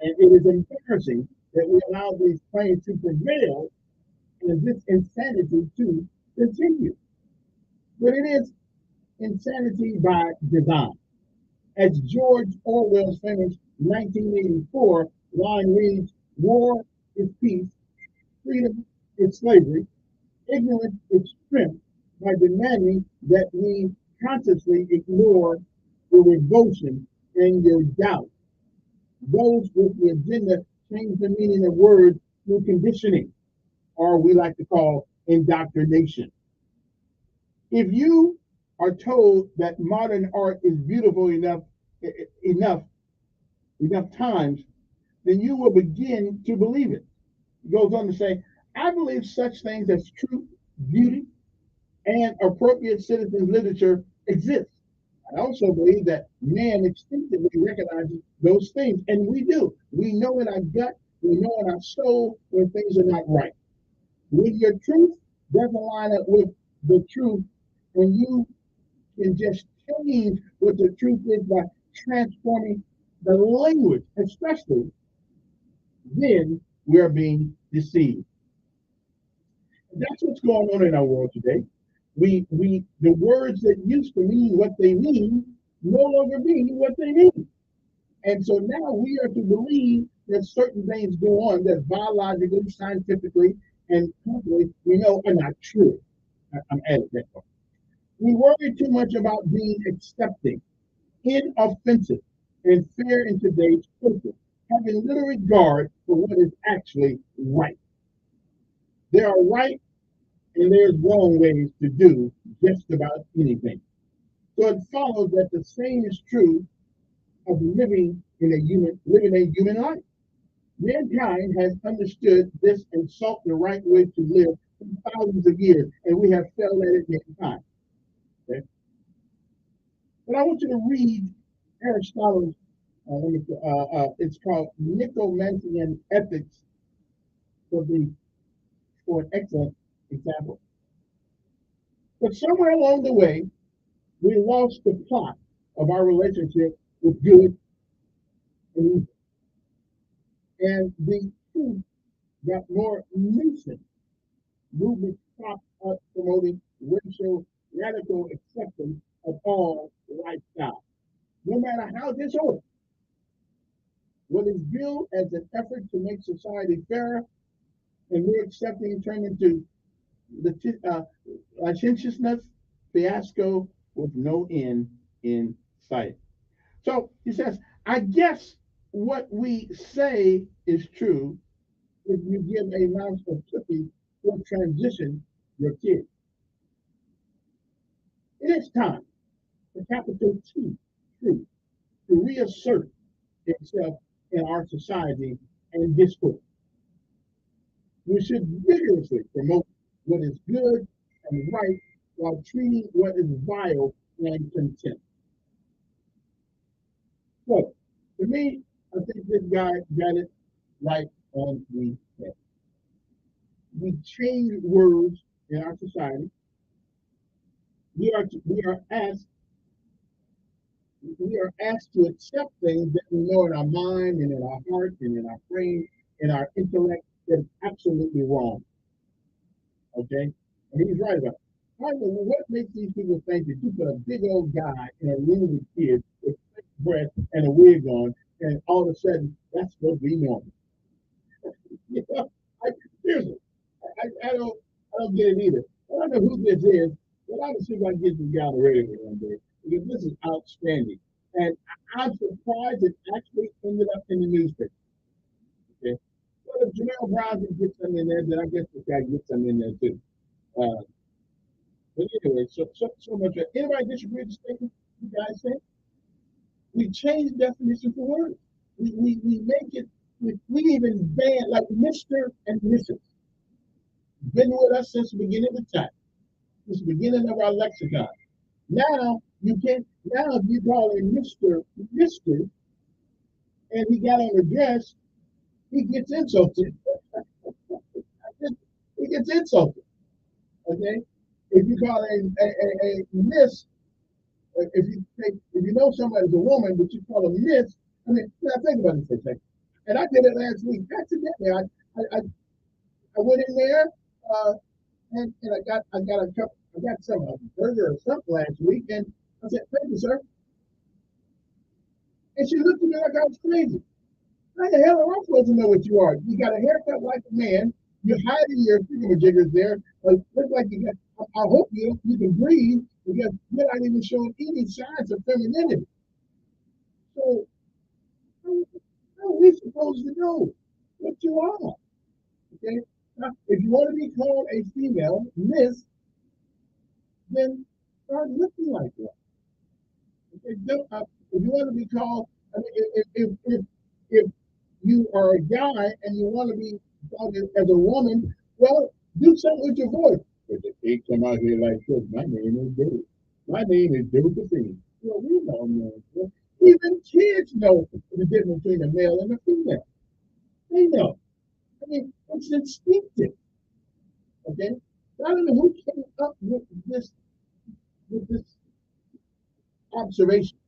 and it is embarrassing that we allow these claims to prevail and this insanity to continue. But it is insanity by design. As George Orwell's famous 1984 line reads, war is peace, freedom is slavery, ignorance is strength, by demanding that we consciously ignore your revulsion and your doubt. Those with the agenda change the meaning of words through conditioning, or we like to call indoctrination. If you are told that modern art is beautiful enough enough times, then you will begin to believe it. He goes on to say, I believe such things as truth, beauty, and appropriate citizen literature exist. I also believe that man instinctively recognizes those things, and we do. We know in our gut, we know in our soul when things are not right. When your truth doesn't line up with the truth, and you can just change what the truth is by transforming the language, especially, then we're being deceived. That's what's going on in our world today. The words that used to mean what they mean no longer mean what they mean. And so now we are to believe that certain things go on that biologically, scientifically, and culturally we know are not true. I'm adding that part. We worry too much about being accepting, inoffensive, and fair in today's culture, having little regard for what is actually right. There are right and there's wrong ways to do just about anything. So it follows that the same is true of living a human life. Mankind has understood this and sought the right way to live for thousands of years, and we have failed at it many times. Okay? But I want you to read Aristotle's, it's called Nicomachean Ethics for an excellent example. But somewhere along the way, we lost the plot of our relationship with good and evil. And the truth got more nascent. Movement stopped us promoting racial radical acceptance of all lifestyles, no matter how disordered. What is billed as an effort to make society fairer and more accepting turned into licentiousness, fiasco with no end in sight. So he says, I guess what we say is true if you give a mouse of cookies for transition your kid. It is time for capital T, truth, to reassert itself in our society and discourse. We should vigorously promote what is good and right while treating what is vile and contempt. So, to me, I think this guy got it right on the head. We change words in our society. We are asked to accept things that we know in our mind and in our heart and in our brain and our intellect that is absolutely wrong. Okay? And he's right about it. I don't know what makes these people think that you put a big old guy in a room with kids with thick breath and a wig on, and all of a sudden that's supposed to be normal. You know, seriously, I don't get it either. I don't know who this is, but I'm gonna see if I can get this guy on the radio one day because this is outstanding, and I'm surprised it actually ended up in the newspaper. Okay, well, if Janelle Brown can get something in there, then I guess this guy gets something in there too. But anyway, so much. Anybody disagree with the statement you guys say? We change the definition for words. We make it. We even ban like Mr. and Mrs. Been with us since the beginning of the time. Since the beginning of our lexicon. Now you can't. Now if you call him Mr. and he got on the dress, he gets insulted. He gets insulted. Okay. If you call a miss, if you know somebody's a woman, but you call them miss, I mean, think about this for a second. And I did it last week. Accidentally, I went in there and I got a I got some burger or something last week, and I said, thank you, sir. And she looked at me like I was crazy. How the hell am I supposed to know what you are? You got a haircut like a man. You're hiding your jiggers there. Look like you got. I hope you can breathe because you're not even showing any signs of femininity. So how are we supposed to know what you are? Okay. Now, if you want to be called a female, Miss, then start looking like one. Okay. If you want to be called, I mean, if you are a guy and you want to be called as a woman, well, do something with your voice. But if they come out here like this, my name is David. My name is Josephine. Well, we know, man. Even kids know the difference between a male and a female. They know. I mean, it's instinctive. Okay? I don't know who came up with this observation.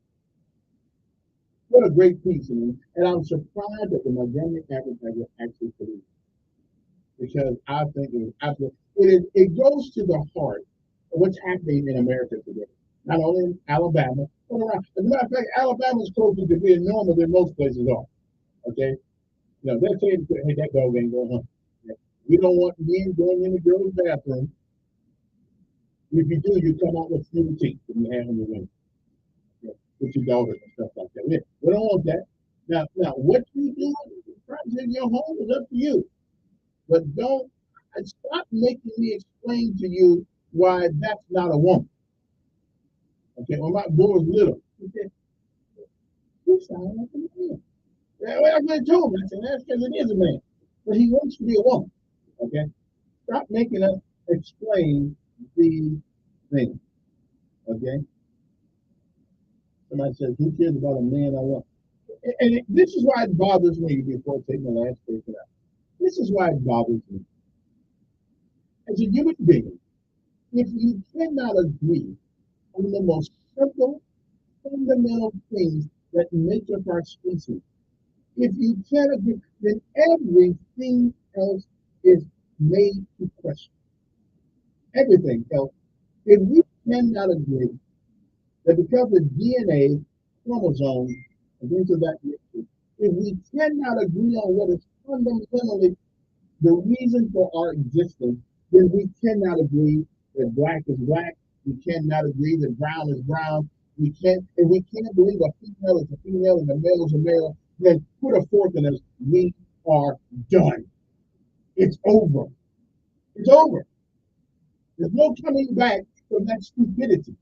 What a great piece, and I'm surprised that the Montgomery Advertiser actually produced it. Because I think it goes to the heart of what's happening in America today. Not only in Alabama, but around. As a matter of fact, Alabama is closer to being normal than most places are. Okay? You know, they're saying, hey, that dog ain't going home. We don't want men going in the girls' bathroom. If you do, you come out with fewer teeth than you have in the room. With your daughters and stuff like that. We don't want that. Now, what you do in your home is up to you. But don't stop making me explain to you why that's not a woman. Okay, when my boy was little, he said, you sound like a man. Well, I really told him, I said, that's because it is a man. But he wants to be a woman. Okay? Stop making us explain these things. Okay? Somebody says, who cares about a man I want? And this is why it bothers me before taking the last statement out. This is why it bothers me. As a human being, if you cannot agree on the most simple, fundamental things that make up our species, if you can't agree, then everything else is made to question. Everything else. If we cannot agree that because of DNA, chromosomes, and things of that nature, if we cannot agree on what is fundamentally the reason for our existence, then we cannot agree that black is black. We cannot agree that brown is brown. We can't believe a female is a female and a male is a male. Then put a fork in us. We are done. It's over. It's over. There's no coming back from that stupidity.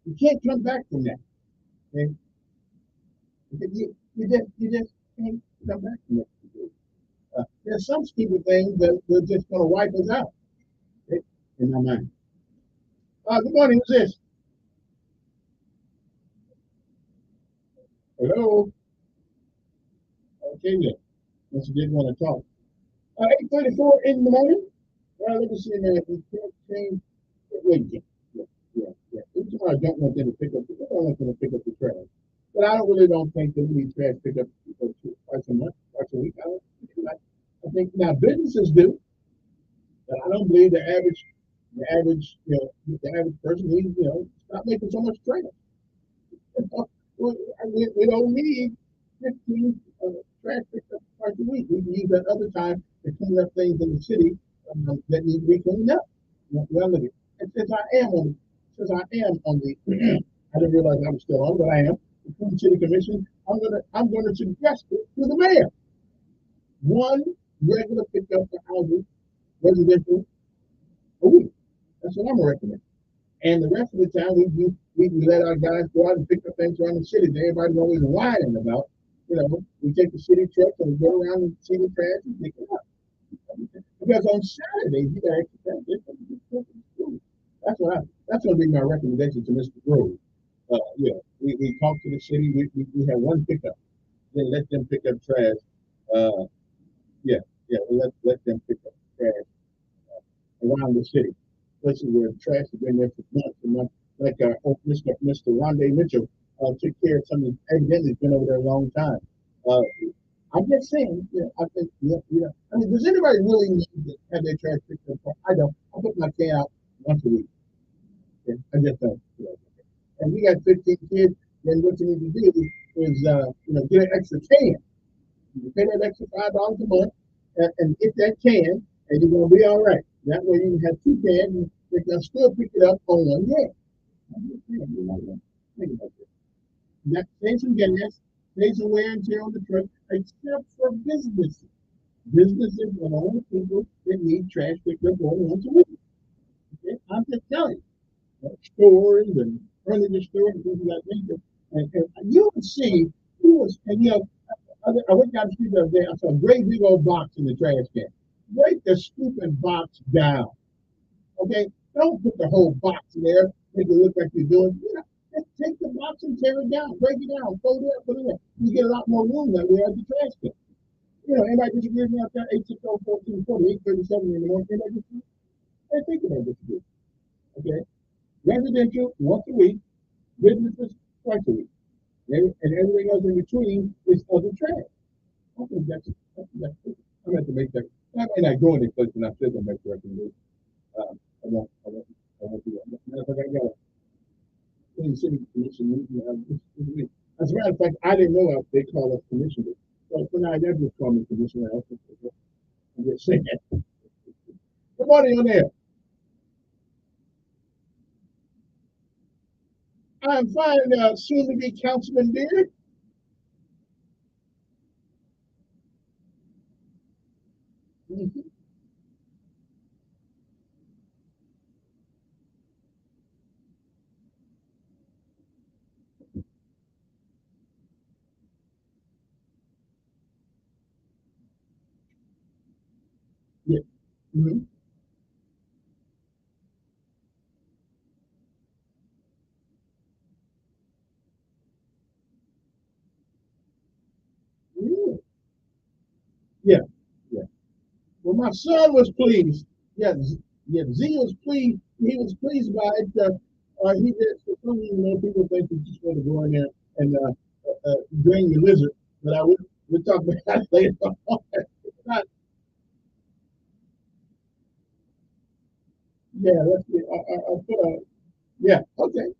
You can't come back from that. Okay? You just can't come back from that stupidity. There's some stupid things that they're just going to wipe us out. Okay? In my mind. Good morning. Who's this? Hello. Okay, then. Unless you didn't want to talk. 8:34 in the morning. Well, let me see, man. If we can't change. Wait, yeah. Each time I don't want them to pick up. I don't want them to pick up the trash. But I don't think that we need trash picked up twice a month, twice a week. I think now businesses do, but I don't believe the average person needs, stop making so much trash. We don't need 15 trash picked up twice a week. We can use that other time to clean up things in the city that need to be cleaned up. Well, look, since I am on the, I didn't realize I was still on, but I am. The Cleveland City Commission. I'm gonna suggest it to the mayor. One regular pickup for houses, residential, a week. That's what I'm gonna recommend. And the rest of the time, we let our guys go out and pick up things around the city that everybody's always whining about. We take the city truck and we go around and see the trash and pick it up. Because on Saturdays, you got extra. That's going to be my recommendation to Mr. Grove. We talk to the city. We have one pickup. Then let them pick up trash. We let them pick up trash around the city. Places where trash has been there for months and months. Like Mr. Rondé Mitchell took care of something evidently has been over there a long time. I'm just saying, I think, I mean, does anybody really need to have their trash picked up? I don't. I put my can out once a week. Okay, I just thought. And we got 15 kids. Then what you need to do is, get an extra can. You pay that extra $5 a month and get that can, and you're gonna be all right. That way you can have two cans, and they can still pick it up on one day. Think about this. That saves some gas, saves some wear and tear on the truck, except for businesses. Businesses are only people that need trash picked up only once a week. Okay? I'm just telling you. Stores and furniture stores and things of that nature. And you would see, I went down the street the other day, I saw a great big old box in the trash can. Break the stupid box down. Okay? Don't put the whole box there, make it look like you're doing. Just take the box and tear it down, break it down, fold it up, put it in. You get a lot more room that way at the trash can. Anybody disagree with me out there? 860-1440, 837 in the morning. Anybody disagree? Hey, think about this. Okay? Residential, once a week. Businesses, twice a week. And everything else in between is other trash. I think that's I'm going to have to make that. I may not go any place when I said I'll make the recommendation. I won't do that. Matter of fact, I got a Clean City Commission meeting this week. As a matter of fact, I didn't know they call us commissioners. So for now, they just call me commissioner. I'm just saying that. Good morning on there. I'm fine, soon to be Councilman Beard. Mm-hmm. Yeah. Mm-hmm. Yeah. Yeah. Well, my son was pleased. Yeah, Z was pleased. He was pleased by it. He did. For some reason, people think you just want to go in there and drain your lizard. But we'll talk about that later on. Not, yeah, let's see. I'll put a, yeah, okay.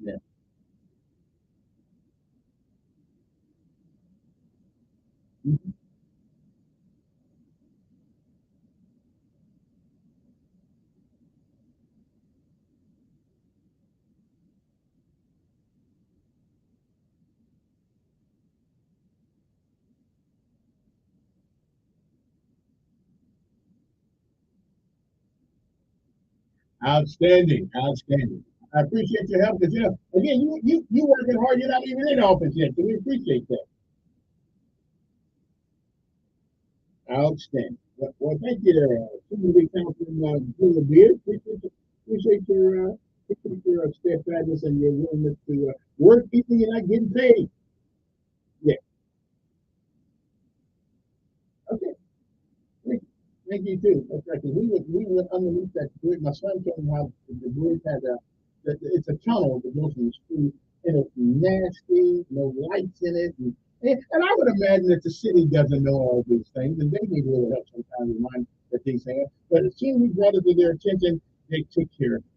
Yeah. Mhm. Outstanding, outstanding. I appreciate your help because again, you working hard. You're not even in office yet, so we appreciate that. Outstanding. Well, thank you, Supervisor Councilman Junior Beard. Appreciate your steadfastness and your willingness to work even you're not getting paid. Yeah. Okay. Thank you too. That's right. 'Cause we went underneath that bridge. My son told me how the bridge had it's a tunnel that goes from the street, and it's nasty, no lights in it, and I would imagine that the city doesn't know all these things, and they need a little help sometimes remind that these things. But as soon as we brought it to their attention, they took care of it.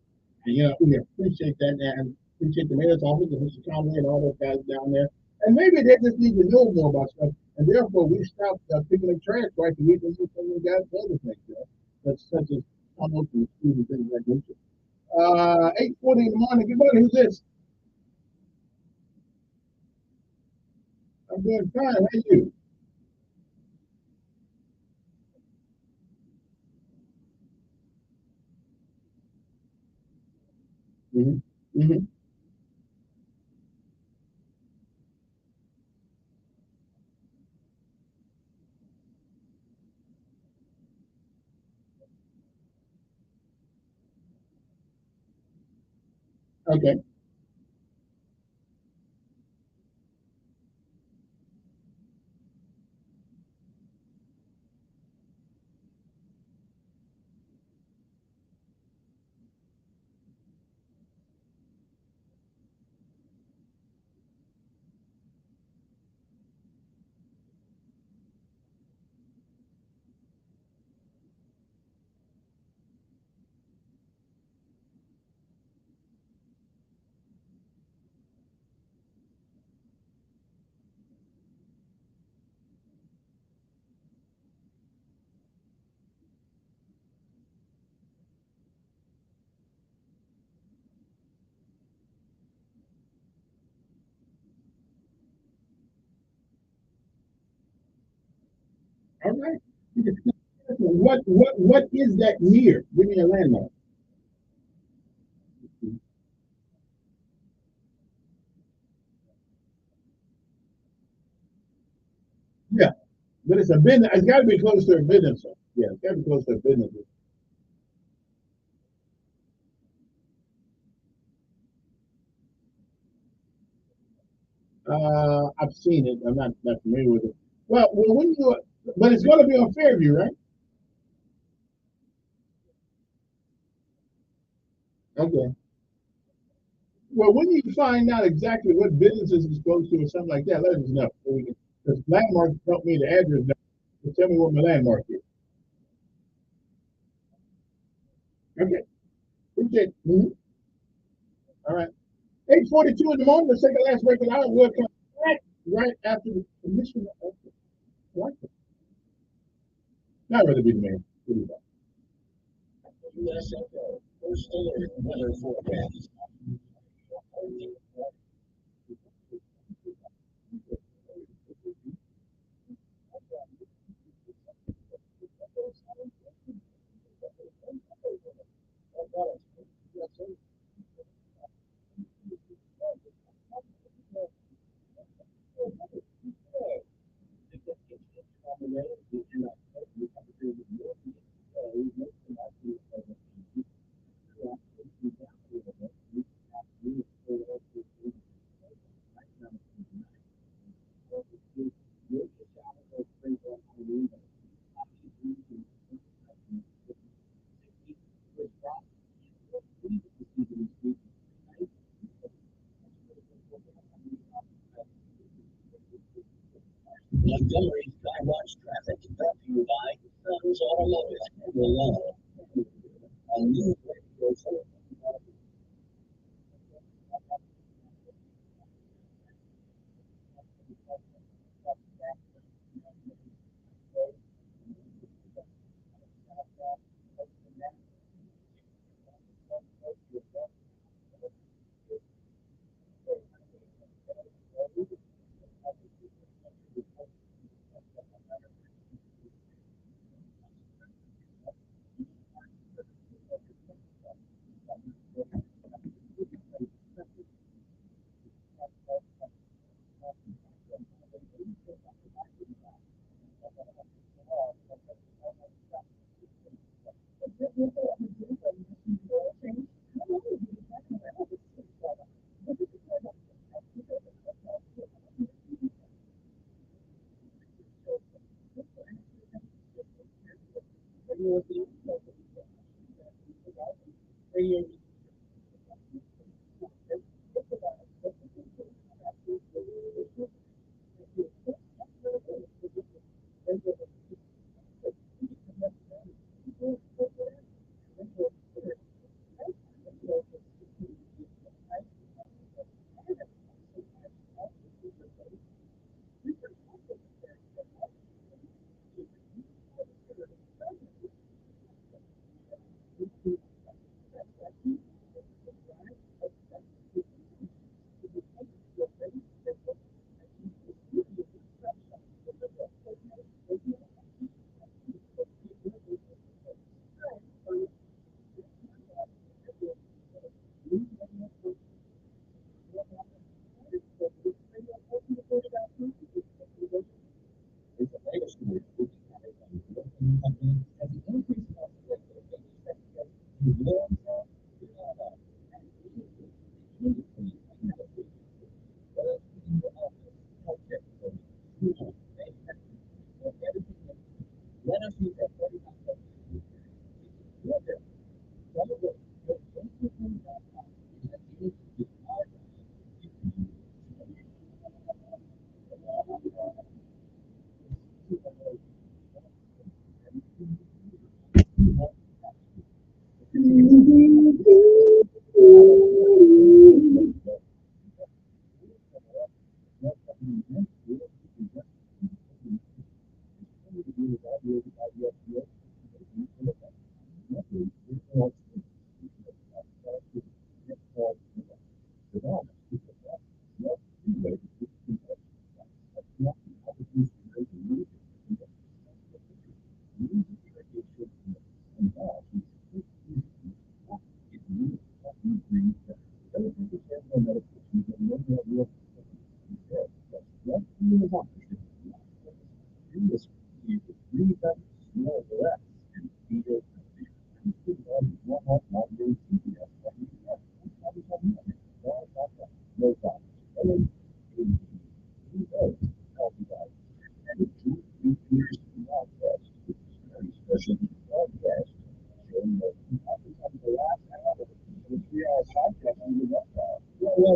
And we appreciate that, and appreciate the mayor's office and Mr. Conway and all those guys down there. And maybe they just need to know more about stuff, and therefore we stopped picking up trash twice a week and do some of the guys other things, such as almost and food and things like that. 8:40 in the morning. Good morning. Who's this? I'm doing fine. How are you? Mm-hmm. Mm-hmm. Okay. All right. What is that near? Give me a landmark. Yeah, but it's a business. It's got to be close to a business. Yeah, it's got to be close to a business. I've seen it. I'm not familiar with it. Well, when you, but it's going to be on Fairview, right? Okay. Well, when you find out exactly what businesses it's close to or something like that, let us know. Because landmarks help me the address. So tell me what my landmark is. Okay. Appreciate it. All right. 8:42 in the morning. Let's take a last break and I will come back right after the commission. What? Not rather be the man. USFO First Alert Weather Forecast. Montgomery Skywatch traffic brought to you by Sons Automotive and Malone. On News Radio 4. Well,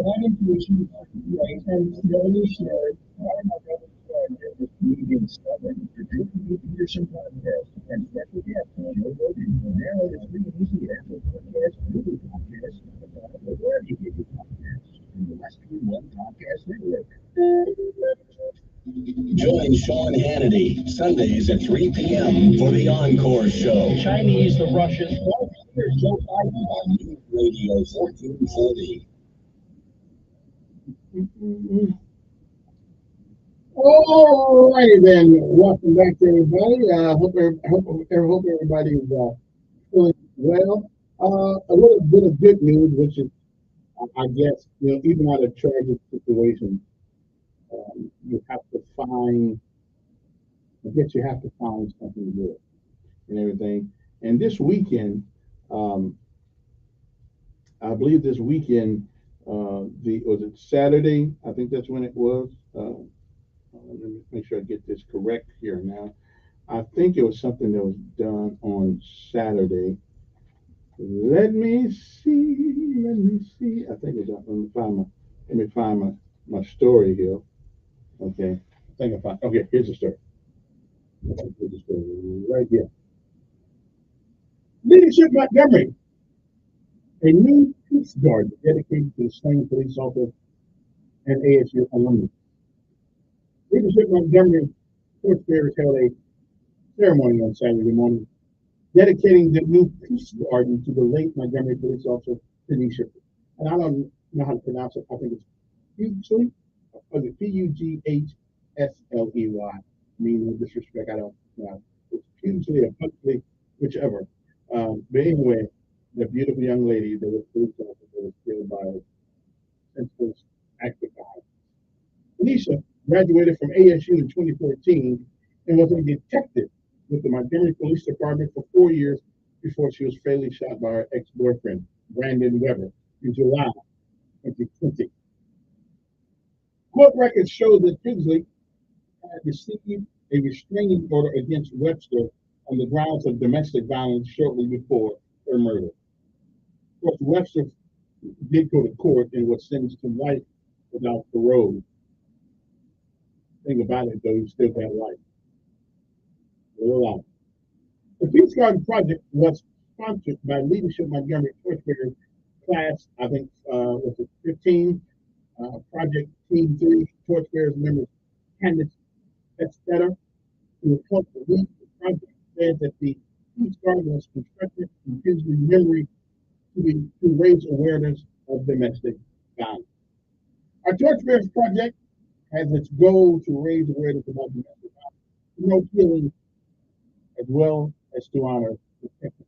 that information is right and slowly shared. Meeting stubborn, produce the leadership podcast, and special guest Joe Rogan. Now it's really easy to have a podcast, Google Podcast, or wherever you get your podcasts, from the Western One Podcast Network. Join Sean Hannity Sundays at 3 p.m. for the Encore Show. Chinese, the Russians, Joe Biden on News Radio 1440. All righty then. Welcome back to everybody. Hope everybody's feeling well. A little bit of good news, which is, I guess, even out of tragic situations, you have to find something good and everything. And this weekend, I believe this weekend, was it Saturday? I think that's when it was. Let me make sure I get this correct here now. I think it was something that was done on Saturday. Let me see. I think it's let me find my story here. Okay. Okay, here's the story. Here's the story right here. Leadership Montgomery. A new peace guard dedicated to the slain police officer and ASU alumni. Leadership Montgomery Torchbearers held a ceremony on Saturday morning dedicating the new peace garden to the late Montgomery police officer Tanisha. And I don't know how to pronounce it. I think it's Pugsley, or is it Pughsley? Meaning no disrespect, I don't know. It's Pugsley or Pugsley, whichever. But anyway, the beautiful young lady that was police officer was killed by a senseless act of violence. Tanisha graduated from ASU in 2014 and was a detective with the Montgomery Police Department for 4 years before she was fatally shot by her ex-boyfriend, Brandon Weber, in July 2020. Court records show that Pugsley had received a restraining order against Webster on the grounds of domestic violence shortly before her murder. Of course, Webster did go to court and was sentenced to life without parole. Thing about it, though, he still got life. The Peace Garden project was sponsored by Leadership Montgomery Torchbearers class, I think, was it 15? Project Team 3 Torchbearers members, Candace Estetta, who reported the lead the project, said that the Peace Garden was constructed in Pugsley's memory to raise awareness of domestic violence. Our Torchbearers project has its goal to raise awareness about domestic violence, promote healing, as well as to honor the technical.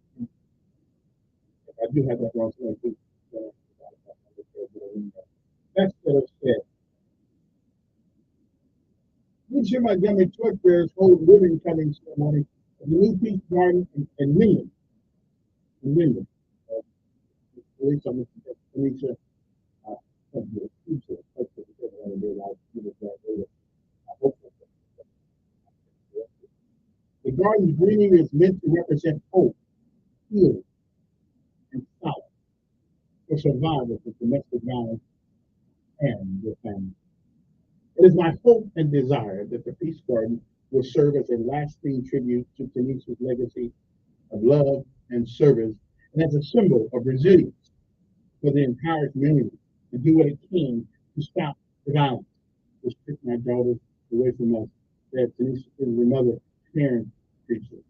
I do have that wrong. That's what it said. Leadership Montgomery Torchbearers hold ribbon cutting ceremony at the new Peace Garden in Minden. Police officer Tanisha. The garden's greenery is meant to represent hope, healing, and solace for survivors of domestic violence and their families. It is my hope and desire that the Peace Garden will serve as a lasting tribute to Tanisha's legacy of love and service, and as a symbol of resilience for the entire community to do what it can to stop the violence which took my daughters away from us. That Tanisha is another Karen preacher.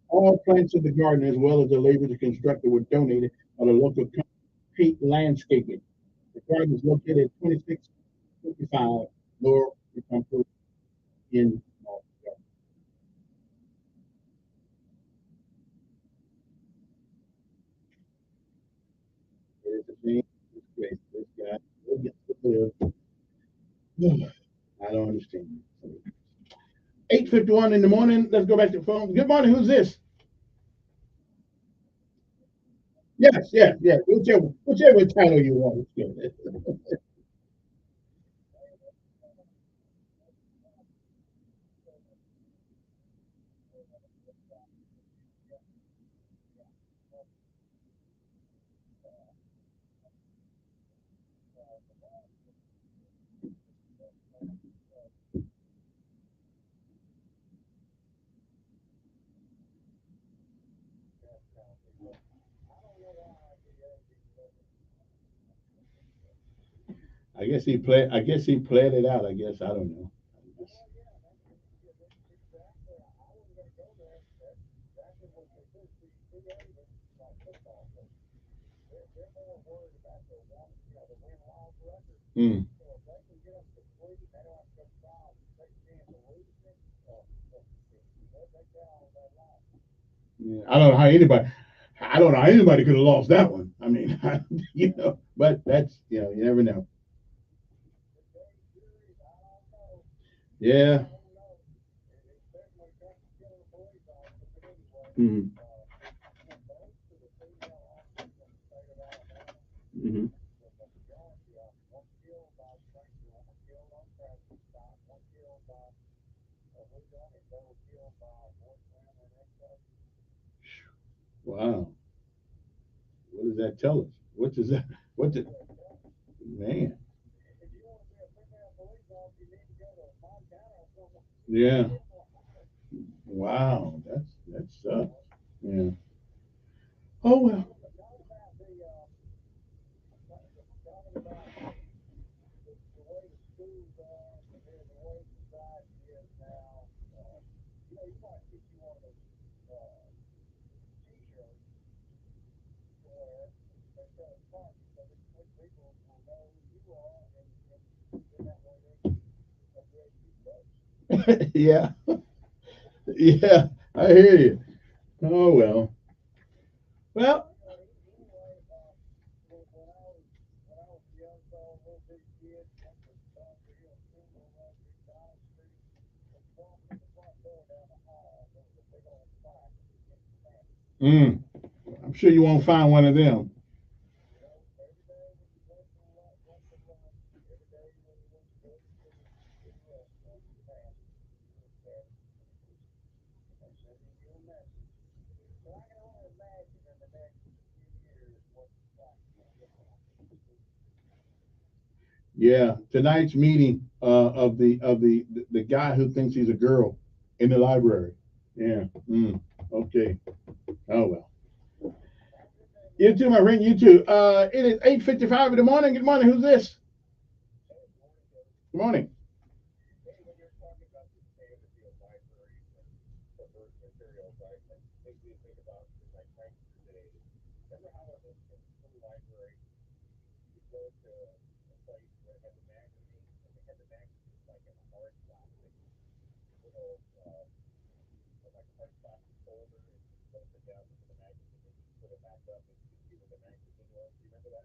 All plants of the garden, as well as the labor to construct it, were donated by the local company, Landscaping. The garden is located at 2655 Lower Recomfort in North Carolina. I don't understand. 8:51 in the morning. Let's go back to the phone. Good morning. Who's this? Yes, yes, yes. Whichever title you want. I guess he played it out. I guess I don't know. Mm. Yeah, I don't know how anybody could have lost that one. I mean, but that's you never know. Yeah. Hmm. Hmm. Wow. What does that tell us? What does that? What did? Man. Yeah. Wow. That sucks. Yeah. Oh well. Yeah. Yeah. I hear you. Oh well. Well. Mm, I'm sure you won't find one of them. Yeah. Tonight's meeting of the guy who thinks he's a girl in the library. Yeah. Mm, okay. Oh well. You too, my friend. You too. It is 8:55 in the morning. Good morning. Who's this? Good morning.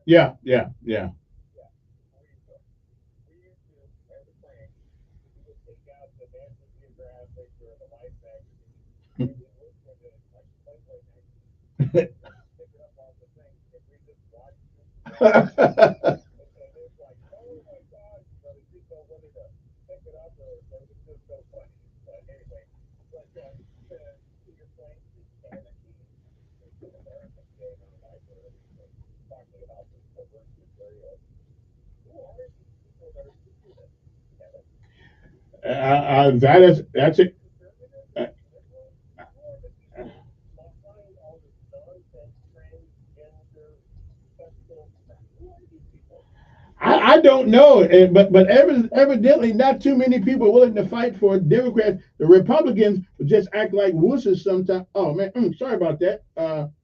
Yeah. Yeah. Yeah. That's it. Uh, I don't know, but evidently not too many people are willing to fight for it. Democrats. The Republicans just act like wusses sometimes. Oh man, sorry about that.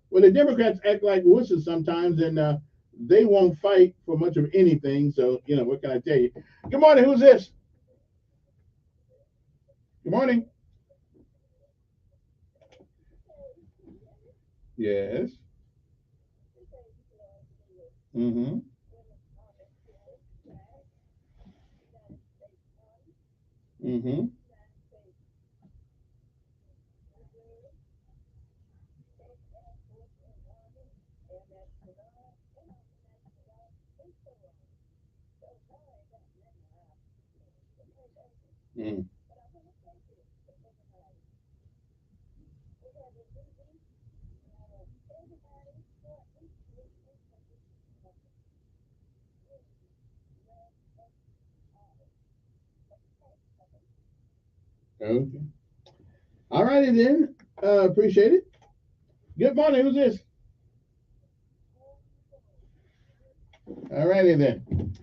Well, the Democrats act like wusses sometimes, and they won't fight for much of anything. So what can I tell you? Good morning. Who's this? Good morning. Yes. Mm-hmm. Mm-hmm. Mm. Okay. All righty then. Appreciate it. Good morning. Who's this? All righty then.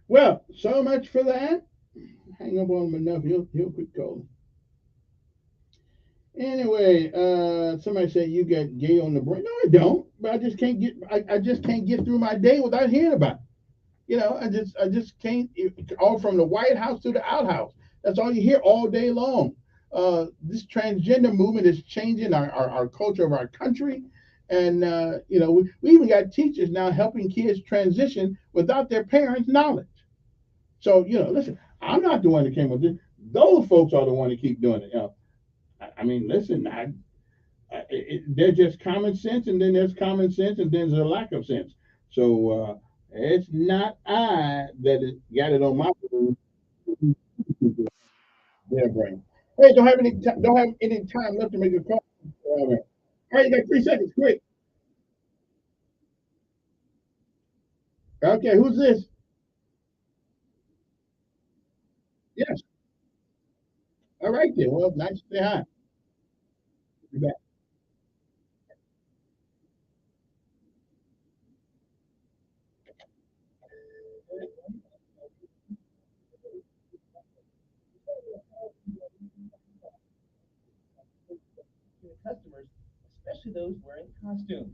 Well, so much for that. Hang up on him enough. He'll quit calling. Anyway, somebody said you got gay on the brain. No, I don't. But I just can't get. I just can't get through my day without hearing about it. You know, I just can't. All from the White House to the outhouse. That's all you hear all day long. This transgender movement is changing our culture of our country, and we even got teachers now helping kids transition without their parents' knowledge. So listen, I'm not the one that came with this. Those folks are the one that keep doing it. I mean, listen, there's just common sense, and then there's common sense, and then there's a lack of sense. So it's not I that got it on my their brain. Hey, don't have any time left to make a call. All right, you got 3 seconds, quick. Okay, who's this? Yes. All right then. Well, nice to say hi. You back. To the customers, especially those wearing costumes.